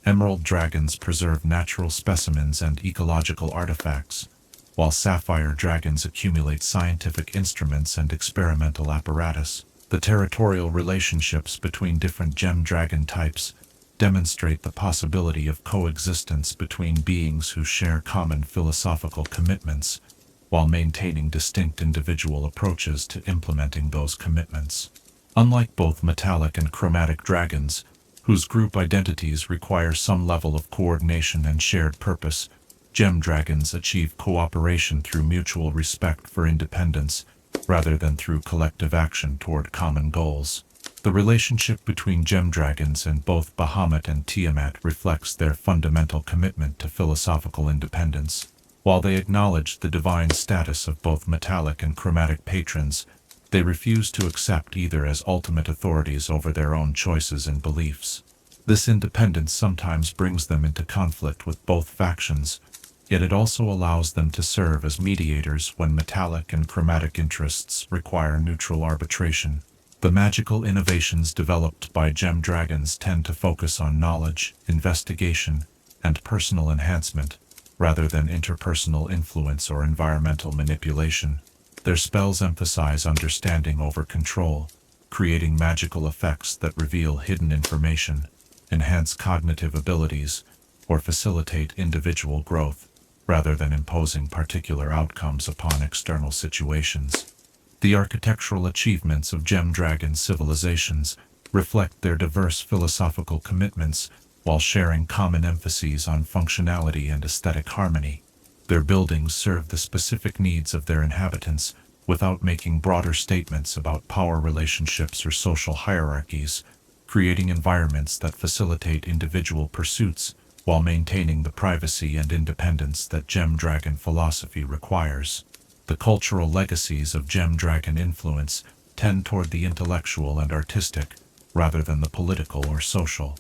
Emerald dragons preserve natural specimens and ecological artifacts, while sapphire dragons accumulate scientific instruments and experimental apparatus. The territorial relationships between different gem dragon types demonstrate the possibility of coexistence between beings who share common philosophical commitments, while maintaining distinct individual approaches to implementing those commitments. Unlike both metallic and chromatic dragons, whose group identities require some level of coordination and shared purpose, gem dragons achieve cooperation through mutual respect for independence, rather than through collective action toward common goals. The relationship between gem dragons and both Bahamut and Tiamat reflects their fundamental commitment to philosophical independence. While they acknowledge the divine status of both metallic and chromatic patrons, they refuse to accept either as ultimate authorities over their own choices and beliefs. This independence sometimes brings them into conflict with both factions, yet it also allows them to serve as mediators when metallic and chromatic interests require neutral arbitration. The magical innovations developed by gem dragons tend to focus on knowledge, investigation, and personal enhancement, rather than interpersonal influence or environmental manipulation. Their spells emphasize understanding over control, creating magical effects that reveal hidden information, enhance cognitive abilities, or facilitate individual growth, rather than imposing particular outcomes upon external situations. The architectural achievements of gem dragon civilizations reflect their diverse philosophical commitments while sharing common emphases on functionality and aesthetic harmony. Their buildings serve the specific needs of their inhabitants without making broader statements about power relationships or social hierarchies, creating environments that facilitate individual pursuits while maintaining the privacy and independence that gem dragon philosophy requires. The cultural legacies of gem dragon influence tend toward the intellectual and artistic, rather than the political or social.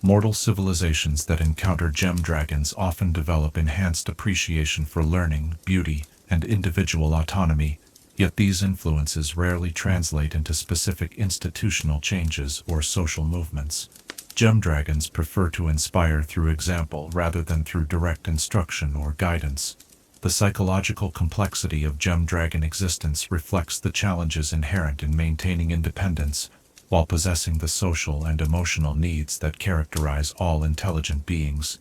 Mortal civilizations that encounter gem dragons often develop enhanced appreciation for learning, beauty, and individual autonomy, yet these influences rarely translate into specific institutional changes or social movements. Gem dragons prefer to inspire through example rather than through direct instruction or guidance. The psychological complexity of gem dragon existence reflects the challenges inherent in maintaining independence while possessing the social and emotional needs that characterize all intelligent beings.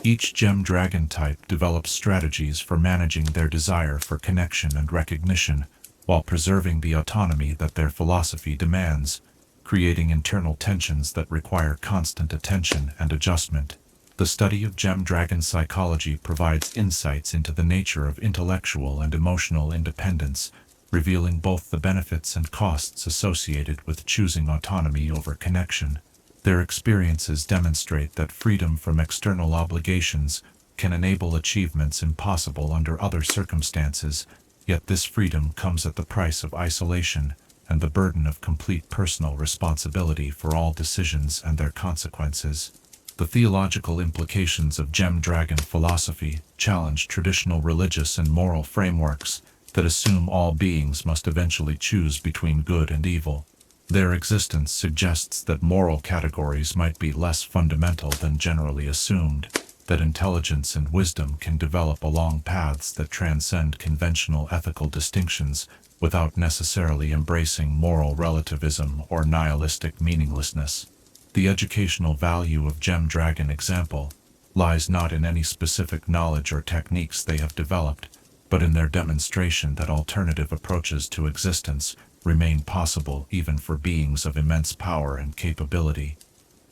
Each gem dragon type develops strategies for managing their desire for connection and recognition while preserving the autonomy that their philosophy demands, creating internal tensions that require constant attention and adjustment. The study of gem dragon psychology provides insights into the nature of intellectual and emotional independence, revealing both the benefits and costs associated with choosing autonomy over connection. Their experiences demonstrate that freedom from external obligations can enable achievements impossible under other circumstances, yet this freedom comes at the price of isolation and the burden of complete personal responsibility for all decisions and their consequences. The theological implications of gem dragon philosophy challenge traditional religious and moral frameworks that assume all beings must eventually choose between good and evil. Their existence suggests that moral categories might be less fundamental than generally assumed, that intelligence and wisdom can develop along paths that transcend conventional ethical distinctions without necessarily embracing moral relativism or nihilistic meaninglessness. The educational value of gem dragon example lies not in any specific knowledge or techniques they have developed, but in their demonstration that alternative approaches to existence remain possible even for beings of immense power and capability.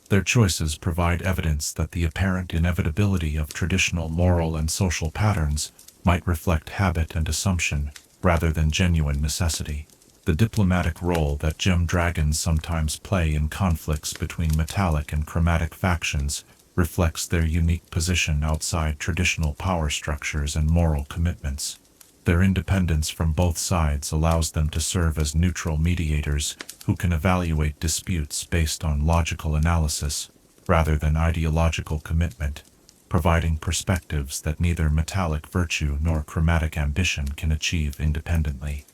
Their choices provide evidence that the apparent inevitability of traditional moral and social patterns might reflect habit and assumption rather than genuine necessity. The diplomatic role that gem dragons sometimes play in conflicts between metallic and chromatic factions reflects their unique position outside traditional power structures and moral commitments. Their independence from both sides allows them to serve as neutral mediators who can evaluate disputes based on logical analysis rather than ideological commitment, providing perspectives that neither metallic virtue nor chromatic ambition can achieve independently.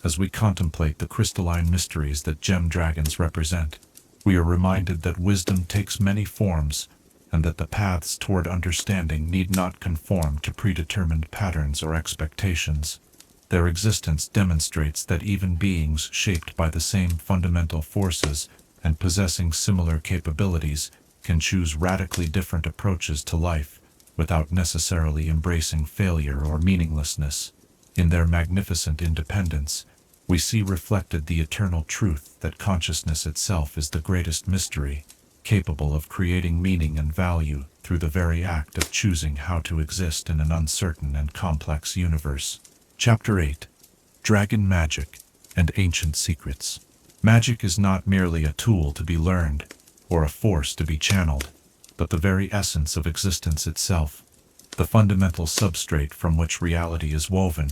As we contemplate the crystalline mysteries that gem dragons represent, we are reminded that wisdom takes many forms, and that the paths toward understanding need not conform to predetermined patterns or expectations. Their existence demonstrates that even beings shaped by the same fundamental forces and possessing similar capabilities can choose radically different approaches to life without necessarily embracing failure or meaninglessness. In their magnificent independence, we see reflected the eternal truth that consciousness itself is the greatest mystery, capable of creating meaning and value through the very act of choosing how to exist in an uncertain and complex universe. Chapter 8. Dragon Magic and Ancient Secrets. Magic is not merely a tool to be learned, or a force to be channeled, but the very essence of existence itself, the fundamental substrate from which reality is woven,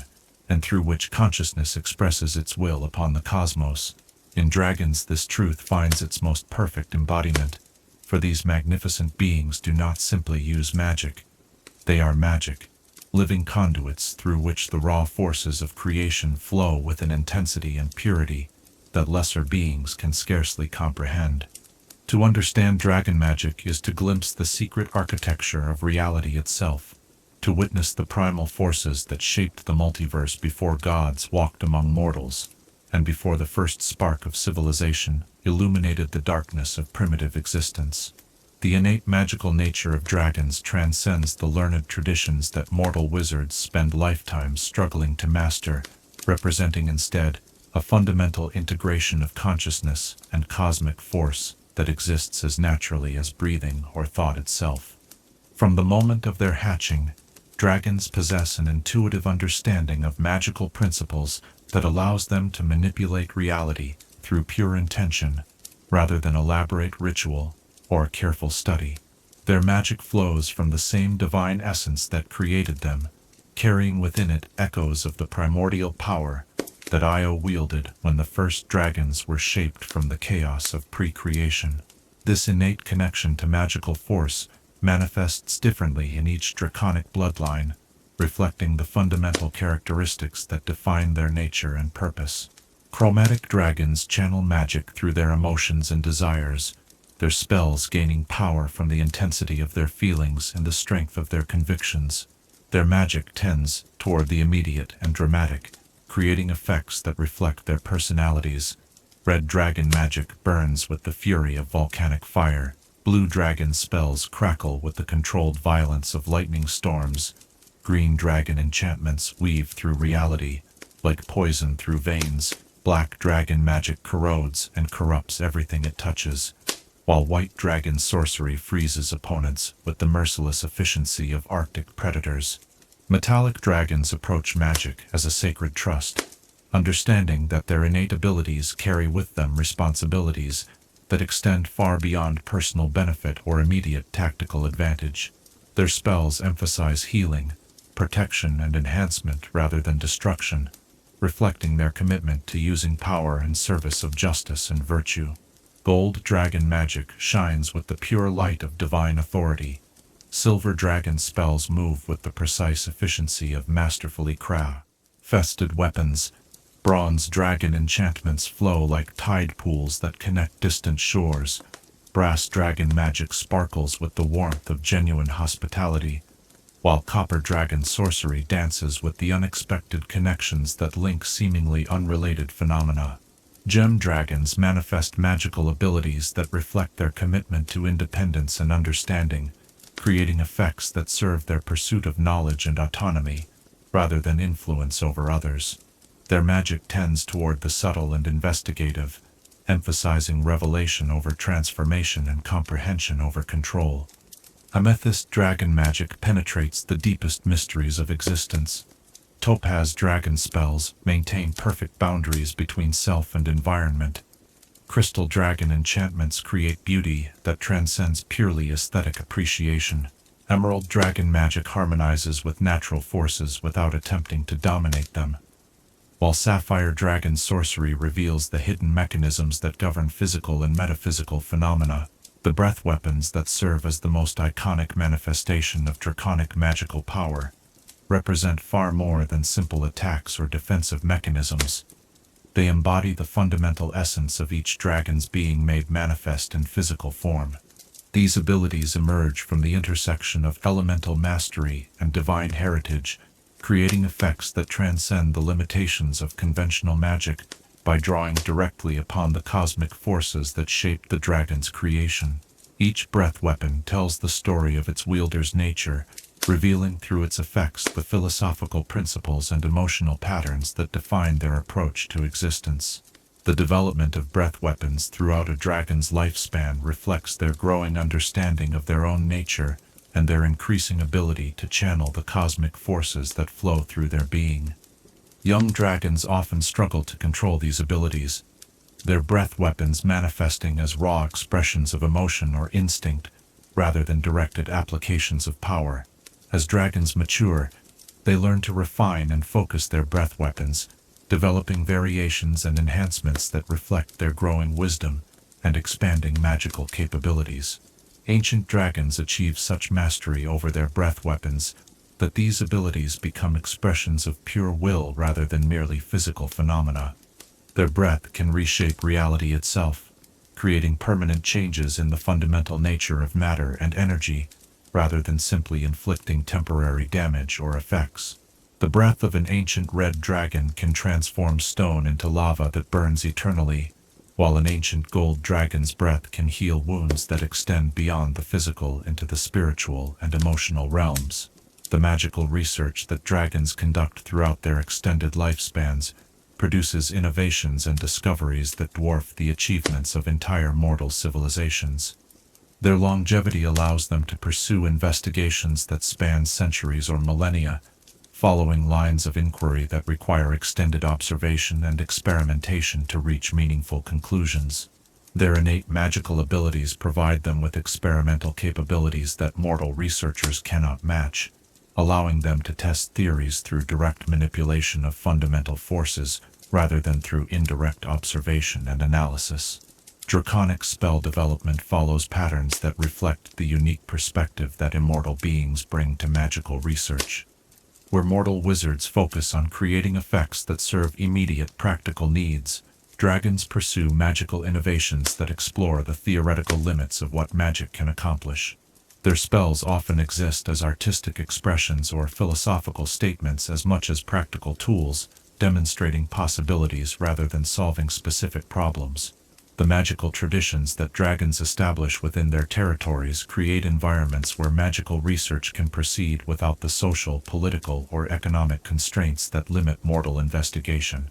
and through which consciousness expresses its will upon the cosmos. In dragons this truth finds its most perfect embodiment, for these magnificent beings do not simply use magic. They are magic, living conduits through which the raw forces of creation flow with an intensity and purity that lesser beings can scarcely comprehend. To understand dragon magic is to glimpse the secret architecture of reality itself, to witness the primal forces that shaped the multiverse before gods walked among mortals, and before the first spark of civilization illuminated the darkness of primitive existence. The innate magical nature of dragons transcends the learned traditions that mortal wizards spend lifetimes struggling to master, representing instead a fundamental integration of consciousness and cosmic force that exists as naturally as breathing or thought itself. From the moment of their hatching, dragons possess an intuitive understanding of magical principles that allows them to manipulate reality through pure intention, rather than elaborate ritual or careful study. Their magic flows from the same divine essence that created them, carrying within it echoes of the primordial power that Io wielded when the first dragons were shaped from the chaos of pre-creation. This innate connection to magical force manifests differently in each draconic bloodline, reflecting the fundamental characteristics that define their nature and purpose. Chromatic dragons channel magic through their emotions and desires, their spells gaining power from the intensity of their feelings and the strength of their convictions. Their magic tends toward the immediate and dramatic, creating effects that reflect their personalities. Red dragon magic burns with the fury of volcanic fire. Blue dragon spells crackle with the controlled violence of lightning storms. Green dragon enchantments weave through reality, like poison through veins. Black dragon magic corrodes and corrupts everything it touches, while white dragon sorcery freezes opponents with the merciless efficiency of Arctic predators. Metallic dragons approach magic as a sacred trust, understanding that their innate abilities carry with them responsibilities that extend far beyond personal benefit or immediate tactical advantage. Their spells emphasize healing, protection, and enhancement rather than destruction, reflecting their commitment to using power in service of justice and virtue. Gold dragon magic shines with the pure light of divine authority. Silver dragon spells move with the precise efficiency of masterfully crafted weapons. Bronze dragon enchantments flow like tide pools that connect distant shores. Brass dragon magic sparkles with the warmth of genuine hospitality, while copper dragon sorcery dances with the unexpected connections that link seemingly unrelated phenomena. Gem dragons manifest magical abilities that reflect their commitment to independence and understanding, creating effects that serve their pursuit of knowledge and autonomy, rather than influence over others. Their magic tends toward the subtle and investigative, emphasizing revelation over transformation and comprehension over control. Amethyst dragon magic penetrates the deepest mysteries of existence. Topaz dragon spells maintain perfect boundaries between self and environment. Crystal dragon enchantments create beauty that transcends purely aesthetic appreciation. Emerald dragon magic harmonizes with natural forces without attempting to dominate them, while sapphire dragon sorcery reveals the hidden mechanisms that govern physical and metaphysical phenomena. The breath weapons that serve as the most iconic manifestation of draconic magical power represent far more than simple attacks or defensive mechanisms. They embody the fundamental essence of each dragon's being made manifest in physical form. These abilities emerge from the intersection of elemental mastery and divine heritage, creating effects that transcend the limitations of conventional magic by drawing directly upon the cosmic forces that shaped the dragon's creation. Each breath weapon tells the story of its wielder's nature, revealing through its effects the philosophical principles and emotional patterns that define their approach to existence. The development of breath weapons throughout a dragon's lifespan reflects their growing understanding of their own nature and their increasing ability to channel the cosmic forces that flow through their being. Young dragons often struggle to control these abilities, their breath weapons manifesting as raw expressions of emotion or instinct rather than directed applications of power. As dragons mature, they learn to refine and focus their breath weapons, developing variations and enhancements that reflect their growing wisdom and expanding magical capabilities. Ancient dragons achieve such mastery over their breath weapons that these abilities become expressions of pure will rather than merely physical phenomena. Their breath can reshape reality itself, creating permanent changes in the fundamental nature of matter and energy, rather than simply inflicting temporary damage or effects. The breath of an ancient red dragon can transform stone into lava that burns eternally, while an ancient gold dragon's breath can heal wounds that extend beyond the physical into the spiritual and emotional realms. The magical research that dragons conduct throughout their extended lifespans produces innovations and discoveries that dwarf the achievements of entire mortal civilizations. Their longevity allows them to pursue investigations that span centuries or millennia, following lines of inquiry that require extended observation and experimentation to reach meaningful conclusions. Their innate magical abilities provide them with experimental capabilities that mortal researchers cannot match, allowing them to test theories through direct manipulation of fundamental forces rather than through indirect observation and analysis. Draconic spell development follows patterns that reflect the unique perspective that immortal beings bring to magical research. Where mortal wizards focus on creating effects that serve immediate practical needs, Dragons pursue magical innovations that explore the theoretical limits of what magic can accomplish. Their spells often exist as artistic expressions or philosophical statements as much as practical tools, demonstrating possibilities rather than solving specific problems. The magical traditions that dragons establish within their territories create environments where magical research can proceed without the social, political, or economic constraints that limit mortal investigation.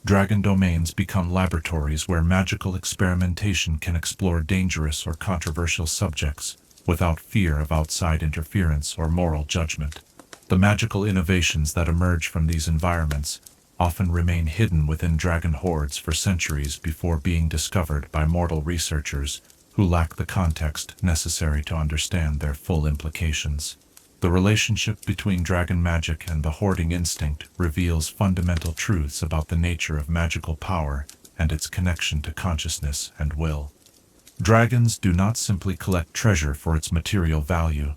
Dragon domains become laboratories where magical experimentation can explore dangerous or controversial subjects, without fear of outside interference or moral judgment. The magical innovations that emerge from these environments often remain hidden within dragon hordes for centuries before being discovered by mortal researchers who lack the context necessary to understand their full implications. The relationship between dragon magic and the hoarding instinct reveals fundamental truths about the nature of magical power and its connection to consciousness and will. Dragons do not simply collect treasure for its material value.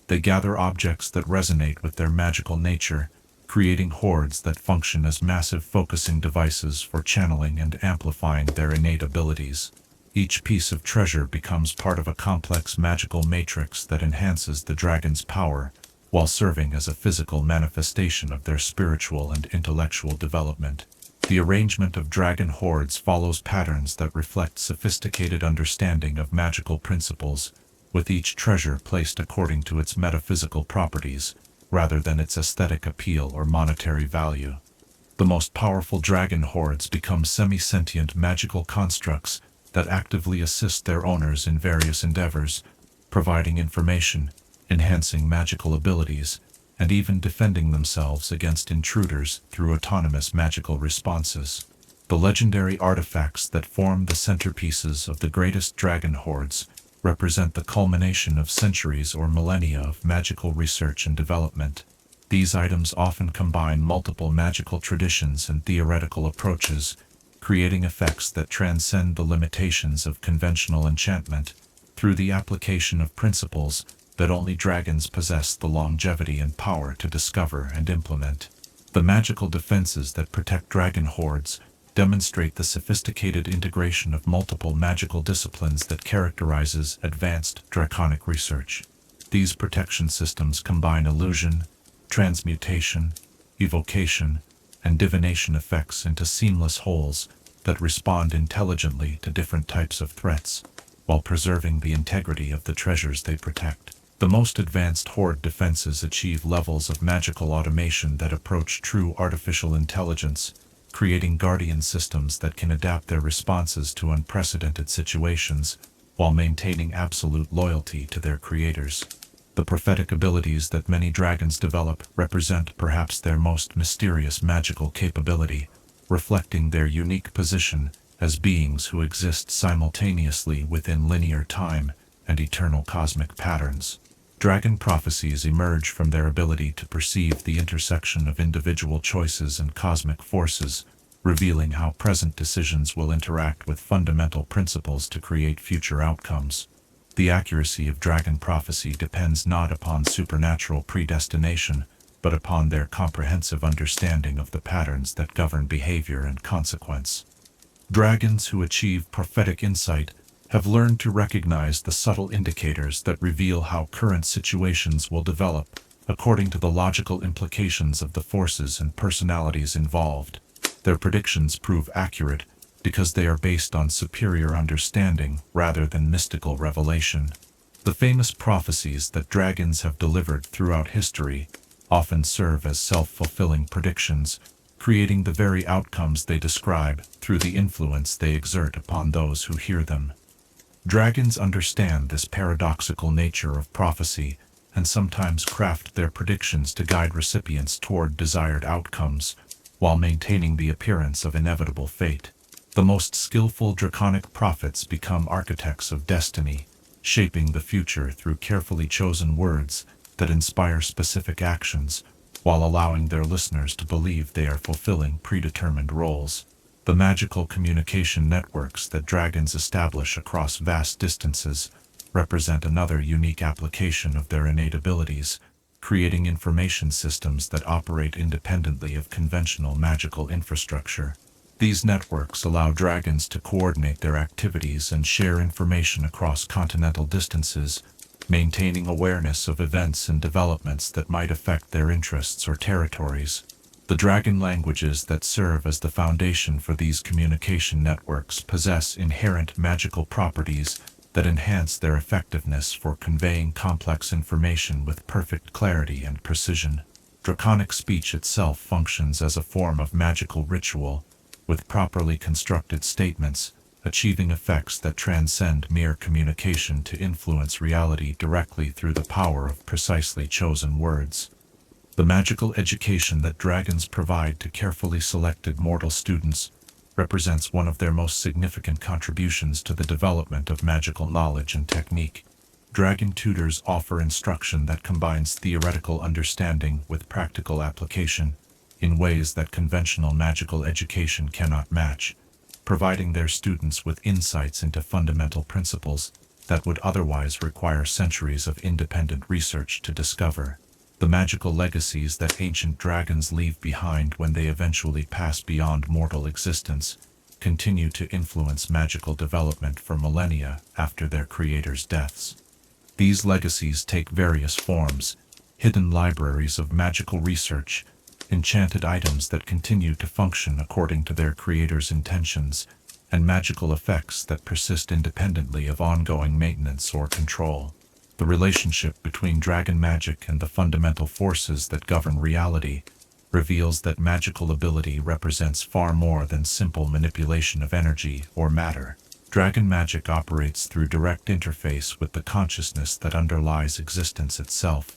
They gather objects that resonate with their magical nature, creating hordes that function as massive focusing devices for channeling and amplifying their innate abilities. Each piece of treasure becomes part of a complex magical matrix that enhances the dragon's power, while serving as a physical manifestation of their spiritual and intellectual development. The arrangement of dragon hordes follows patterns that reflect sophisticated understanding of magical principles, with each treasure placed according to its metaphysical properties, rather than its aesthetic appeal or monetary value. The most powerful dragon hordes become semi-sentient magical constructs that actively assist their owners in various endeavors, providing information, enhancing magical abilities, and even defending themselves against intruders through autonomous magical responses. The legendary artifacts that form the centerpieces of the greatest dragon hordes represent the culmination of centuries or millennia of magical research and development. These items often combine multiple magical traditions and theoretical approaches, creating effects that transcend the limitations of conventional enchantment, through the application of principles that only dragons possess the longevity and power to discover and implement. The magical defenses that protect dragon hordes demonstrate the sophisticated integration of multiple magical disciplines that characterizes advanced draconic research. These protection systems combine illusion, transmutation, evocation, and divination effects into seamless wholes that respond intelligently to different types of threats, while preserving the integrity of the treasures they protect. The most advanced horde defenses achieve levels of magical automation that approach true artificial intelligence, creating guardian systems that can adapt their responses to unprecedented situations, while maintaining absolute loyalty to their creators. The prophetic abilities that many dragons develop represent perhaps their most mysterious magical capability, reflecting their unique position as beings who exist simultaneously within linear time and eternal cosmic patterns. Dragon prophecies emerge from their ability to perceive the intersection of individual choices and cosmic forces, revealing how present decisions will interact with fundamental principles to create future outcomes. The accuracy of dragon prophecy depends not upon supernatural predestination, but upon their comprehensive understanding of the patterns that govern behavior and consequence. Dragons who achieve prophetic insight have learned to recognize the subtle indicators that reveal how current situations will develop, according to the logical implications of the forces and personalities involved. Their predictions prove accurate because they are based on superior understanding rather than mystical revelation. The famous prophecies that dragons have delivered throughout history often serve as self-fulfilling predictions, creating the very outcomes they describe through the influence they exert upon those who hear them. Dragons understand this paradoxical nature of prophecy and sometimes craft their predictions to guide recipients toward desired outcomes, while maintaining the appearance of inevitable fate. The most skillful draconic prophets become architects of destiny, shaping the future through carefully chosen words that inspire specific actions, while allowing their listeners to believe they are fulfilling predetermined roles. The magical communication networks that dragons establish across vast distances represent another unique application of their innate abilities, creating information systems that operate independently of conventional magical infrastructure. These networks allow dragons to coordinate their activities and share information across continental distances, maintaining awareness of events and developments that might affect their interests or territories. The dragon languages that serve as the foundation for these communication networks possess inherent magical properties that enhance their effectiveness for conveying complex information with perfect clarity and precision. Draconic speech itself functions as a form of magical ritual, with properly constructed statements, achieving effects that transcend mere communication to influence reality directly through the power of precisely chosen words. The magical education that dragons provide to carefully selected mortal students represents one of their most significant contributions to the development of magical knowledge and technique. Dragon tutors offer instruction that combines theoretical understanding with practical application in ways that conventional magical education cannot match, providing their students with insights into fundamental principles that would otherwise require centuries of independent research to discover. The magical legacies that ancient dragons leave behind when they eventually pass beyond mortal existence continue to influence magical development for millennia after their creators' deaths. These legacies take various forms: hidden libraries of magical research, enchanted items that continue to function according to their creators' intentions, and magical effects that persist independently of ongoing maintenance or control. The relationship between dragon magic and the fundamental forces that govern reality reveals that magical ability represents far more than simple manipulation of energy or matter. Dragon magic operates through direct interface with the consciousness that underlies existence itself,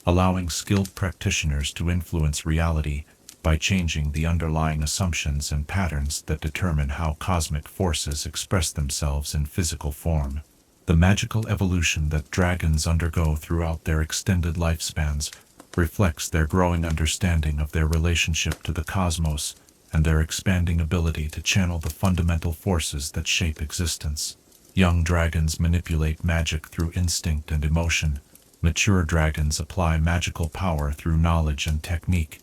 allowing skilled practitioners to influence reality by changing the underlying assumptions and patterns that determine how cosmic forces express themselves in physical form. The magical evolution that dragons undergo throughout their extended lifespans reflects their growing understanding of their relationship to the cosmos and their expanding ability to channel the fundamental forces that shape existence. Young dragons manipulate magic through instinct and emotion. Mature dragons apply magical power through knowledge and technique,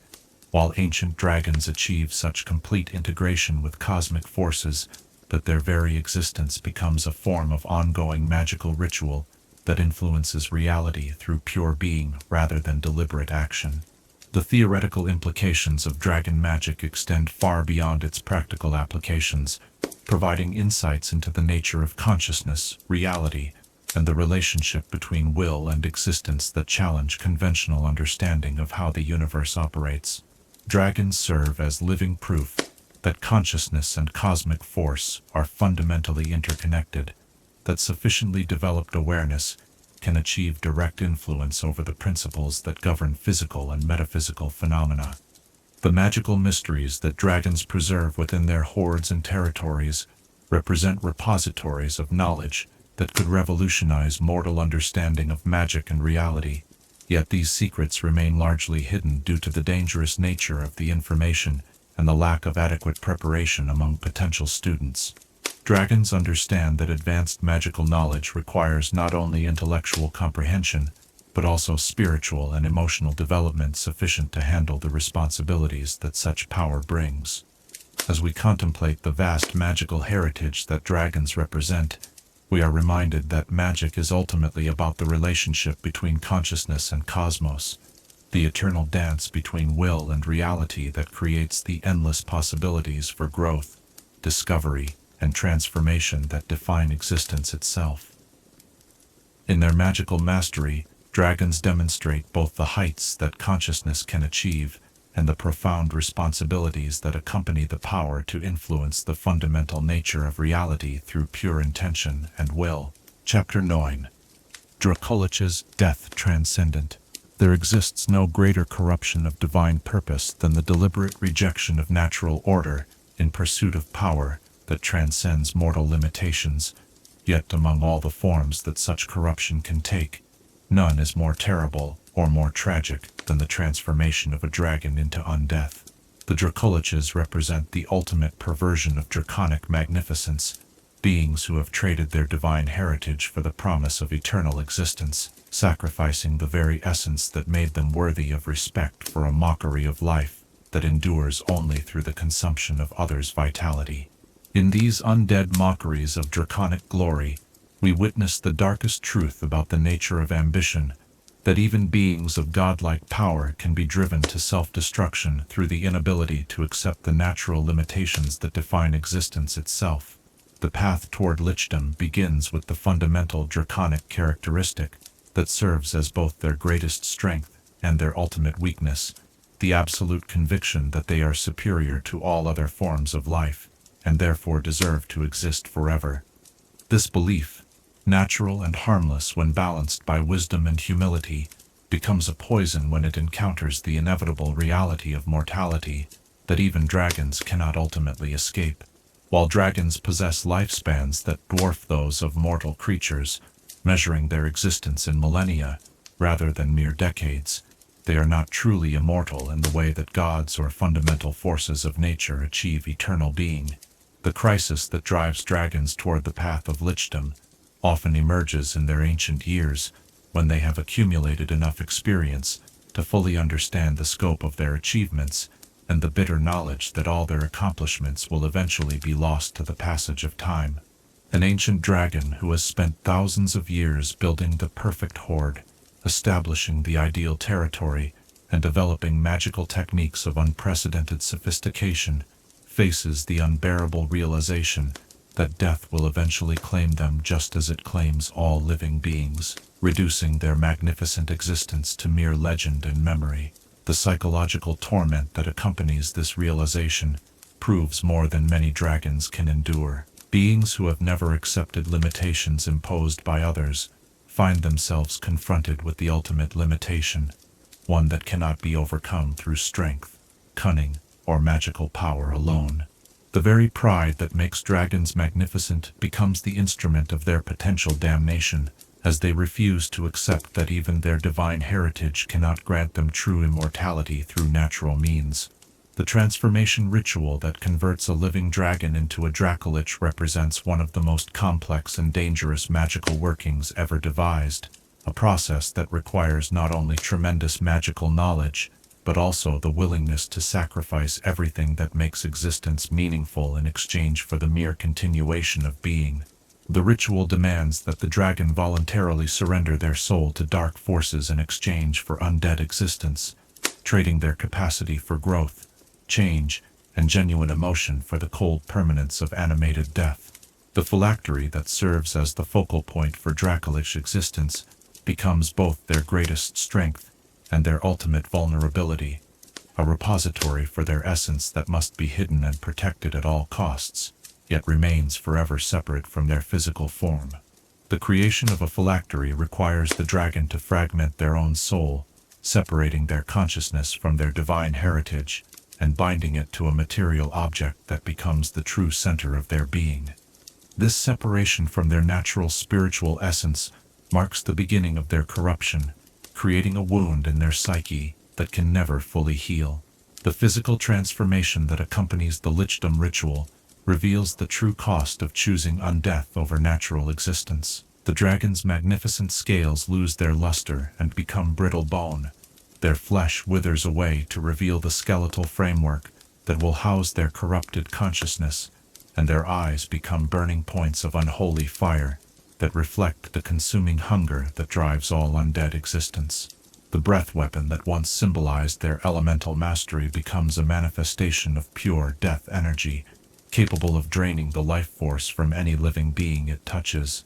while ancient dragons achieve such complete integration with cosmic forces that their very existence becomes a form of ongoing magical ritual that influences reality through pure being rather than deliberate action. The theoretical implications of dragon magic extend far beyond its practical applications, providing insights into the nature of consciousness, reality, and the relationship between will and existence that challenge conventional understanding of how the universe operates. Dragons serve as living proof that consciousness and cosmic force are fundamentally interconnected, that sufficiently developed awareness can achieve direct influence over the principles that govern physical and metaphysical phenomena. The magical mysteries that dragons preserve within their hordes and territories represent repositories of knowledge that could revolutionize mortal understanding of magic and reality, yet these secrets remain largely hidden due to the dangerous nature of the information and the lack of adequate preparation among potential students. Dragons understand that advanced magical knowledge requires not only intellectual comprehension, but also spiritual and emotional development sufficient to handle the responsibilities that such power brings. As we contemplate the vast magical heritage that dragons represent, we are reminded that magic is ultimately about the relationship between consciousness and cosmos, the eternal dance between will and reality that creates the endless possibilities for growth, discovery, and transformation that define existence itself. In their magical mastery, dragons demonstrate both the heights that consciousness can achieve and the profound responsibilities that accompany the power to influence the fundamental nature of reality through pure intention and will. Chapter 9. Dracolich's Death Transcendent. There exists no greater corruption of divine purpose than the deliberate rejection of natural order in pursuit of power that transcends mortal limitations. Yet among all the forms that such corruption can take, none is more terrible or more tragic than the transformation of a dragon into undeath. The Dracoliches represent the ultimate perversion of draconic magnificence, beings who have traded their divine heritage for the promise of eternal existence, sacrificing the very essence that made them worthy of respect for a mockery of life. that endures only through the consumption of others' vitality. In these undead mockeries of draconic glory, we witness the darkest truth about the nature of ambition, that even beings of godlike power can be driven to self-destruction through the inability to accept the natural limitations that define existence itself. The path toward lichdom begins with the fundamental draconic characteristic that serves as both their greatest strength and their ultimate weakness, the absolute conviction that they are superior to all other forms of life, and therefore deserve to exist forever. This belief, natural and harmless when balanced by wisdom and humility, becomes a poison when it encounters the inevitable reality of mortality that even dragons cannot ultimately escape. While dragons possess lifespans that dwarf those of mortal creatures, measuring their existence in millennia rather than mere decades, they are not truly immortal in the way that gods or fundamental forces of nature achieve eternal being. The crisis that drives dragons toward the path of lichdom often emerges in their ancient years, when they have accumulated enough experience to fully understand the scope of their achievements and the bitter knowledge that all their accomplishments will eventually be lost to the passage of time. An ancient dragon who has spent thousands of years building the perfect horde, establishing the ideal territory, and developing magical techniques of unprecedented sophistication, faces the unbearable realization that death will eventually claim them just as it claims all living beings, reducing their magnificent existence to mere legend and memory. The psychological torment that accompanies this realization proves more than many dragons can endure. Beings who have never accepted limitations imposed by others find themselves confronted with the ultimate limitation, one that cannot be overcome through strength, cunning, or magical power alone. The very pride that makes dragons magnificent becomes the instrument of their potential damnation, as they refuse to accept that even their divine heritage cannot grant them true immortality through natural means. The transformation ritual that converts a living dragon into a Dracolich represents one of the most complex and dangerous magical workings ever devised, a process that requires not only tremendous magical knowledge, but also the willingness to sacrifice everything that makes existence meaningful in exchange for the mere continuation of being. The ritual demands that the dragon voluntarily surrender their soul to dark forces in exchange for undead existence, trading their capacity for growth, change, and genuine emotion for the cold permanence of animated death. The phylactery that serves as the focal point for Dracolich existence becomes both their greatest strength and their ultimate vulnerability, a repository for their essence that must be hidden and protected at all costs, yet remains forever separate from their physical form. The creation of a phylactery requires the dragon to fragment their own soul, separating their consciousness from their divine heritage, and binding it to a material object that becomes the true center of their being. This separation from their natural spiritual essence marks the beginning of their corruption, creating a wound in their psyche that can never fully heal. The physical transformation that accompanies the lichdom ritual reveals the true cost of choosing undeath over natural existence. The dragon's magnificent scales lose their luster and become brittle bone. Their flesh withers away to reveal the skeletal framework that will house their corrupted consciousness, and their eyes become burning points of unholy fire that reflect the consuming hunger that drives all undead existence. The breath weapon that once symbolized their elemental mastery becomes a manifestation of pure death energy, capable of draining the life force from any living being it touches.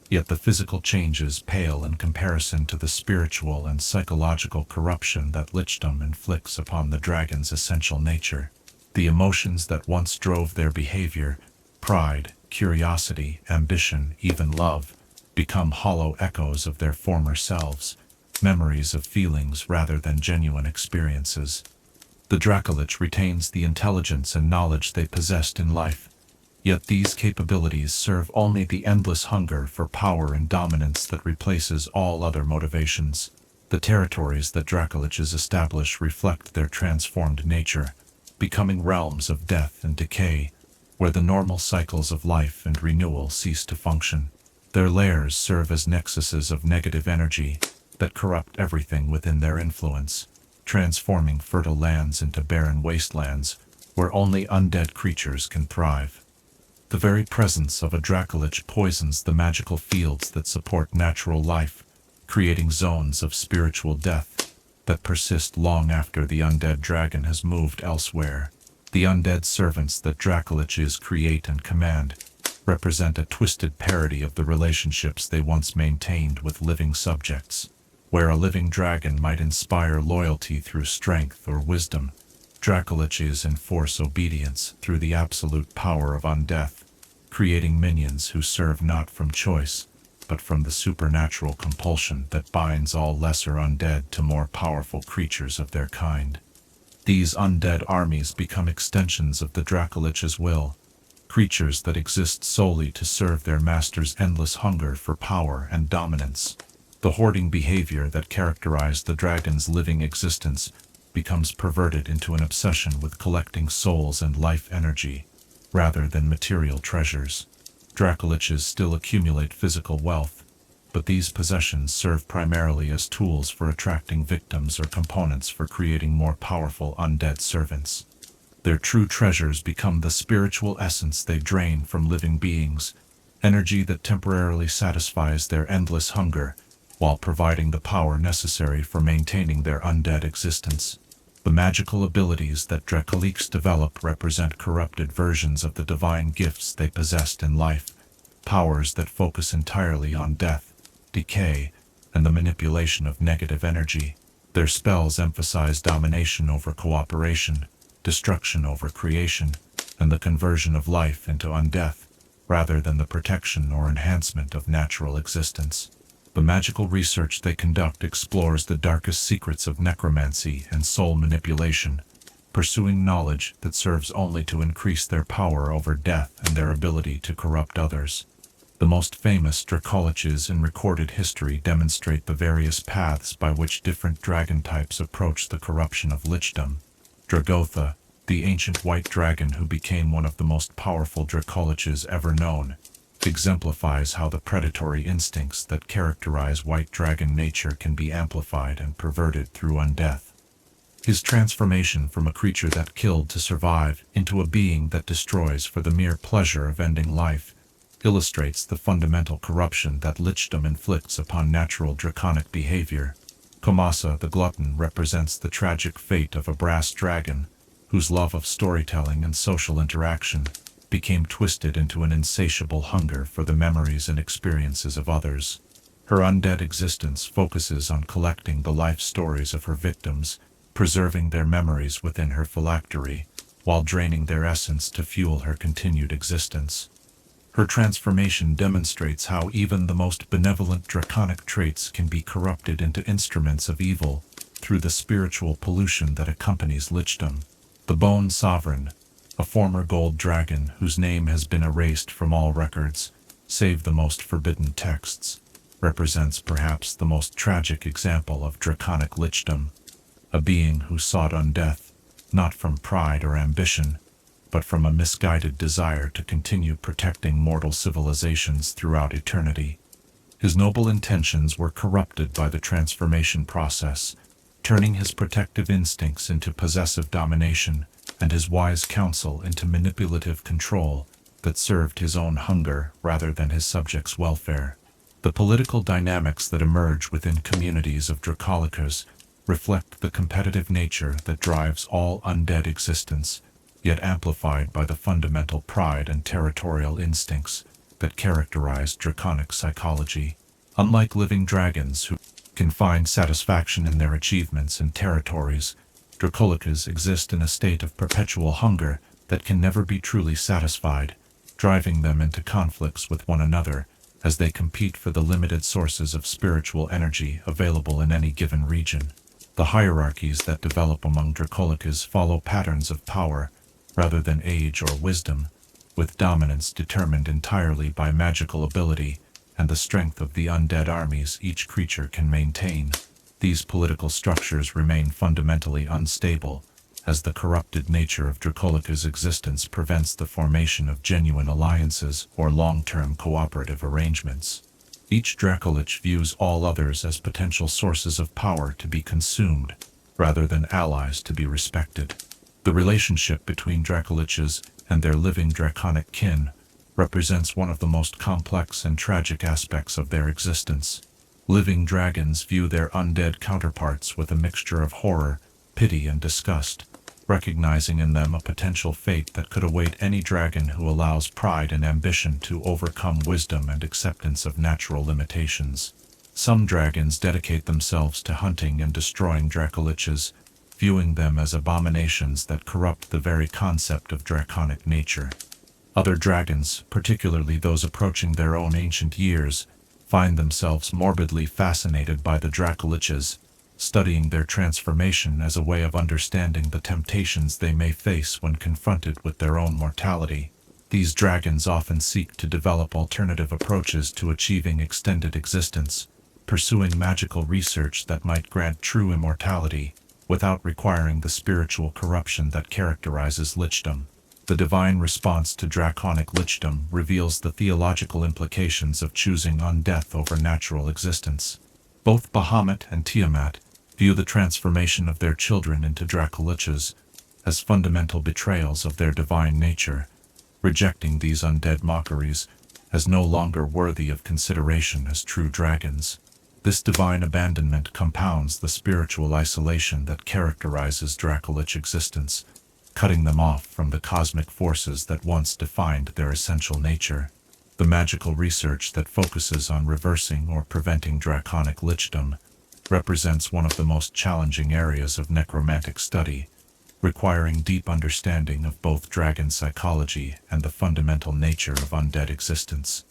Yet the physical changes pale in comparison to the spiritual and psychological corruption that lichdom inflicts upon the dragon's essential nature. The emotions that once drove their behavior, pride, curiosity, ambition, even love, become hollow echoes of their former selves, memories of feelings rather than genuine experiences. The Dracolich retains the intelligence and knowledge they possessed in life, yet these capabilities serve only the endless hunger for power and dominance that replaces all other motivations. The territories that Dracoliches establish reflect their transformed nature, becoming realms of death and decay, where the normal cycles of life and renewal cease to function. Their lairs serve as nexuses of negative energy that corrupt everything within their influence. transforming fertile lands into barren wastelands where only undead creatures can thrive. The very presence of a Dracolich poisons the magical fields that support natural life, creating zones of spiritual death that persist long after the undead dragon has moved elsewhere. The undead servants that Dracoliches create and command represent a twisted parody of the relationships they once maintained with living subjects. Where a living dragon might inspire loyalty through strength or wisdom, Dracoliches enforce obedience through the absolute power of undeath, creating minions who serve not from choice, but from the supernatural compulsion that binds all lesser undead to more powerful creatures of their kind. These undead armies become extensions of the Dracolich's will, creatures that exist solely to serve their master's endless hunger for power and dominance. The hoarding behavior that characterized the dragon's living existence becomes perverted into an obsession with collecting souls and life energy, rather than material treasures. Dracoliches still accumulate physical wealth, but these possessions serve primarily as tools for attracting victims or components for creating more powerful undead servants. Their true treasures become the spiritual essence they drain from living beings, energy that temporarily satisfies their endless hunger, while providing the power necessary for maintaining their undead existence. The magical abilities that Dracoliches develop represent corrupted versions of the divine gifts they possessed in life, powers that focus entirely on death, decay, and the manipulation of negative energy. Their spells emphasize domination over cooperation, destruction over creation, and the conversion of life into undeath, rather than the protection or enhancement of natural existence. The magical research they conduct explores the darkest secrets of necromancy and soul manipulation, pursuing knowledge that serves only to increase their power over death and their ability to corrupt others. The most famous Dracoliches in recorded history demonstrate the various paths by which different dragon types approach the corruption of lichdom. Dragotha, the ancient white dragon who became one of the most powerful Dracoliches ever known, exemplifies how the predatory instincts that characterize white dragon nature can be amplified and perverted through undeath. His transformation from a creature that killed to survive into a being that destroys for the mere pleasure of ending life illustrates the fundamental corruption that lichdom inflicts upon natural draconic behavior. Komasa the glutton represents the tragic fate of a brass dragon, whose love of storytelling and social interaction became twisted into an insatiable hunger for the memories and experiences of others. Her undead existence focuses on collecting the life stories of her victims, preserving their memories within her phylactery, while draining their essence to fuel her continued existence. Her transformation demonstrates how even the most benevolent draconic traits can be corrupted into instruments of evil through the spiritual pollution that accompanies lichdom. The Bone Sovereign, a former gold dragon whose name has been erased from all records, save the most forbidden texts, represents perhaps the most tragic example of draconic lichdom, a being who sought undeath, not from pride or ambition, but from a misguided desire to continue protecting mortal civilizations throughout eternity. His noble intentions were corrupted by the transformation process, turning his protective instincts into possessive domination, and his wise counsel into manipulative control that served his own hunger rather than his subjects' welfare. The political dynamics that emerge within communities of Dracoliches reflect the competitive nature that drives all undead existence, yet amplified by the fundamental pride and territorial instincts that characterize draconic psychology. Unlike living dragons who can find satisfaction in their achievements and territories, Dracoliches exist in a state of perpetual hunger that can never be truly satisfied, driving them into conflicts with one another as they compete for the limited sources of spiritual energy available in any given region. The hierarchies that develop among Dracoliches follow patterns of power rather than age or wisdom, with dominance determined entirely by magical ability and the strength of the undead armies each creature can maintain. These political structures remain fundamentally unstable, as the corrupted nature of Dracoliches' existence prevents the formation of genuine alliances or long-term cooperative arrangements. Each Dracolich views all others as potential sources of power to be consumed, rather than allies to be respected. The relationship between Dracoliches and their living draconic kin represents one of the most complex and tragic aspects of their existence. Living dragons view their undead counterparts with a mixture of horror, pity, and disgust, recognizing in them a potential fate that could await any dragon who allows pride and ambition to overcome wisdom and acceptance of natural limitations. Some dragons dedicate themselves to hunting and destroying Dracoliches, viewing them as abominations that corrupt the very concept of draconic nature. Other dragons, particularly those approaching their own ancient years, find themselves morbidly fascinated by the Dracoliches, studying their transformation as a way of understanding the temptations they may face when confronted with their own mortality. These dragons often seek to develop alternative approaches to achieving extended existence, pursuing magical research that might grant true immortality, without requiring the spiritual corruption that characterizes lichdom. The divine response to draconic lichdom reveals the theological implications of choosing undeath over natural existence. Both Bahamut and Tiamat view the transformation of their children into Dracoliches as fundamental betrayals of their divine nature, rejecting these undead mockeries as no longer worthy of consideration as true dragons. This divine abandonment compounds the spiritual isolation that characterizes Dracolich existence, cutting them off from the cosmic forces that once defined their essential nature. The magical research that focuses on reversing or preventing draconic lichdom represents one of the most challenging areas of necromantic study, requiring deep understanding of both dragon psychology and the fundamental nature of undead existence.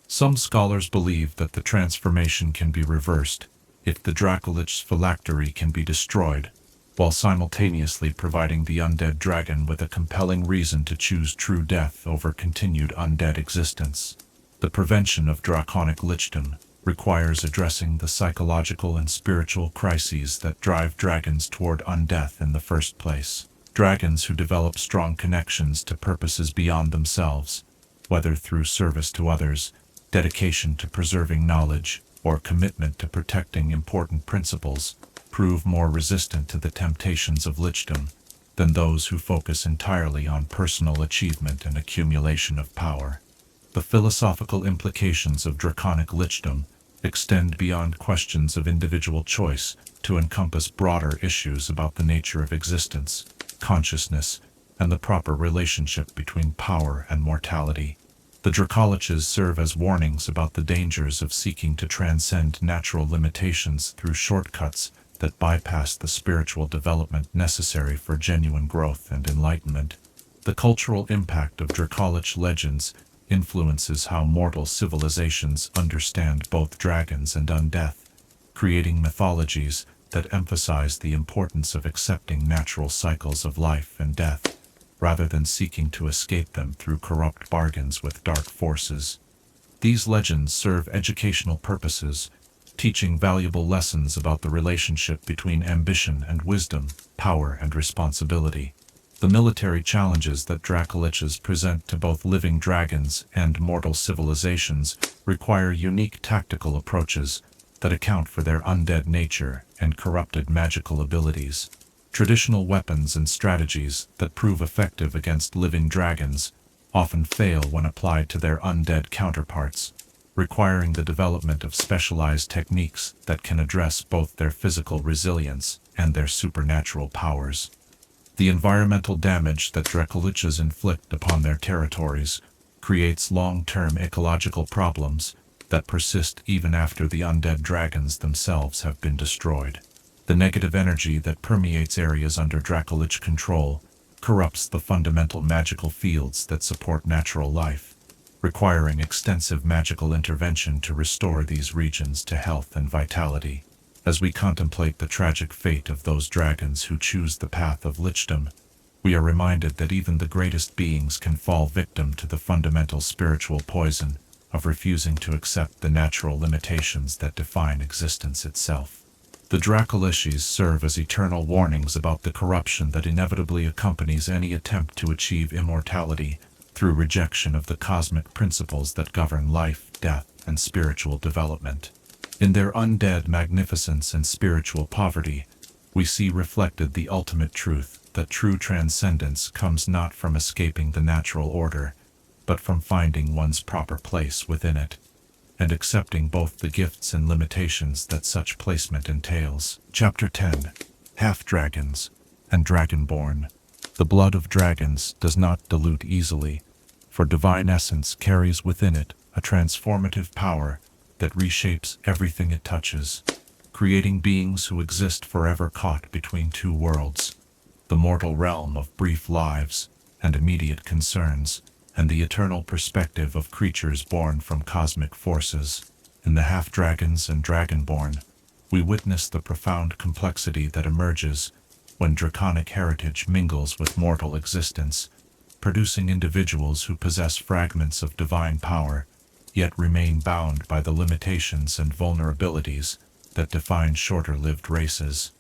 Some scholars believe that the transformation can be reversed if the Dracolich's phylactery can be destroyed, while simultaneously providing the undead dragon with a compelling reason to choose true death over continued undead existence. The prevention of draconic lichdom requires addressing the psychological and spiritual crises that drive dragons toward undeath in the first place. Dragons who develop strong connections to purposes beyond themselves, whether through service to others, dedication to preserving knowledge, or commitment to protecting important principles, prove more resistant to the temptations of lichdom than those who focus entirely on personal achievement and accumulation of power. The philosophical implications of draconic lichdom extend beyond questions of individual choice to encompass broader issues about the nature of existence, consciousness, and the proper relationship between power and mortality. The Dracoliches serve as warnings about the dangers of seeking to transcend natural limitations through shortcuts that bypass the spiritual development necessary for genuine growth and enlightenment. The cultural impact of Dracolich legends influences how mortal civilizations understand both dragons and undeath, creating mythologies that emphasize the importance of accepting natural cycles of life and death, rather than seeking to escape them through corrupt bargains with dark forces. These legends serve educational purposes, teaching valuable lessons about the relationship between ambition and wisdom, power and responsibility. The military challenges that Dracoliches present to both living dragons and mortal civilizations require unique tactical approaches that account for their undead nature and corrupted magical abilities. Traditional weapons and strategies that prove effective against living dragons often fail when applied to their undead counterparts, requiring the development of specialized techniques that can address both their physical resilience and their supernatural powers. The environmental damage that Dracoliches inflict upon their territories creates long-term ecological problems that persist even after the undead dragons themselves have been destroyed. The negative energy that permeates areas under Dracolich control corrupts the fundamental magical fields that support natural life, requiring extensive magical intervention to restore these regions to health and vitality. As we contemplate the tragic fate of those dragons who choose the path of lichdom, we are reminded that even the greatest beings can fall victim to the fundamental spiritual poison of refusing to accept the natural limitations that define existence itself. The Dracoliches serve as eternal warnings about the corruption that inevitably accompanies any attempt to achieve immortality through rejection of the cosmic principles that govern life, death, and spiritual development. In their undead magnificence and spiritual poverty, we see reflected the ultimate truth that true transcendence comes not from escaping the natural order, but from finding one's proper place within it, and accepting both the gifts and limitations that such placement entails. Chapter 10. Half-Dragons and Dragonborn. The blood of dragons does not dilute easily, for divine essence carries within it a transformative power that reshapes everything it touches, creating beings who exist forever caught between two worlds, the mortal realm of brief lives and immediate concerns, and the eternal perspective of creatures born from cosmic forces. In the half-dragons and dragonborn, we witness the profound complexity that emerges when draconic heritage mingles with mortal existence, producing individuals who possess fragments of divine power, yet remain bound by the limitations and vulnerabilities that define shorter-lived races.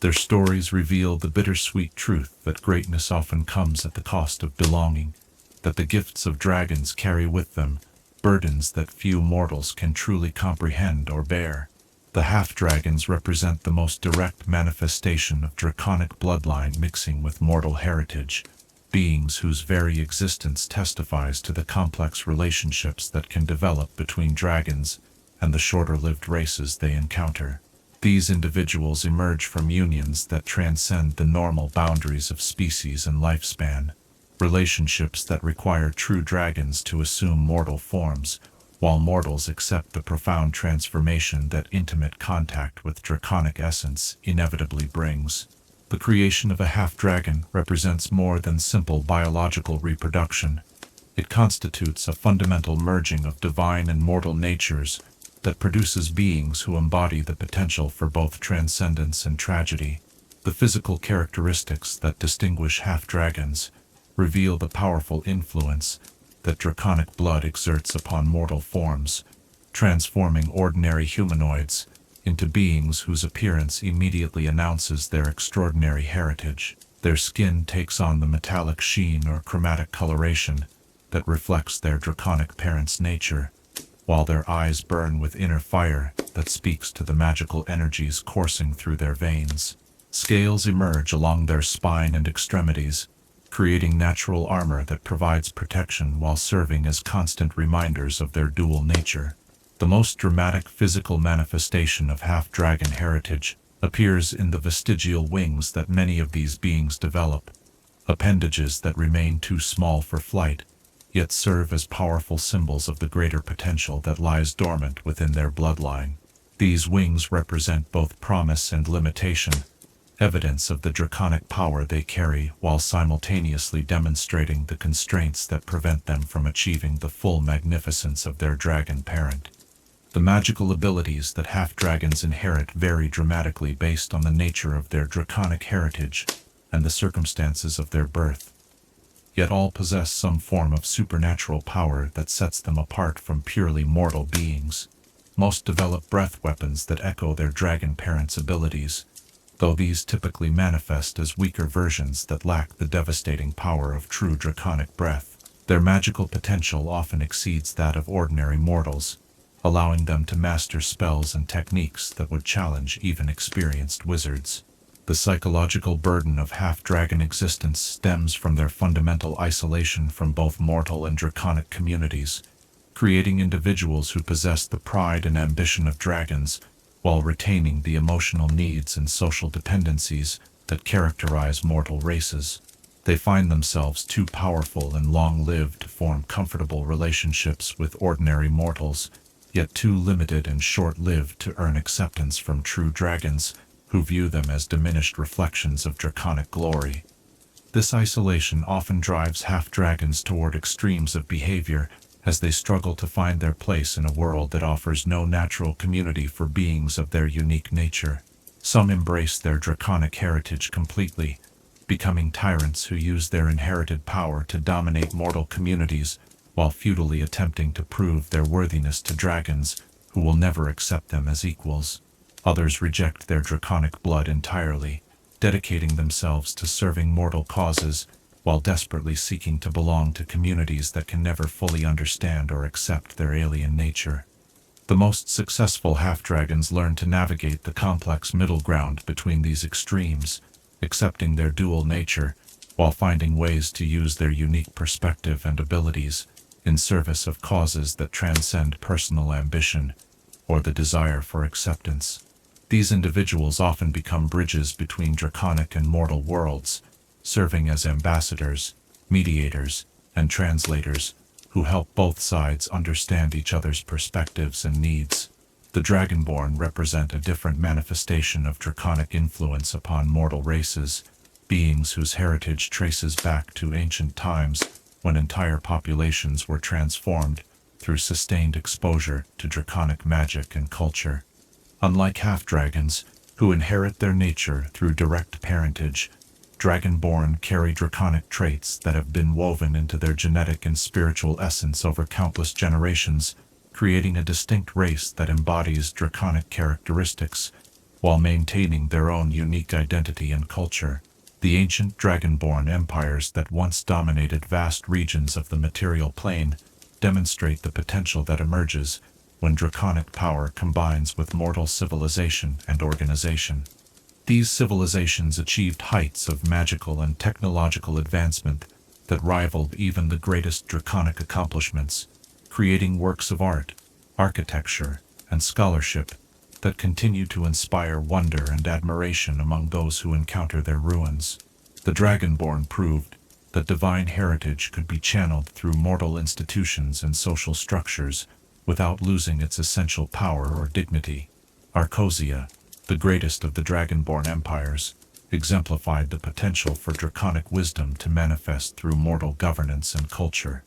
Their stories reveal the bittersweet truth that greatness often comes at the cost of belonging, that the gifts of dragons carry with them burdens that few mortals can truly comprehend or bear. The half-dragons represent the most direct manifestation of draconic bloodline mixing with mortal heritage, beings whose very existence testifies to the complex relationships that can develop between dragons and the shorter-lived races they encounter. These individuals emerge from unions that transcend the normal boundaries of species and lifespan, relationships that require true dragons to assume mortal forms, while mortals accept the profound transformation that intimate contact with draconic essence inevitably brings. The creation of a half-dragon represents more than simple biological reproduction. It constitutes a fundamental merging of divine and mortal natures that produces beings who embody the potential for both transcendence and tragedy. The physical characteristics that distinguish half-dragons reveal the powerful influence that draconic blood exerts upon mortal forms, transforming ordinary humanoids into beings whose appearance immediately announces their extraordinary heritage. Their skin takes on the metallic sheen or chromatic coloration that reflects their draconic parent's nature, while their eyes burn with inner fire that speaks to the magical energies coursing through their veins. Scales emerge along their spine and extremities, creating natural armor that provides protection while serving as constant reminders of their dual nature. The most dramatic physical manifestation of half-dragon heritage appears in the vestigial wings that many of these beings develop, appendages that remain too small for flight, yet serve as powerful symbols of the greater potential that lies dormant within their bloodline. These wings represent both promise and limitation, evidence of the draconic power they carry while simultaneously demonstrating the constraints that prevent them from achieving the full magnificence of their dragon parent. The magical abilities that half-dragons inherit vary dramatically based on the nature of their draconic heritage and the circumstances of their birth. Yet all possess some form of supernatural power that sets them apart from purely mortal beings. Most develop breath weapons that echo their dragon parents' abilities, though these typically manifest as weaker versions that lack the devastating power of true draconic breath. Their magical potential often exceeds that of ordinary mortals, allowing them to master spells and techniques that would challenge even experienced wizards. The psychological burden of half-dragon existence stems from their fundamental isolation from both mortal and draconic communities, creating individuals who possess the pride and ambition of dragons, while retaining the emotional needs and social dependencies that characterize mortal races. They find themselves too powerful and long-lived to form comfortable relationships with ordinary mortals, yet too limited and short-lived to earn acceptance from true dragons, who view them as diminished reflections of draconic glory. This isolation often drives half-dragons toward extremes of behavior, as they struggle to find their place in a world that offers no natural community for beings of their unique nature. Some embrace their draconic heritage completely, becoming tyrants who use their inherited power to dominate mortal communities, while futilely attempting to prove their worthiness to dragons, who will never accept them as equals. Others reject their draconic blood entirely, dedicating themselves to serving mortal causes, while desperately seeking to belong to communities that can never fully understand or accept their alien nature. The most successful half-dragons learn to navigate the complex middle ground between these extremes, accepting their dual nature, while finding ways to use their unique perspective and abilities in service of causes that transcend personal ambition or the desire for acceptance. These individuals often become bridges between draconic and mortal worlds, serving as ambassadors, mediators, and translators who help both sides understand each other's perspectives and needs. The Dragonborn represent a different manifestation of draconic influence upon mortal races, beings whose heritage traces back to ancient times when entire populations were transformed through sustained exposure to draconic magic and culture. Unlike half-dragons, who inherit their nature through direct parentage, Dragonborn carry draconic traits that have been woven into their genetic and spiritual essence over countless generations, creating a distinct race that embodies draconic characteristics while maintaining their own unique identity and culture. The ancient Dragonborn empires that once dominated vast regions of the material plane demonstrate the potential that emerges when draconic power combines with mortal civilization and organization. These civilizations achieved heights of magical and technological advancement that rivaled even the greatest draconic accomplishments, creating works of art, architecture, and scholarship that continue to inspire wonder and admiration among those who encounter their ruins. The Dragonborn proved that divine heritage could be channeled through mortal institutions and social structures without losing its essential power or dignity. Arcosia, the greatest of the Dragonborn empires, exemplified the potential for draconic wisdom to manifest through mortal governance and culture.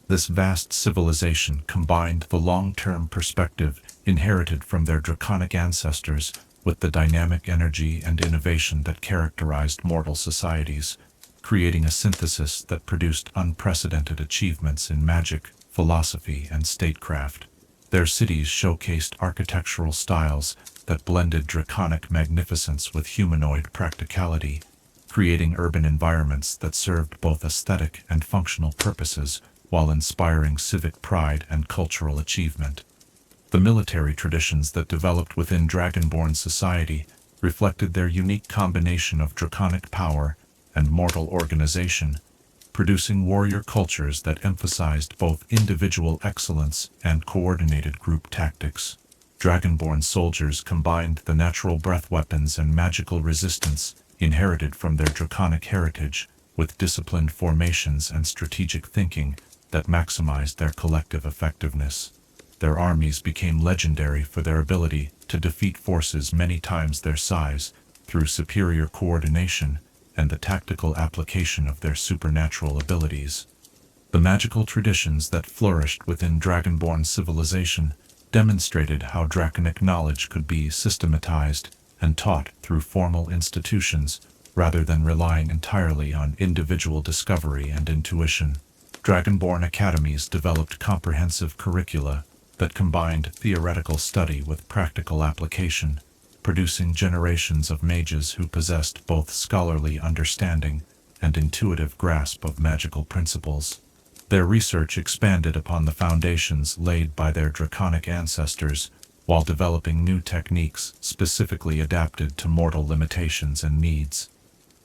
This vast civilization combined the long-term perspective inherited from their draconic ancestors with the dynamic energy and innovation that characterized mortal societies, creating a synthesis that produced unprecedented achievements in magic, philosophy, and statecraft. Their cities showcased architectural styles that blended draconic magnificence with humanoid practicality, creating urban environments that served both aesthetic and functional purposes while inspiring civic pride and cultural achievement. The military traditions that developed within Dragonborn society reflected their unique combination of draconic power and mortal organization, producing warrior cultures that emphasized both individual excellence and coordinated group tactics. Dragonborn soldiers combined the natural breath weapons and magical resistance inherited from their draconic heritage with disciplined formations and strategic thinking that maximized their collective effectiveness. Their armies became legendary for their ability to defeat forces many times their size through superior coordination and the tactical application of their supernatural abilities. The magical traditions that flourished within Dragonborn civilization demonstrated how draconic knowledge could be systematized and taught through formal institutions rather than relying entirely on individual discovery and intuition. Dragonborn academies developed comprehensive curricula that combined theoretical study with practical application, producing generations of mages who possessed both scholarly understanding and intuitive grasp of magical principles. Their research expanded upon the foundations laid by their draconic ancestors, while developing new techniques specifically adapted to mortal limitations and needs.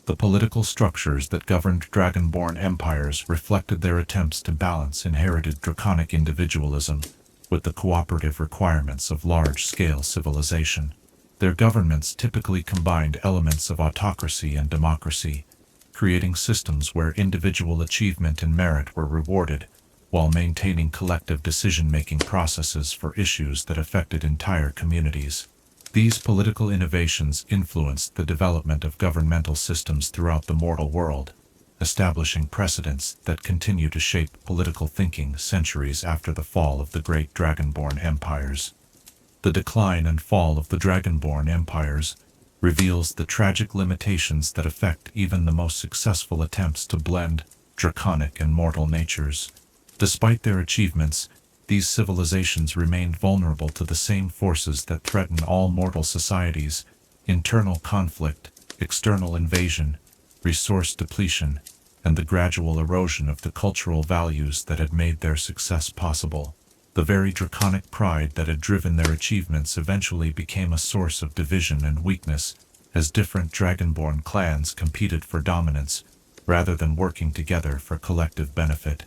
The political structures that governed Dragonborn empires reflected their attempts to balance inherited draconic individualism with the cooperative requirements of large-scale civilization. Their governments typically combined elements of autocracy and democracy, creating systems where individual achievement and merit were rewarded, while maintaining collective decision-making processes for issues that affected entire communities. These political innovations influenced the development of governmental systems throughout the mortal world, establishing precedents that continue to shape political thinking centuries after the fall of the great Dragonborn empires. The decline and fall of the Dragonborn empires reveals the tragic limitations that affect even the most successful attempts to blend draconic and mortal natures. Despite their achievements, these civilizations remained vulnerable to the same forces that threaten all mortal societies: internal conflict, external invasion, resource depletion, and the gradual erosion of the cultural values that had made their success possible. The very draconic pride that had driven their achievements eventually became a source of division and weakness, as different Dragonborn clans competed for dominance, rather than working together for collective benefit.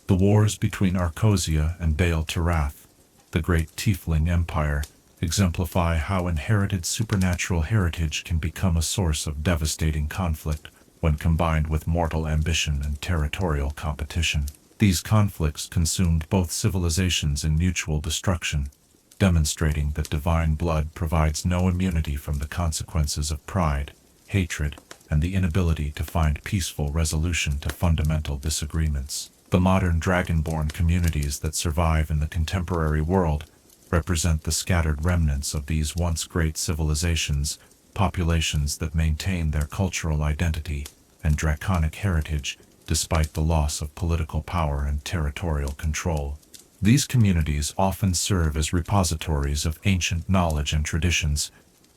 The wars between Arcosia and Baal Terath, the great Tiefling Empire, exemplify how inherited supernatural heritage can become a source of devastating conflict when combined with mortal ambition and territorial competition. These conflicts consumed both civilizations in mutual destruction, demonstrating that divine blood provides no immunity from the consequences of pride, hatred, and the inability to find peaceful resolution to fundamental disagreements. The modern Dragonborn communities that survive in the contemporary world represent the scattered remnants of these once great civilizations, populations that maintain their cultural identity and draconic heritage despite the loss of political power and territorial control. These communities often serve as repositories of ancient knowledge and traditions,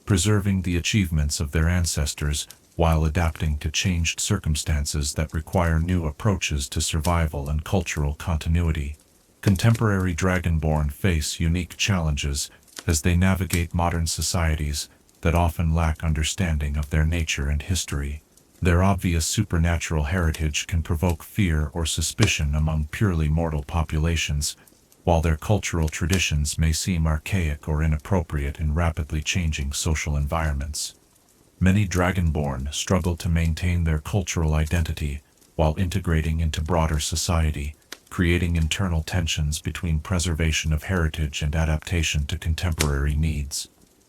preserving the achievements of their ancestors while adapting to changed circumstances that require new approaches to survival and cultural continuity. Contemporary Dragonborn face unique challenges as they navigate modern societies that often lack understanding of their nature and history. Their obvious supernatural heritage can provoke fear or suspicion among purely mortal populations, while their cultural traditions may seem archaic or inappropriate in rapidly changing social environments. Many Dragonborn struggle to maintain their cultural identity while integrating into broader society, creating internal tensions between preservation of heritage and adaptation to contemporary needs.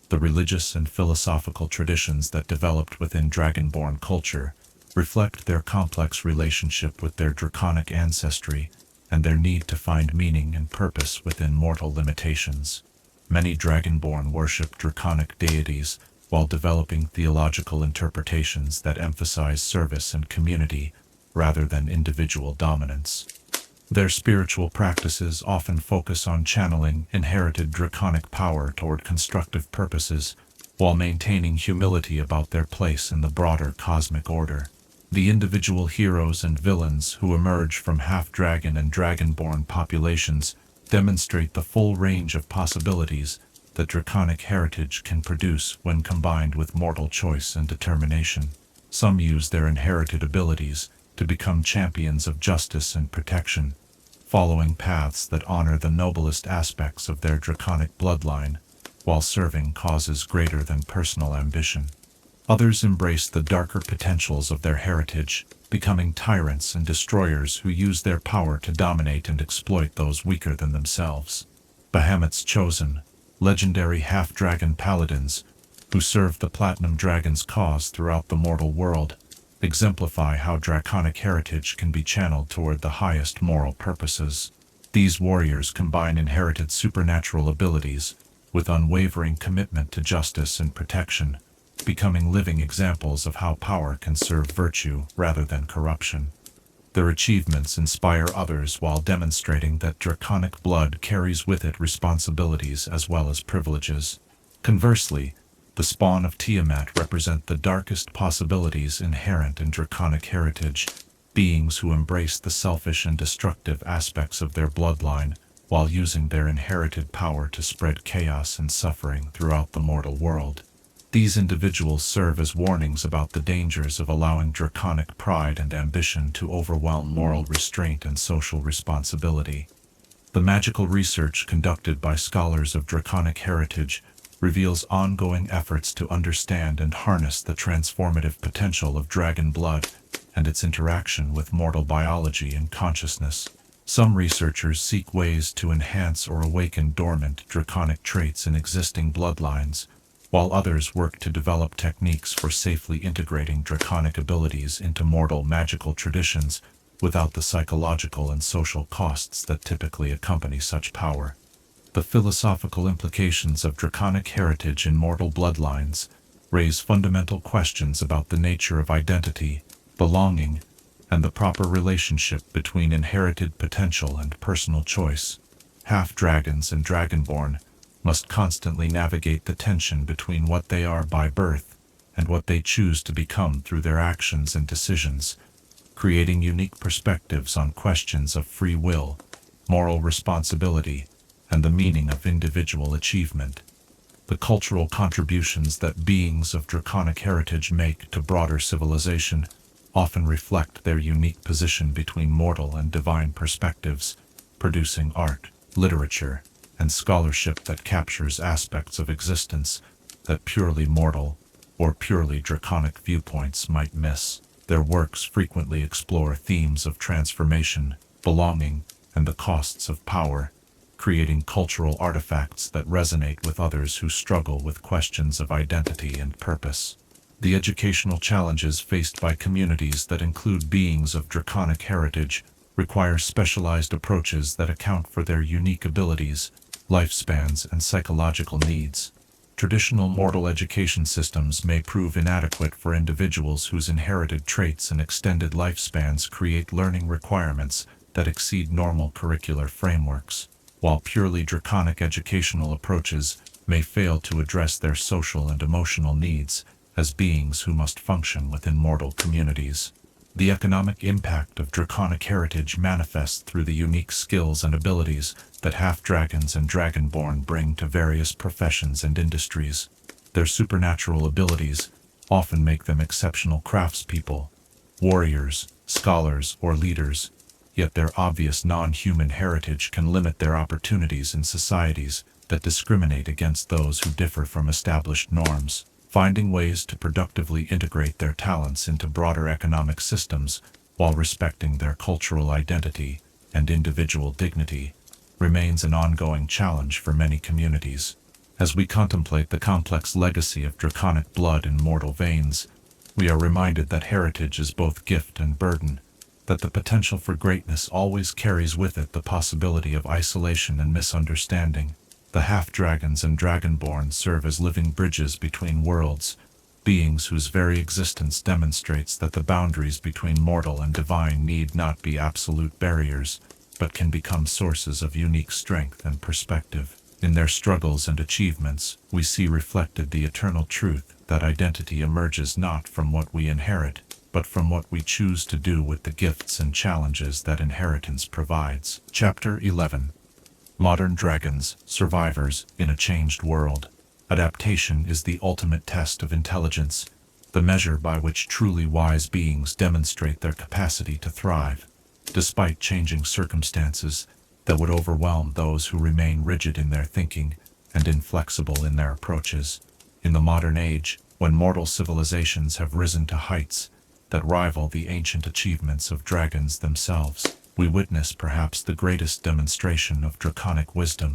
The religious and philosophical traditions that developed within Dragonborn culture reflect their complex relationship with their draconic ancestry and their need to find meaning and purpose within mortal limitations. Many Dragonborn worship draconic deities while developing theological interpretations that emphasize service and community rather than individual dominance. Their spiritual practices often focus on channeling inherited draconic power toward constructive purposes, while maintaining humility about their place in the broader cosmic order. The individual heroes and villains who emerge from half-dragon and dragonborn populations demonstrate the full range of possibilities that draconic heritage can produce when combined with mortal choice and determination. Some use their inherited abilities to become champions of justice and protection, following paths that honor the noblest aspects of their draconic bloodline, while serving causes greater than personal ambition. Others embrace the darker potentials of their heritage, becoming tyrants and destroyers who use their power to dominate and exploit those weaker than themselves. Bahamut's chosen, legendary half-dragon paladins, who serve the Platinum Dragon's cause throughout the mortal world, exemplify how draconic heritage can be channeled toward the highest moral purposes. These warriors combine inherited supernatural abilities with unwavering commitment to justice and protection, becoming living examples of how power can serve virtue rather than corruption. Their achievements inspire others while demonstrating that draconic blood carries with it responsibilities as well as privileges. Conversely, the spawn of Tiamat represent the darkest possibilities inherent in draconic heritage, beings who embrace the selfish and destructive aspects of their bloodline while using their inherited power to spread chaos and suffering throughout the mortal world. These individuals serve as warnings about the dangers of allowing draconic pride and ambition to overwhelm moral restraint and social responsibility. The magical research conducted by scholars of draconic heritage reveals ongoing efforts to understand and harness the transformative potential of dragon blood and its interaction with mortal biology and consciousness. Some researchers seek ways to enhance or awaken dormant draconic traits in existing bloodlines, while others work to develop techniques for safely integrating draconic abilities into mortal magical traditions without the psychological and social costs that typically accompany such power. The philosophical implications of draconic heritage in mortal bloodlines raise fundamental questions about the nature of identity, belonging, and the proper relationship between inherited potential and personal choice. Half-dragons and dragonborn must constantly navigate the tension between what they are by birth and what they choose to become through their actions and decisions, creating unique perspectives on questions of free will, moral responsibility, and the meaning of individual achievement. The cultural contributions that beings of draconic heritage make to broader civilization often reflect their unique position between mortal and divine perspectives, producing art, literature, and scholarship that captures aspects of existence that purely mortal or purely draconic viewpoints might miss. Their works frequently explore themes of transformation, belonging, and the costs of power, creating cultural artifacts that resonate with others who struggle with questions of identity and purpose. The educational challenges faced by communities that include beings of draconic heritage require specialized approaches that account for their unique abilities, lifespans, and psychological needs. Traditional mortal education systems may prove inadequate for individuals whose inherited traits and extended lifespans create learning requirements that exceed normal curricular frameworks, while purely draconic educational approaches may fail to address their social and emotional needs as beings who must function within mortal communities. The economic impact of draconic heritage manifests through the unique skills and abilities that half-dragons and dragonborn bring to various professions and industries. Their supernatural abilities often make them exceptional craftspeople, warriors, scholars, or leaders, yet their obvious non-human heritage can limit their opportunities in societies that discriminate against those who differ from established norms. Finding ways to productively integrate their talents into broader economic systems while respecting their cultural identity and individual dignity remains an ongoing challenge for many communities. As we contemplate the complex legacy of draconic blood in mortal veins, we are reminded that heritage is both gift and burden, that the potential for greatness always carries with it the possibility of isolation and misunderstanding. The half-dragons and dragonborn serve as living bridges between worlds, beings whose very existence demonstrates that the boundaries between mortal and divine need not be absolute barriers, but can become sources of unique strength and perspective. In their struggles and achievements, we see reflected the eternal truth that identity emerges not from what we inherit, but from what we choose to do with the gifts and challenges that inheritance provides. Chapter 11. Modern Dragons, Survivors in a Changed World. Adaptation is the ultimate test of intelligence, the measure by which truly wise beings demonstrate their capacity to thrive, despite changing circumstances that would overwhelm those who remain rigid in their thinking and inflexible in their approaches. In the modern age, when mortal civilizations have risen to heights that rival the ancient achievements of dragons themselves, we witness perhaps the greatest demonstration of draconic wisdom,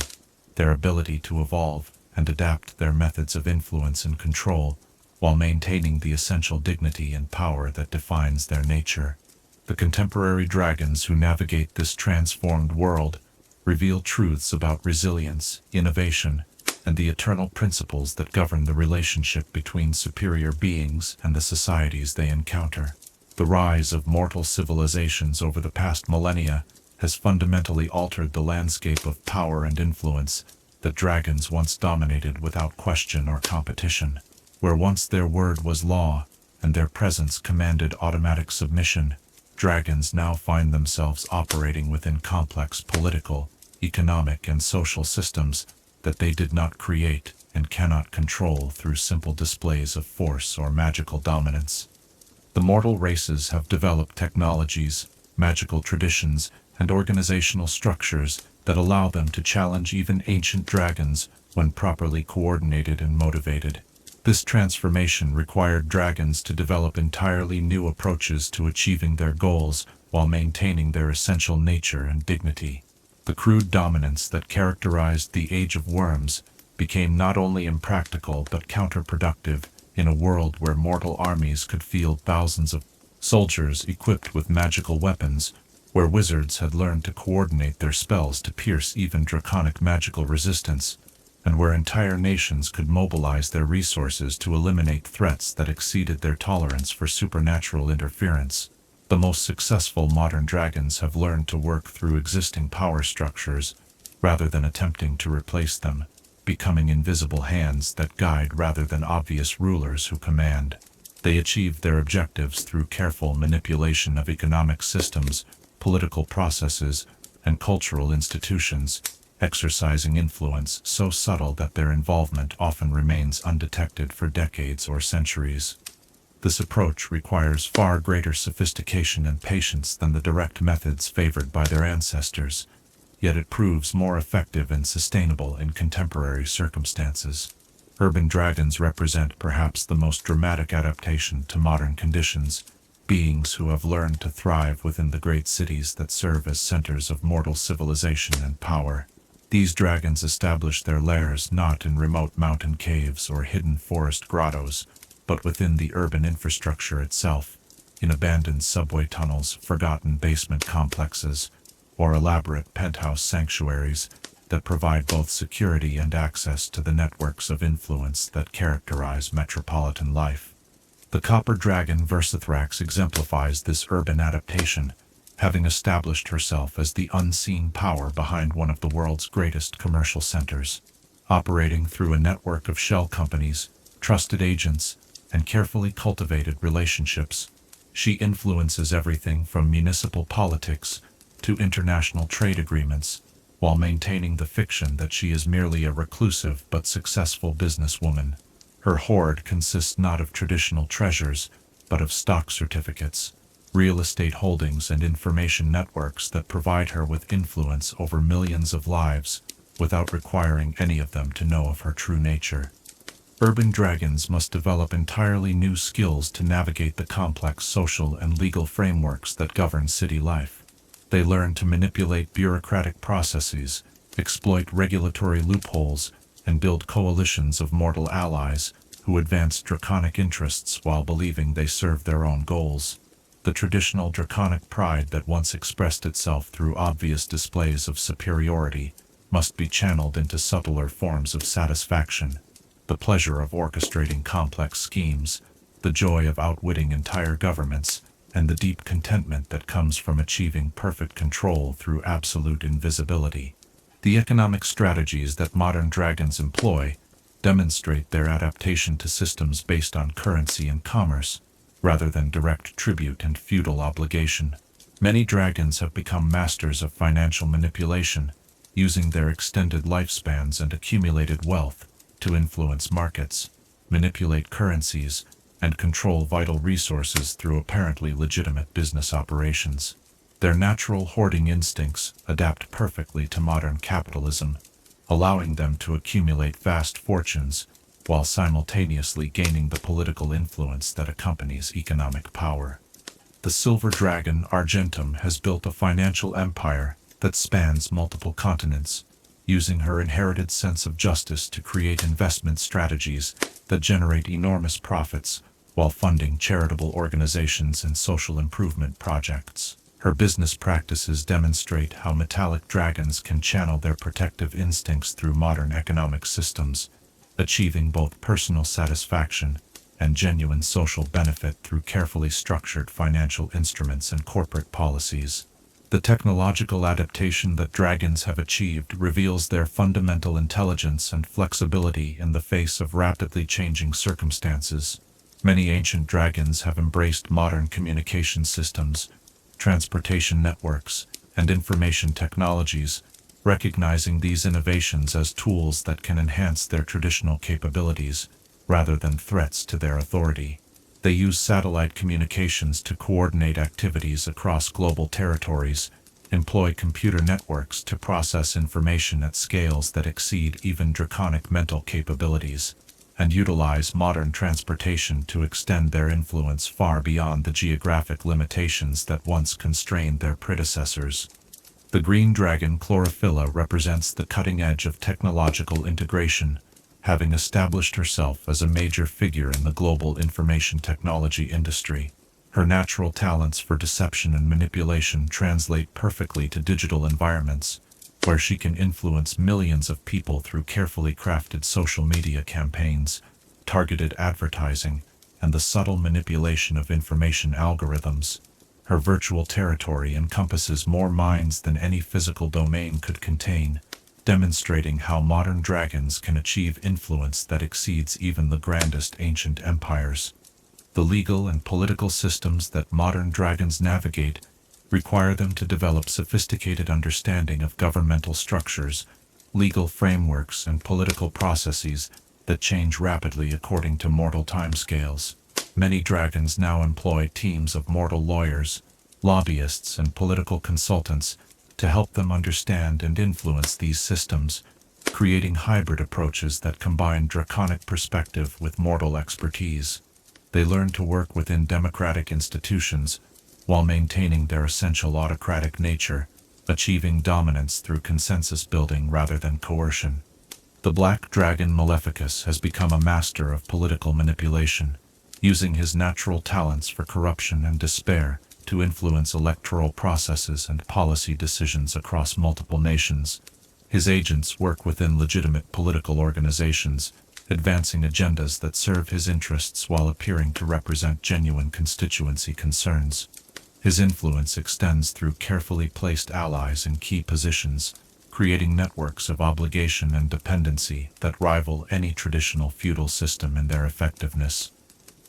their ability to evolve and adapt their methods of influence and control while maintaining the essential dignity and power that defines their nature. The contemporary dragons who navigate this transformed world reveal truths about resilience, innovation, and the eternal principles that govern the relationship between superior beings and the societies they encounter. The rise of mortal civilizations over the past millennia has fundamentally altered the landscape of power and influence that dragons once dominated without question or competition. Where once their word was law and their presence commanded automatic submission, dragons now find themselves operating within complex political, economic, and social systems that they did not create and cannot control through simple displays of force or magical dominance. The mortal races have developed technologies, magical traditions, and organizational structures that allow them to challenge even ancient dragons when properly coordinated and motivated. This transformation required dragons to develop entirely new approaches to achieving their goals while maintaining their essential nature and dignity. The crude dominance that characterized the Age of Worms became not only impractical but counterproductive in a world where mortal armies could field thousands of soldiers equipped with magical weapons, where wizards had learned to coordinate their spells to pierce even draconic magical resistance, and where entire nations could mobilize their resources to eliminate threats that exceeded their tolerance for supernatural interference. The most successful modern dragons have learned to work through existing power structures rather than attempting to replace them, becoming invisible hands that guide rather than obvious rulers who command. They achieve their objectives through careful manipulation of economic systems, political processes, and cultural institutions, exercising influence so subtle that their involvement often remains undetected for decades or centuries. This approach requires far greater sophistication and patience than the direct methods favored by their ancestors, yet it proves more effective and sustainable in contemporary circumstances. Urban dragons represent perhaps the most dramatic adaptation to modern conditions, beings who have learned to thrive within the great cities that serve as centers of mortal civilization and power. These dragons establish their lairs not in remote mountain caves or hidden forest grottos, but within the urban infrastructure itself, in abandoned subway tunnels, forgotten basement complexes, or elaborate penthouse sanctuaries that provide both security and access to the networks of influence that characterize metropolitan life. The copper dragon Versithrax exemplifies this urban adaptation, having established herself as the unseen power behind one of the world's greatest commercial centers. Operating through a network of shell companies, trusted agents, and carefully cultivated relationships, she influences everything from municipal politics to international trade agreements, while maintaining the fiction that she is merely a reclusive but successful businesswoman. Her hoard consists not of traditional treasures, but of stock certificates, real estate holdings, and information networks that provide her with influence over millions of lives without requiring any of them to know of her true nature. Urban dragons must develop entirely new skills to navigate the complex social and legal frameworks that govern city life. They learn to manipulate bureaucratic processes, exploit regulatory loopholes, and build coalitions of mortal allies who advance draconic interests while believing they serve their own goals. The traditional draconic pride that once expressed itself through obvious displays of superiority must be channeled into subtler forms of satisfaction. The pleasure of orchestrating complex schemes, the joy of outwitting entire governments, and the deep contentment that comes from achieving perfect control through absolute invisibility. The economic strategies that modern dragons employ demonstrate their adaptation to systems based on currency and commerce, rather than direct tribute and feudal obligation. Many dragons have become masters of financial manipulation, using their extended lifespans and accumulated wealth to influence markets, manipulate currencies, and control vital resources through apparently legitimate business operations. Their natural hoarding instincts adapt perfectly to modern capitalism, allowing them to accumulate vast fortunes while simultaneously gaining the political influence that accompanies economic power. The silver dragon Argentum has built a financial empire that spans multiple continents, using her inherited sense of justice to create investment strategies that generate enormous profits while funding charitable organizations and social improvement projects. Her business practices demonstrate how metallic dragons can channel their protective instincts through modern economic systems, achieving both personal satisfaction and genuine social benefit through carefully structured financial instruments and corporate policies. The technological adaptation that dragons have achieved reveals their fundamental intelligence and flexibility in the face of rapidly changing circumstances. Many ancient dragons have embraced modern communication systems, transportation networks, and information technologies, recognizing these innovations as tools that can enhance their traditional capabilities, rather than threats to their authority. They use satellite communications to coordinate activities across global territories, employ computer networks to process information at scales that exceed even draconic mental capabilities, and utilize modern transportation to extend their influence far beyond the geographic limitations that once constrained their predecessors. The green dragon Chlorophylla represents the cutting edge of technological integration, having established herself as a major figure in the global information technology industry. Her natural talents for deception and manipulation translate perfectly to digital environments, where she can influence millions of people through carefully crafted social media campaigns, targeted advertising, and the subtle manipulation of information algorithms. Her virtual territory encompasses more minds than any physical domain could contain, demonstrating how modern dragons can achieve influence that exceeds even the grandest ancient empires. The legal and political systems that modern dragons navigate require them to develop sophisticated understanding of governmental structures, legal frameworks, and political processes that change rapidly according to mortal timescales. Many dragons now employ teams of mortal lawyers, lobbyists, and political consultants to help them understand and influence these systems, creating hybrid approaches that combine draconic perspective with mortal expertise. They learn to work within democratic institutions while maintaining their essential autocratic nature, achieving dominance through consensus building rather than coercion. The black dragon Maleficus has become a master of political manipulation, using his natural talents for corruption and despair to influence electoral processes and policy decisions across multiple nations. His agents work within legitimate political organizations, advancing agendas that serve his interests while appearing to represent genuine constituency concerns. His influence extends through carefully placed allies in key positions, creating networks of obligation and dependency that rival any traditional feudal system in their effectiveness.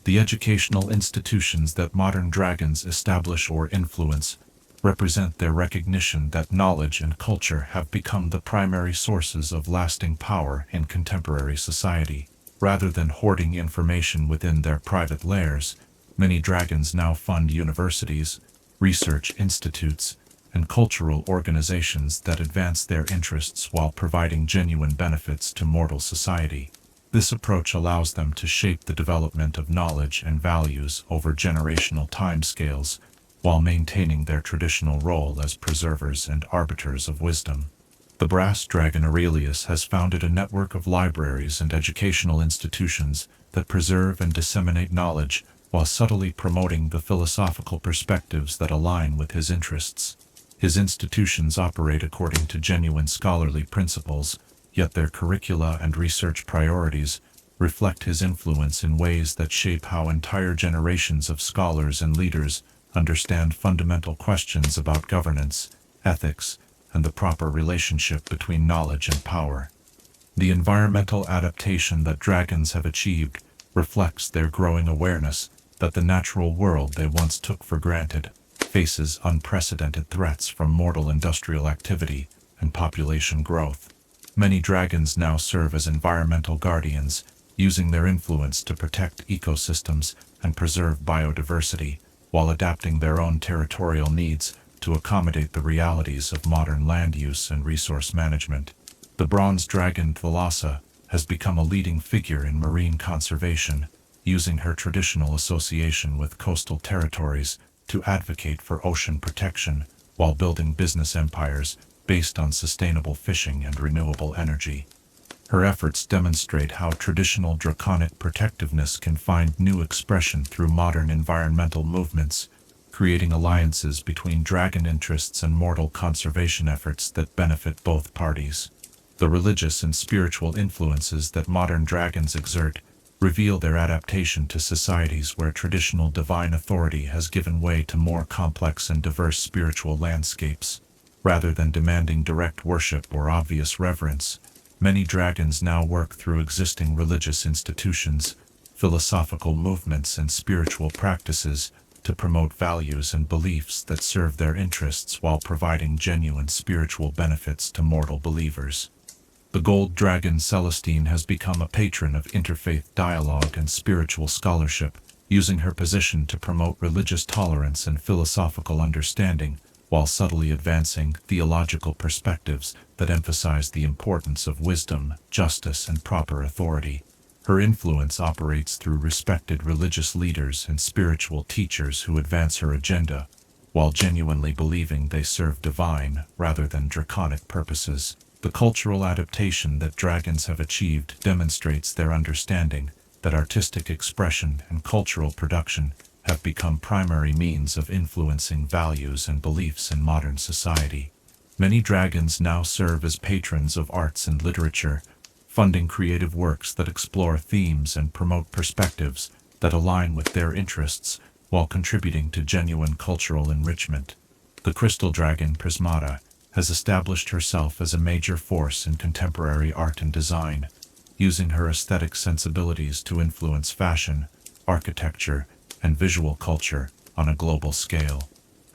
The educational institutions that modern dragons establish or influence represent their recognition that knowledge and culture have become the primary sources of lasting power in contemporary society. Rather than hoarding information within their private lairs, many dragons now fund universities, research institutes, and cultural organizations that advance their interests while providing genuine benefits to mortal society. This approach allows them to shape the development of knowledge and values over generational timescales, while maintaining their traditional role as preservers and arbiters of wisdom. The brass dragon Aurelius has founded a network of libraries and educational institutions that preserve and disseminate knowledge while subtly promoting the philosophical perspectives that align with his interests. His institutions operate according to genuine scholarly principles, yet their curricula and research priorities reflect his influence in ways that shape how entire generations of scholars and leaders understand fundamental questions about governance, ethics, and the proper relationship between knowledge and power. The environmental adaptation that dragons have achieved reflects their growing awareness that the natural world they once took for granted faces unprecedented threats from mortal industrial activity and population growth. Many dragons now serve as environmental guardians, using their influence to protect ecosystems and preserve biodiversity, while adapting their own territorial needs to accommodate the realities of modern land use and resource management. The bronze dragon Thalassa has become a leading figure in marine conservation, using her traditional association with coastal territories to advocate for ocean protection while building business empires based on sustainable fishing and renewable energy. Her efforts demonstrate how traditional draconic protectiveness can find new expression through modern environmental movements, creating alliances between dragon interests and mortal conservation efforts that benefit both parties. The religious and spiritual influences that modern dragons exert reveal their adaptation to societies where traditional divine authority has given way to more complex and diverse spiritual landscapes. Rather than demanding direct worship or obvious reverence, many dragons now work through existing religious institutions, philosophical movements, and spiritual practices to promote values and beliefs that serve their interests while providing genuine spiritual benefits to mortal believers. The gold dragon Celestine has become a patron of interfaith dialogue and spiritual scholarship, using her position to promote religious tolerance and philosophical understanding, while subtly advancing theological perspectives that emphasize the importance of wisdom, justice, and proper authority. Her influence operates through respected religious leaders and spiritual teachers who advance her agenda, while genuinely believing they serve divine rather than draconic purposes. The cultural adaptation that dragons have achieved demonstrates their understanding that artistic expression and cultural production have become primary means of influencing values and beliefs in modern society. Many dragons now serve as patrons of arts and literature, funding creative works that explore themes and promote perspectives that align with their interests while contributing to genuine cultural enrichment. The crystal dragon Prismata has established herself as a major force in contemporary art and design, using her aesthetic sensibilities to influence fashion, architecture, and visual culture on a global scale.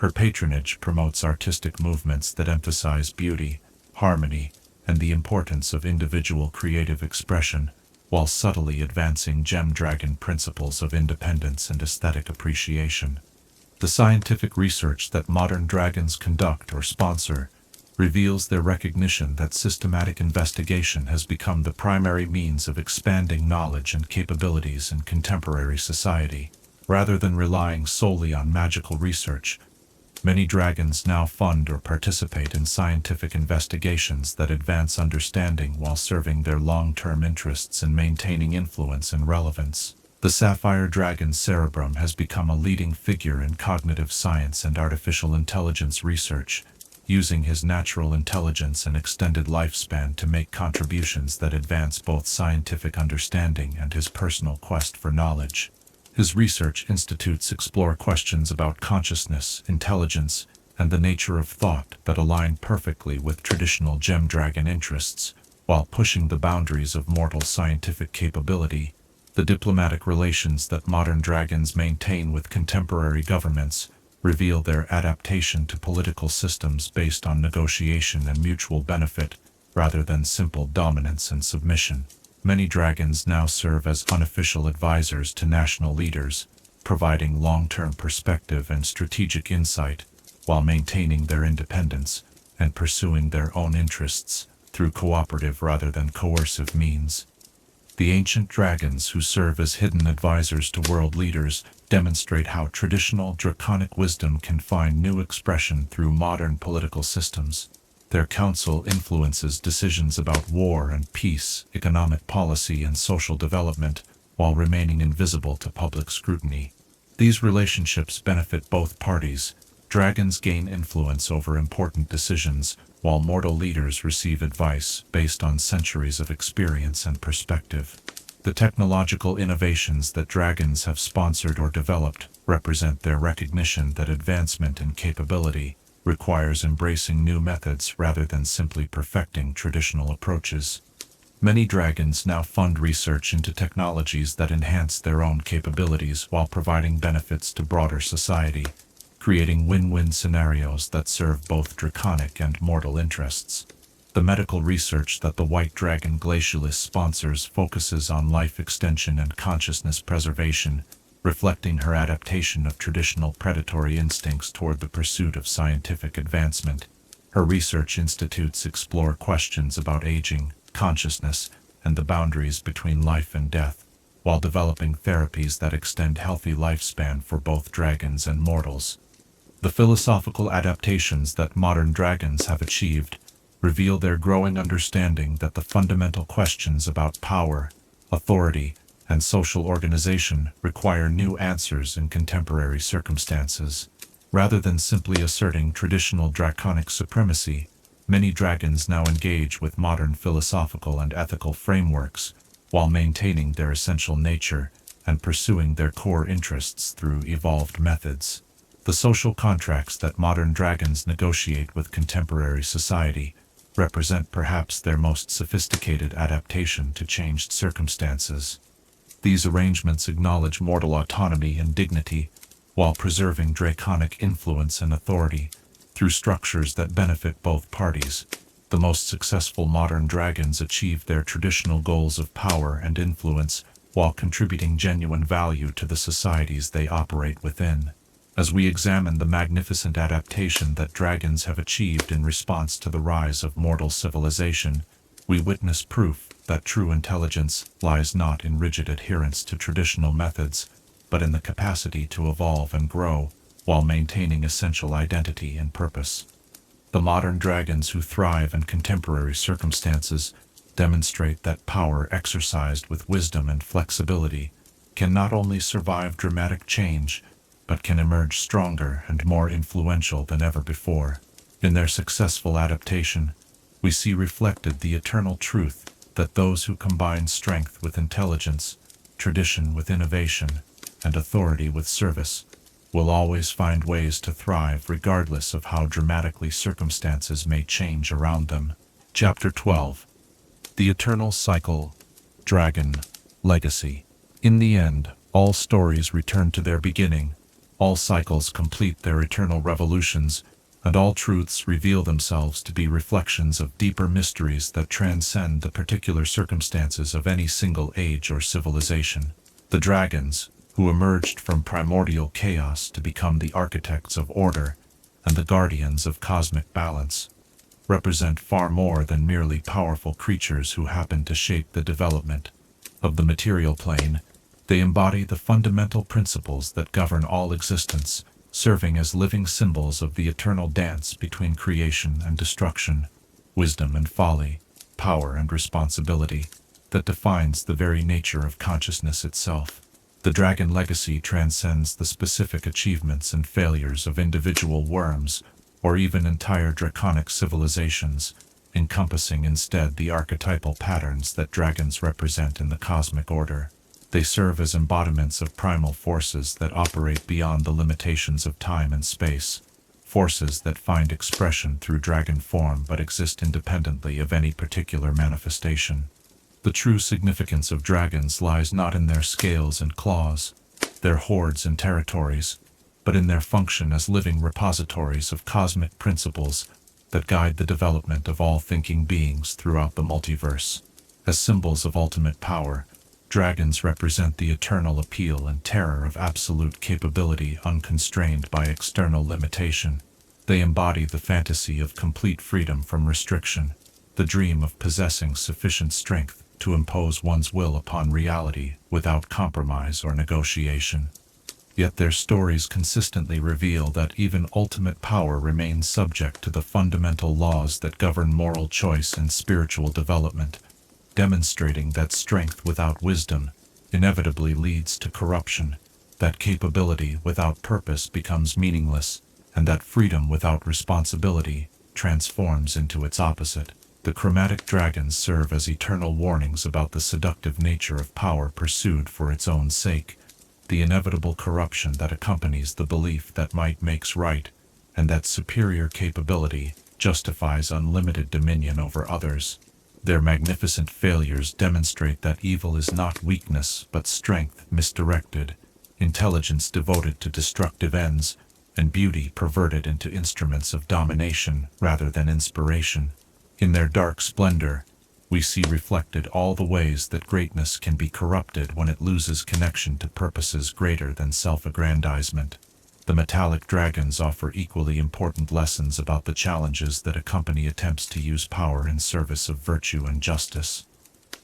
Her patronage promotes artistic movements that emphasize beauty, harmony, and the importance of individual creative expression, while subtly advancing gem dragon principles of independence and aesthetic appreciation. The scientific research that modern dragons conduct or sponsor reveals their recognition that systematic investigation has become the primary means of expanding knowledge and capabilities in contemporary society. Rather than relying solely on magical research, many dragons now fund or participate in scientific investigations that advance understanding while serving their long-term interests in maintaining influence and relevance. The sapphire dragon's cerebrum has become a leading figure in cognitive science and artificial intelligence research, using his natural intelligence and extended lifespan to make contributions that advance both scientific understanding and his personal quest for knowledge. His research institutes explore questions about consciousness, intelligence, and the nature of thought that align perfectly with traditional gem dragon interests, while pushing the boundaries of mortal scientific capability. The diplomatic relations that modern dragons maintain with contemporary governments reveal their adaptation to political systems based on negotiation and mutual benefit, rather than simple dominance and submission. Many dragons now serve as unofficial advisors to national leaders, providing long-term perspective and strategic insight, while maintaining their independence and pursuing their own interests through cooperative rather than coercive means. The ancient dragons who serve as hidden advisors to world leaders demonstrate how traditional draconic wisdom can find new expression through modern political systems. Their counsel influences decisions about war and peace, economic policy, and social development, while remaining invisible to public scrutiny. These relationships benefit both parties. Dragons gain influence over important decisions, while mortal leaders receive advice based on centuries of experience and perspective. The technological innovations that dragons have sponsored or developed represent their recognition that advancement in capability requires embracing new methods rather than simply perfecting traditional approaches. Many dragons now fund research into technologies that enhance their own capabilities while providing benefits to broader society, creating win-win scenarios that serve both draconic and mortal interests. The medical research that the White Dragon Glacialis sponsors focuses on life extension and consciousness preservation, reflecting her adaptation of traditional predatory instincts toward the pursuit of scientific advancement. Her research institutes explore questions about aging, consciousness, and the boundaries between life and death, while developing therapies that extend healthy lifespan for both dragons and mortals. The philosophical adaptations that modern dragons have achieved reveal their growing understanding that the fundamental questions about power, authority, and social organization require new answers in contemporary circumstances. Rather than simply asserting traditional draconic supremacy, many dragons now engage with modern philosophical and ethical frameworks, while maintaining their essential nature and pursuing their core interests through evolved methods. The social contracts that modern dragons negotiate with contemporary society represent perhaps their most sophisticated adaptation to changed circumstances. These arrangements acknowledge mortal autonomy and dignity, while preserving draconic influence and authority through structures that benefit both parties. The most successful modern dragons achieve their traditional goals of power and influence while contributing genuine value to the societies they operate within. As we examine the magnificent adaptation that dragons have achieved in response to the rise of mortal civilization, we witness proof that true intelligence lies not in rigid adherence to traditional methods, but in the capacity to evolve and grow while maintaining essential identity and purpose. The modern dragons who thrive in contemporary circumstances demonstrate that power exercised with wisdom and flexibility can not only survive dramatic change, but can emerge stronger and more influential than ever before. In their successful adaptation, we see reflected the eternal truth that those who combine strength with intelligence, tradition with innovation, and authority with service will always find ways to thrive regardless of how dramatically circumstances may change around them. Chapter 12. The Eternal Cycle. Dragon. Legacy. In the end, all stories return to their beginning. All cycles complete their eternal revolutions, and all truths reveal themselves to be reflections of deeper mysteries that transcend the particular circumstances of any single age or civilization. The dragons, who emerged from primordial chaos to become the architects of order and the guardians of cosmic balance, represent far more than merely powerful creatures who happen to shape the development of the material plane. They embody the fundamental principles that govern all existence, serving as living symbols of the eternal dance between creation and destruction, wisdom and folly, power and responsibility, that defines the very nature of consciousness itself. The dragon legacy transcends the specific achievements and failures of individual worms, or even entire draconic civilizations, encompassing instead the archetypal patterns that dragons represent in the cosmic order. They serve as embodiments of primal forces that operate beyond the limitations of time and space, forces that find expression through dragon form but exist independently of any particular manifestation. The true significance of dragons lies not in their scales and claws, their hordes and territories, but in their function as living repositories of cosmic principles that guide the development of all thinking beings throughout the multiverse. As symbols of ultimate power, dragons represent the eternal appeal and terror of absolute capability unconstrained by external limitation. They embody the fantasy of complete freedom from restriction, the dream of possessing sufficient strength to impose one's will upon reality without compromise or negotiation. Yet their stories consistently reveal that even ultimate power remains subject to the fundamental laws that govern moral choice and spiritual development, demonstrating that strength without wisdom inevitably leads to corruption, that capability without purpose becomes meaningless, and that freedom without responsibility transforms into its opposite. The chromatic dragons serve as eternal warnings about the seductive nature of power pursued for its own sake, the inevitable corruption that accompanies the belief that might makes right, and that superior capability justifies unlimited dominion over others. Their magnificent failures demonstrate that evil is not weakness but strength misdirected, intelligence devoted to destructive ends, and beauty perverted into instruments of domination rather than inspiration. In their dark splendor, we see reflected all the ways that greatness can be corrupted when it loses connection to purposes greater than self-aggrandizement. The metallic dragons offer equally important lessons about the challenges that accompany attempts to use power in service of virtue and justice.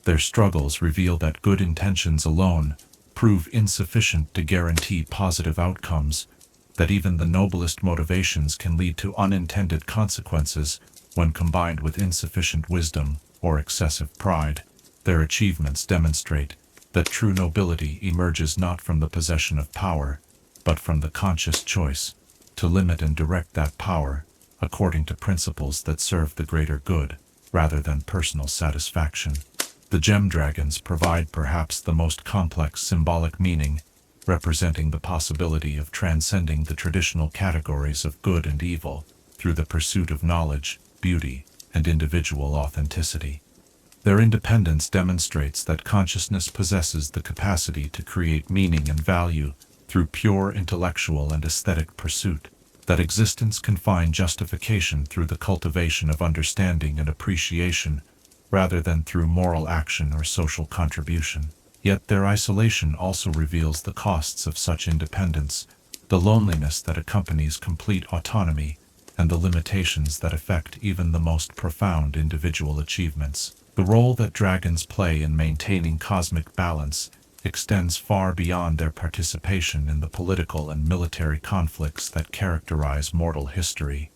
Their struggles reveal that good intentions alone prove insufficient to guarantee positive outcomes, that even the noblest motivations can lead to unintended consequences when combined with insufficient wisdom or excessive pride. Their achievements demonstrate that true nobility emerges not from the possession of power, but from the conscious choice to limit and direct that power according to principles that serve the greater good, rather than personal satisfaction. The gem dragons provide perhaps the most complex symbolic meaning, representing the possibility of transcending the traditional categories of good and evil through the pursuit of knowledge, beauty, and individual authenticity. Their independence demonstrates that consciousness possesses the capacity to create meaning and value through pure intellectual and aesthetic pursuit, that existence can find justification through the cultivation of understanding and appreciation, rather than through moral action or social contribution. Yet their isolation also reveals the costs of such independence, the loneliness that accompanies complete autonomy, and the limitations that affect even the most profound individual achievements. The role that dragons play in maintaining cosmic balance extends far beyond their participation in the political and military conflicts that characterize mortal history.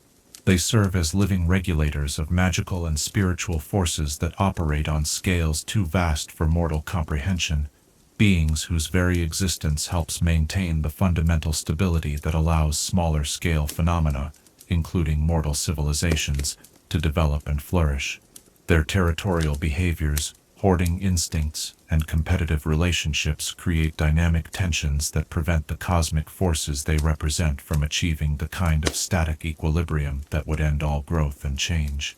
They serve as living regulators of magical and spiritual forces that operate on scales too vast for mortal comprehension, beings whose very existence helps maintain the fundamental stability that allows smaller-scale phenomena, including mortal civilizations, to develop and flourish. Their territorial behaviors, hoarding instincts, and competitive relationships create dynamic tensions that prevent the cosmic forces they represent from achieving the kind of static equilibrium that would end all growth and change.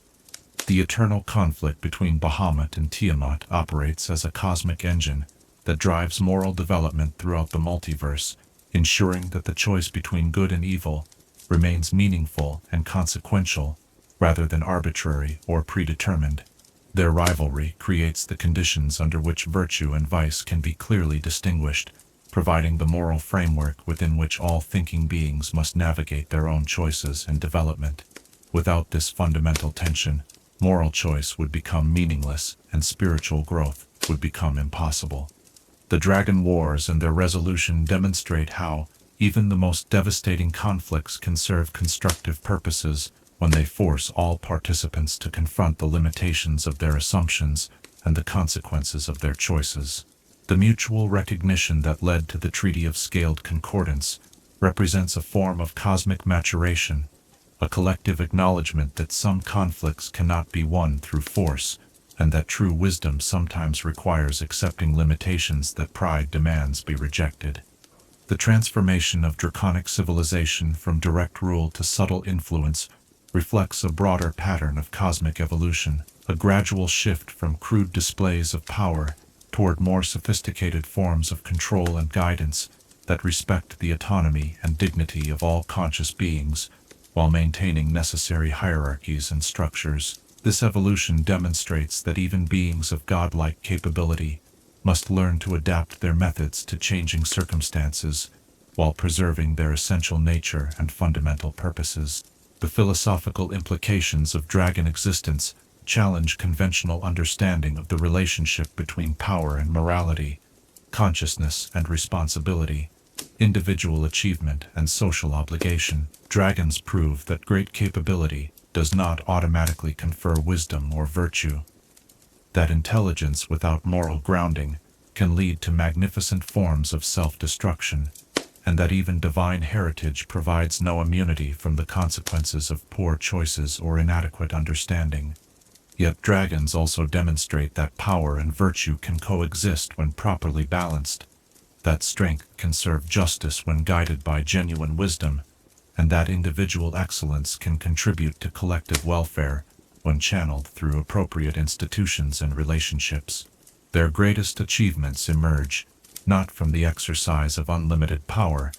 The eternal conflict between Bahamut and Tiamat operates as a cosmic engine that drives moral development throughout the multiverse, ensuring that the choice between good and evil remains meaningful and consequential rather than arbitrary or predetermined. Their rivalry creates the conditions under which virtue and vice can be clearly distinguished, providing the moral framework within which all thinking beings must navigate their own choices and development. Without this fundamental tension, moral choice would become meaningless and spiritual growth would become impossible. The Dragon Wars and their resolution demonstrate how even the most devastating conflicts can serve constructive purposes when they force all participants to confront the limitations of their assumptions and the consequences of their choices. The mutual recognition that led to the Treaty of Scaled Concordance represents a form of cosmic maturation, a collective acknowledgement that some conflicts cannot be won through force, and that true wisdom sometimes requires accepting limitations that pride demands be rejected. The transformation of draconic civilization from direct rule to subtle influence reflects a broader pattern of cosmic evolution, a gradual shift from crude displays of power toward more sophisticated forms of control and guidance that respect the autonomy and dignity of all conscious beings, while maintaining necessary hierarchies and structures. This evolution demonstrates that even beings of godlike capability must learn to adapt their methods to changing circumstances, while preserving their essential nature and fundamental purposes. The philosophical implications of dragon existence challenge conventional understanding of the relationship between power and morality, consciousness and responsibility, individual achievement and social obligation. Dragons prove that great capability does not automatically confer wisdom or virtue, that intelligence without moral grounding can lead to magnificent forms of self-destruction, and that even divine heritage provides no immunity from the consequences of poor choices or inadequate understanding. Yet dragons also demonstrate that power and virtue can coexist when properly balanced, that strength can serve justice when guided by genuine wisdom, and that individual excellence can contribute to collective welfare when channeled through appropriate institutions and relationships. Their greatest achievements emerge not from the exercise of unlimited power,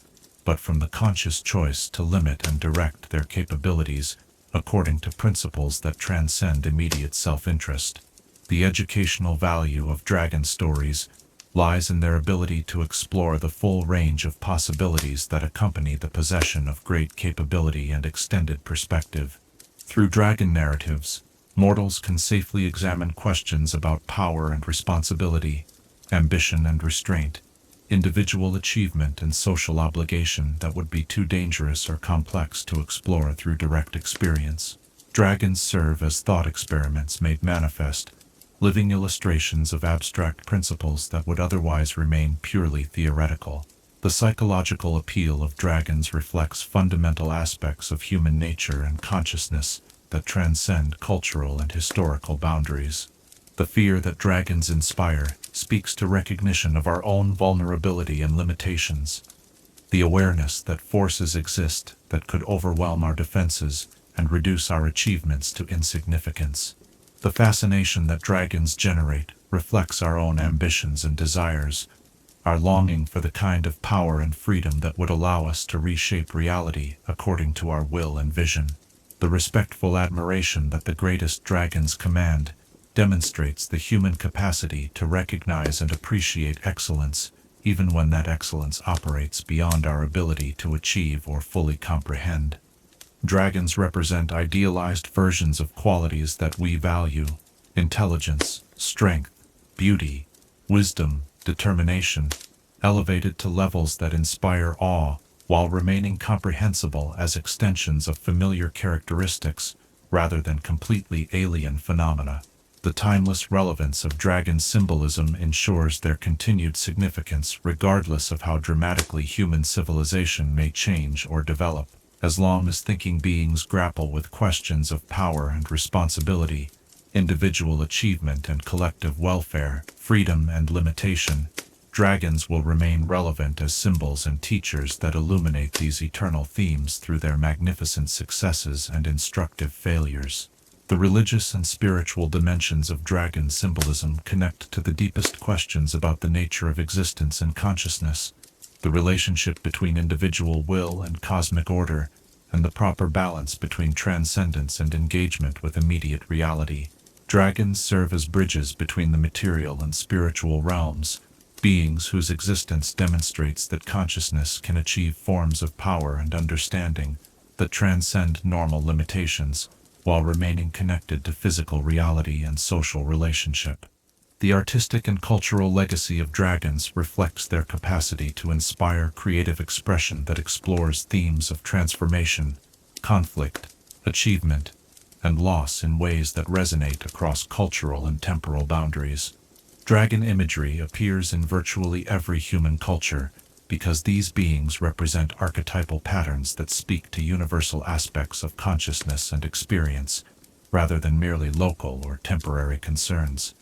but from the conscious choice to limit and direct their capabilities according to principles that transcend immediate self-interest. The educational value of dragon stories lies in their ability to explore the full range of possibilities that accompany the possession of great capability and extended perspective. Through dragon narratives, mortals can safely examine questions about power and responsibility, ambition and restraint, individual achievement and social obligation that would be too dangerous or complex to explore through direct experience. Dragons serve as thought experiments made manifest, living illustrations of abstract principles that would otherwise remain purely theoretical. The psychological appeal of dragons reflects fundamental aspects of human nature and consciousness that transcend cultural and historical boundaries. The fear that dragons inspire speaks to recognition of our own vulnerability and limitations, the awareness that forces exist that could overwhelm our defenses and reduce our achievements to insignificance. The fascination that dragons generate reflects our own ambitions and desires, our longing for the kind of power and freedom that would allow us to reshape reality according to our will and vision. The respectful admiration that the greatest dragons command demonstrates the human capacity to recognize and appreciate excellence, even when that excellence operates beyond our ability to achieve or fully comprehend. Dragons represent idealized versions of qualities that we value: intelligence, strength, beauty, wisdom, determination, elevated to levels that inspire awe while remaining comprehensible as extensions of familiar characteristics rather than completely alien phenomena. The timeless relevance of dragon symbolism ensures their continued significance regardless of how dramatically human civilization may change or develop. As long as thinking beings grapple with questions of power and responsibility, individual achievement and collective welfare, freedom and limitation, dragons will remain relevant as symbols and teachers that illuminate these eternal themes through their magnificent successes and instructive failures. The religious and spiritual dimensions of dragon symbolism connect to the deepest questions about the nature of existence and consciousness. the relationship between individual will and cosmic order, and the proper balance between transcendence and engagement with immediate reality. Dragons serve as bridges between the material and spiritual realms, beings whose existence demonstrates that consciousness can achieve forms of power and understanding that transcend normal limitations, while remaining connected to physical reality and social relationship. The artistic and cultural legacy of dragons reflects their capacity to inspire creative expression that explores themes of transformation, conflict, achievement, and loss in ways that resonate across cultural and temporal boundaries. Dragon imagery appears in virtually every human culture because these beings represent archetypal patterns that speak to universal aspects of consciousness and experience, rather than merely local or temporary concerns.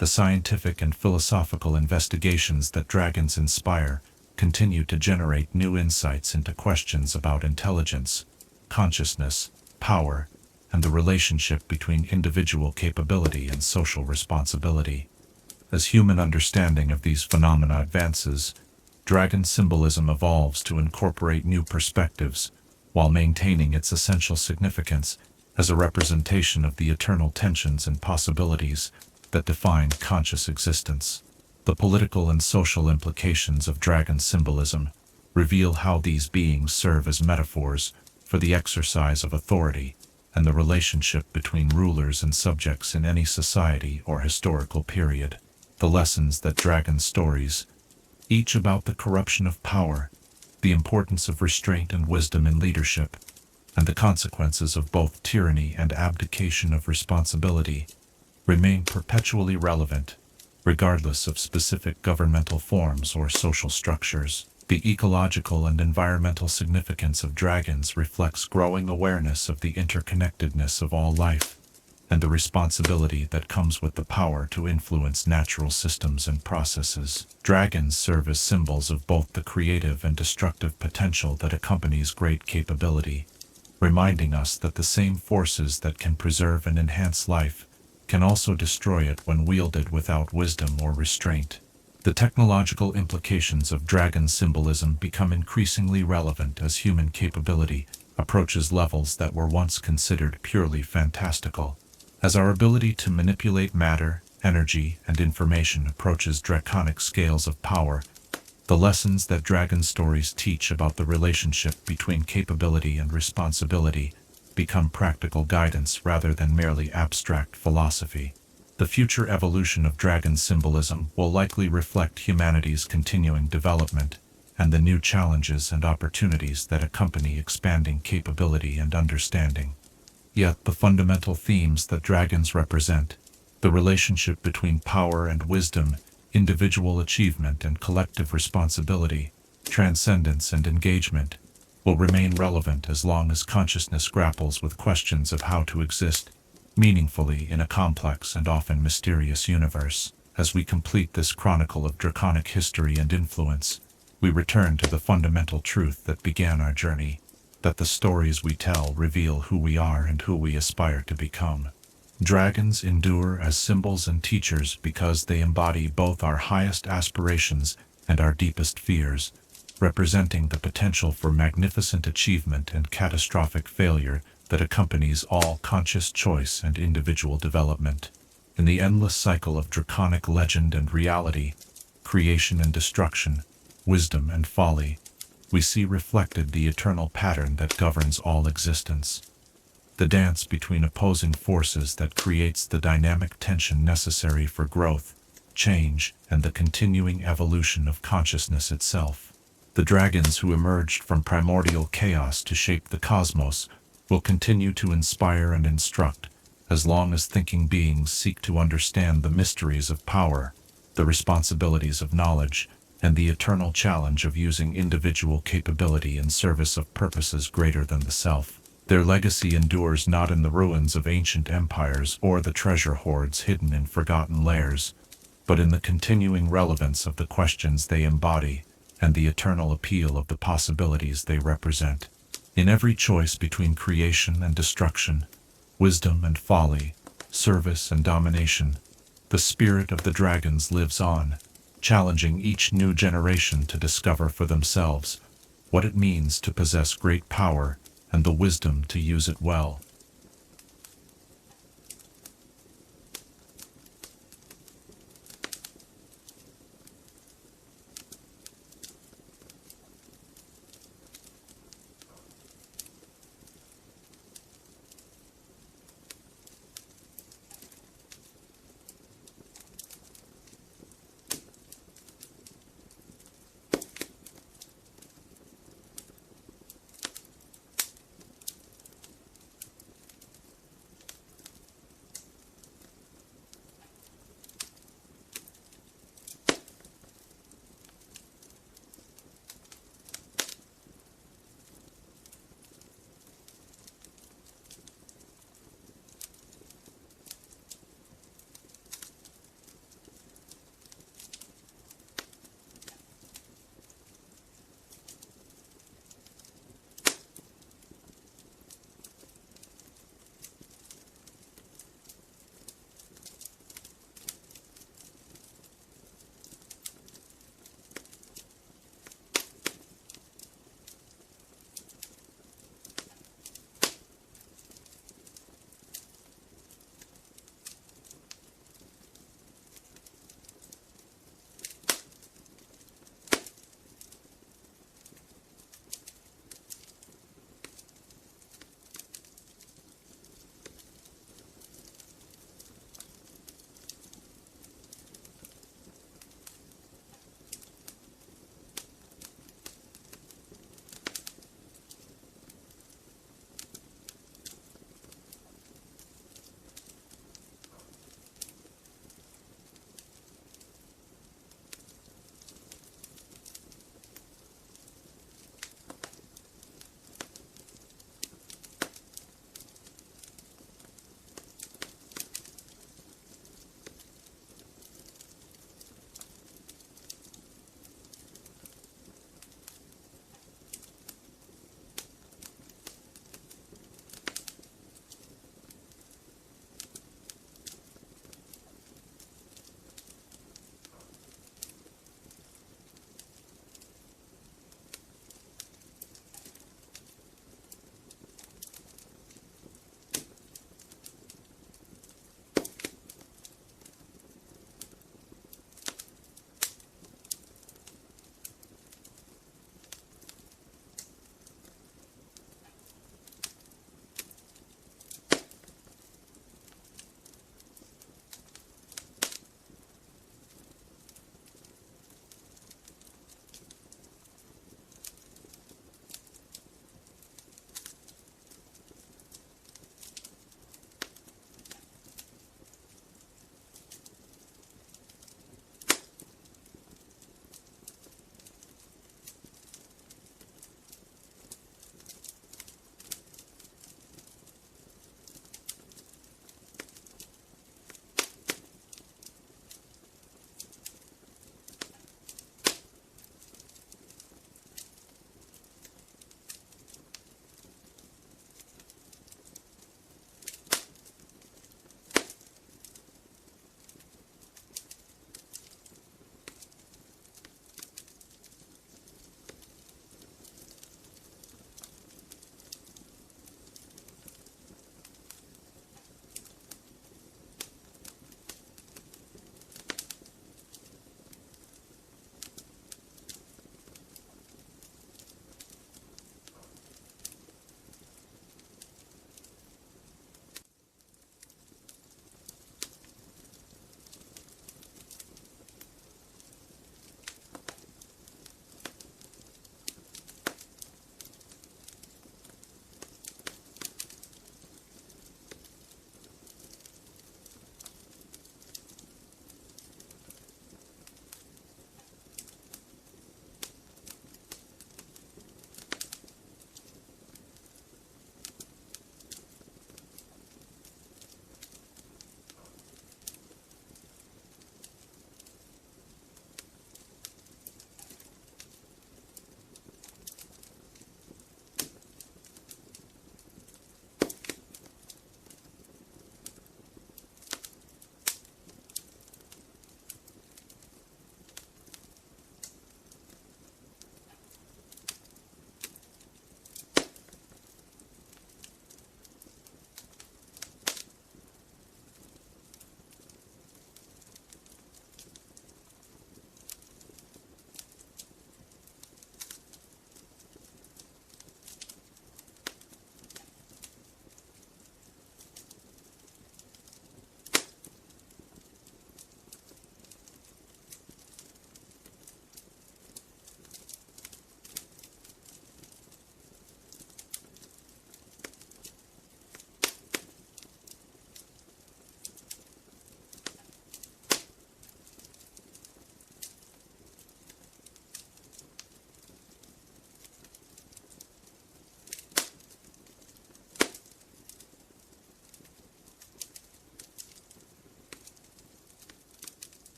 The scientific and philosophical investigations that dragons inspire continue to generate new insights into questions about intelligence, consciousness, power, and the relationship between individual capability and social responsibility. As human understanding of these phenomena advances, dragon symbolism evolves to incorporate new perspectives while maintaining its essential significance as a representation of the eternal tensions and possibilities that define conscious existence. The political and social implications of dragon symbolism reveal how these beings serve as metaphors for the exercise of authority and the relationship between rulers and subjects in any society or historical period. The lessons that dragon stories, each about the corruption of power, the importance of restraint and wisdom in leadership, and the consequences of both tyranny and abdication of responsibility, remain perpetually relevant, regardless of specific governmental forms or social structures. The ecological and environmental significance of dragons reflects growing awareness of the interconnectedness of all life, and the responsibility that comes with the power to influence natural systems and processes. Dragons serve as symbols of both the creative and destructive potential that accompanies great capability, reminding us that the same forces that can preserve and enhance life can also destroy it when wielded without wisdom or restraint. The technological implications of dragon symbolism become increasingly relevant as human capability approaches levels that were once considered purely fantastical. As our ability to manipulate matter, energy, and information approaches draconic scales of power, the lessons that dragon stories teach about the relationship between capability and responsibility become practical guidance rather than merely abstract philosophy. The future evolution of dragon symbolism will likely reflect humanity's continuing development and the new challenges and opportunities that accompany expanding capability and understanding. Yet the fundamental themes that dragons represent, the relationship between power and wisdom, individual achievement and collective responsibility, transcendence and engagement, will remain relevant as long as consciousness grapples with questions of how to exist meaningfully in a complex and often mysterious universe. As we complete this chronicle of draconic history and influence, we return to the fundamental truth that began our journey, that the stories we tell reveal who we are and who we aspire to become. Dragons endure as symbols and teachers because they embody both our highest aspirations and our deepest fears, representing the potential for magnificent achievement and catastrophic failure that accompanies all conscious choice and individual development. In the endless cycle of draconic legend and reality, creation and destruction, wisdom and folly, we see reflected the eternal pattern that governs all existence. The dance between opposing forces that creates the dynamic tension necessary for growth, change, and the continuing evolution of consciousness itself. The dragons who emerged from primordial chaos to shape the cosmos will continue to inspire and instruct, as long as thinking beings seek to understand the mysteries of power, the responsibilities of knowledge, and the eternal challenge of using individual capability in service of purposes greater than the self. Their legacy endures not in the ruins of ancient empires or the treasure hoards hidden in forgotten lairs, but in the continuing relevance of the questions they embody and the eternal appeal of the possibilities they represent. In every choice between creation and destruction, wisdom and folly, service and domination, the spirit of the dragons lives on, challenging each new generation to discover for themselves what it means to possess great power and the wisdom to use it well.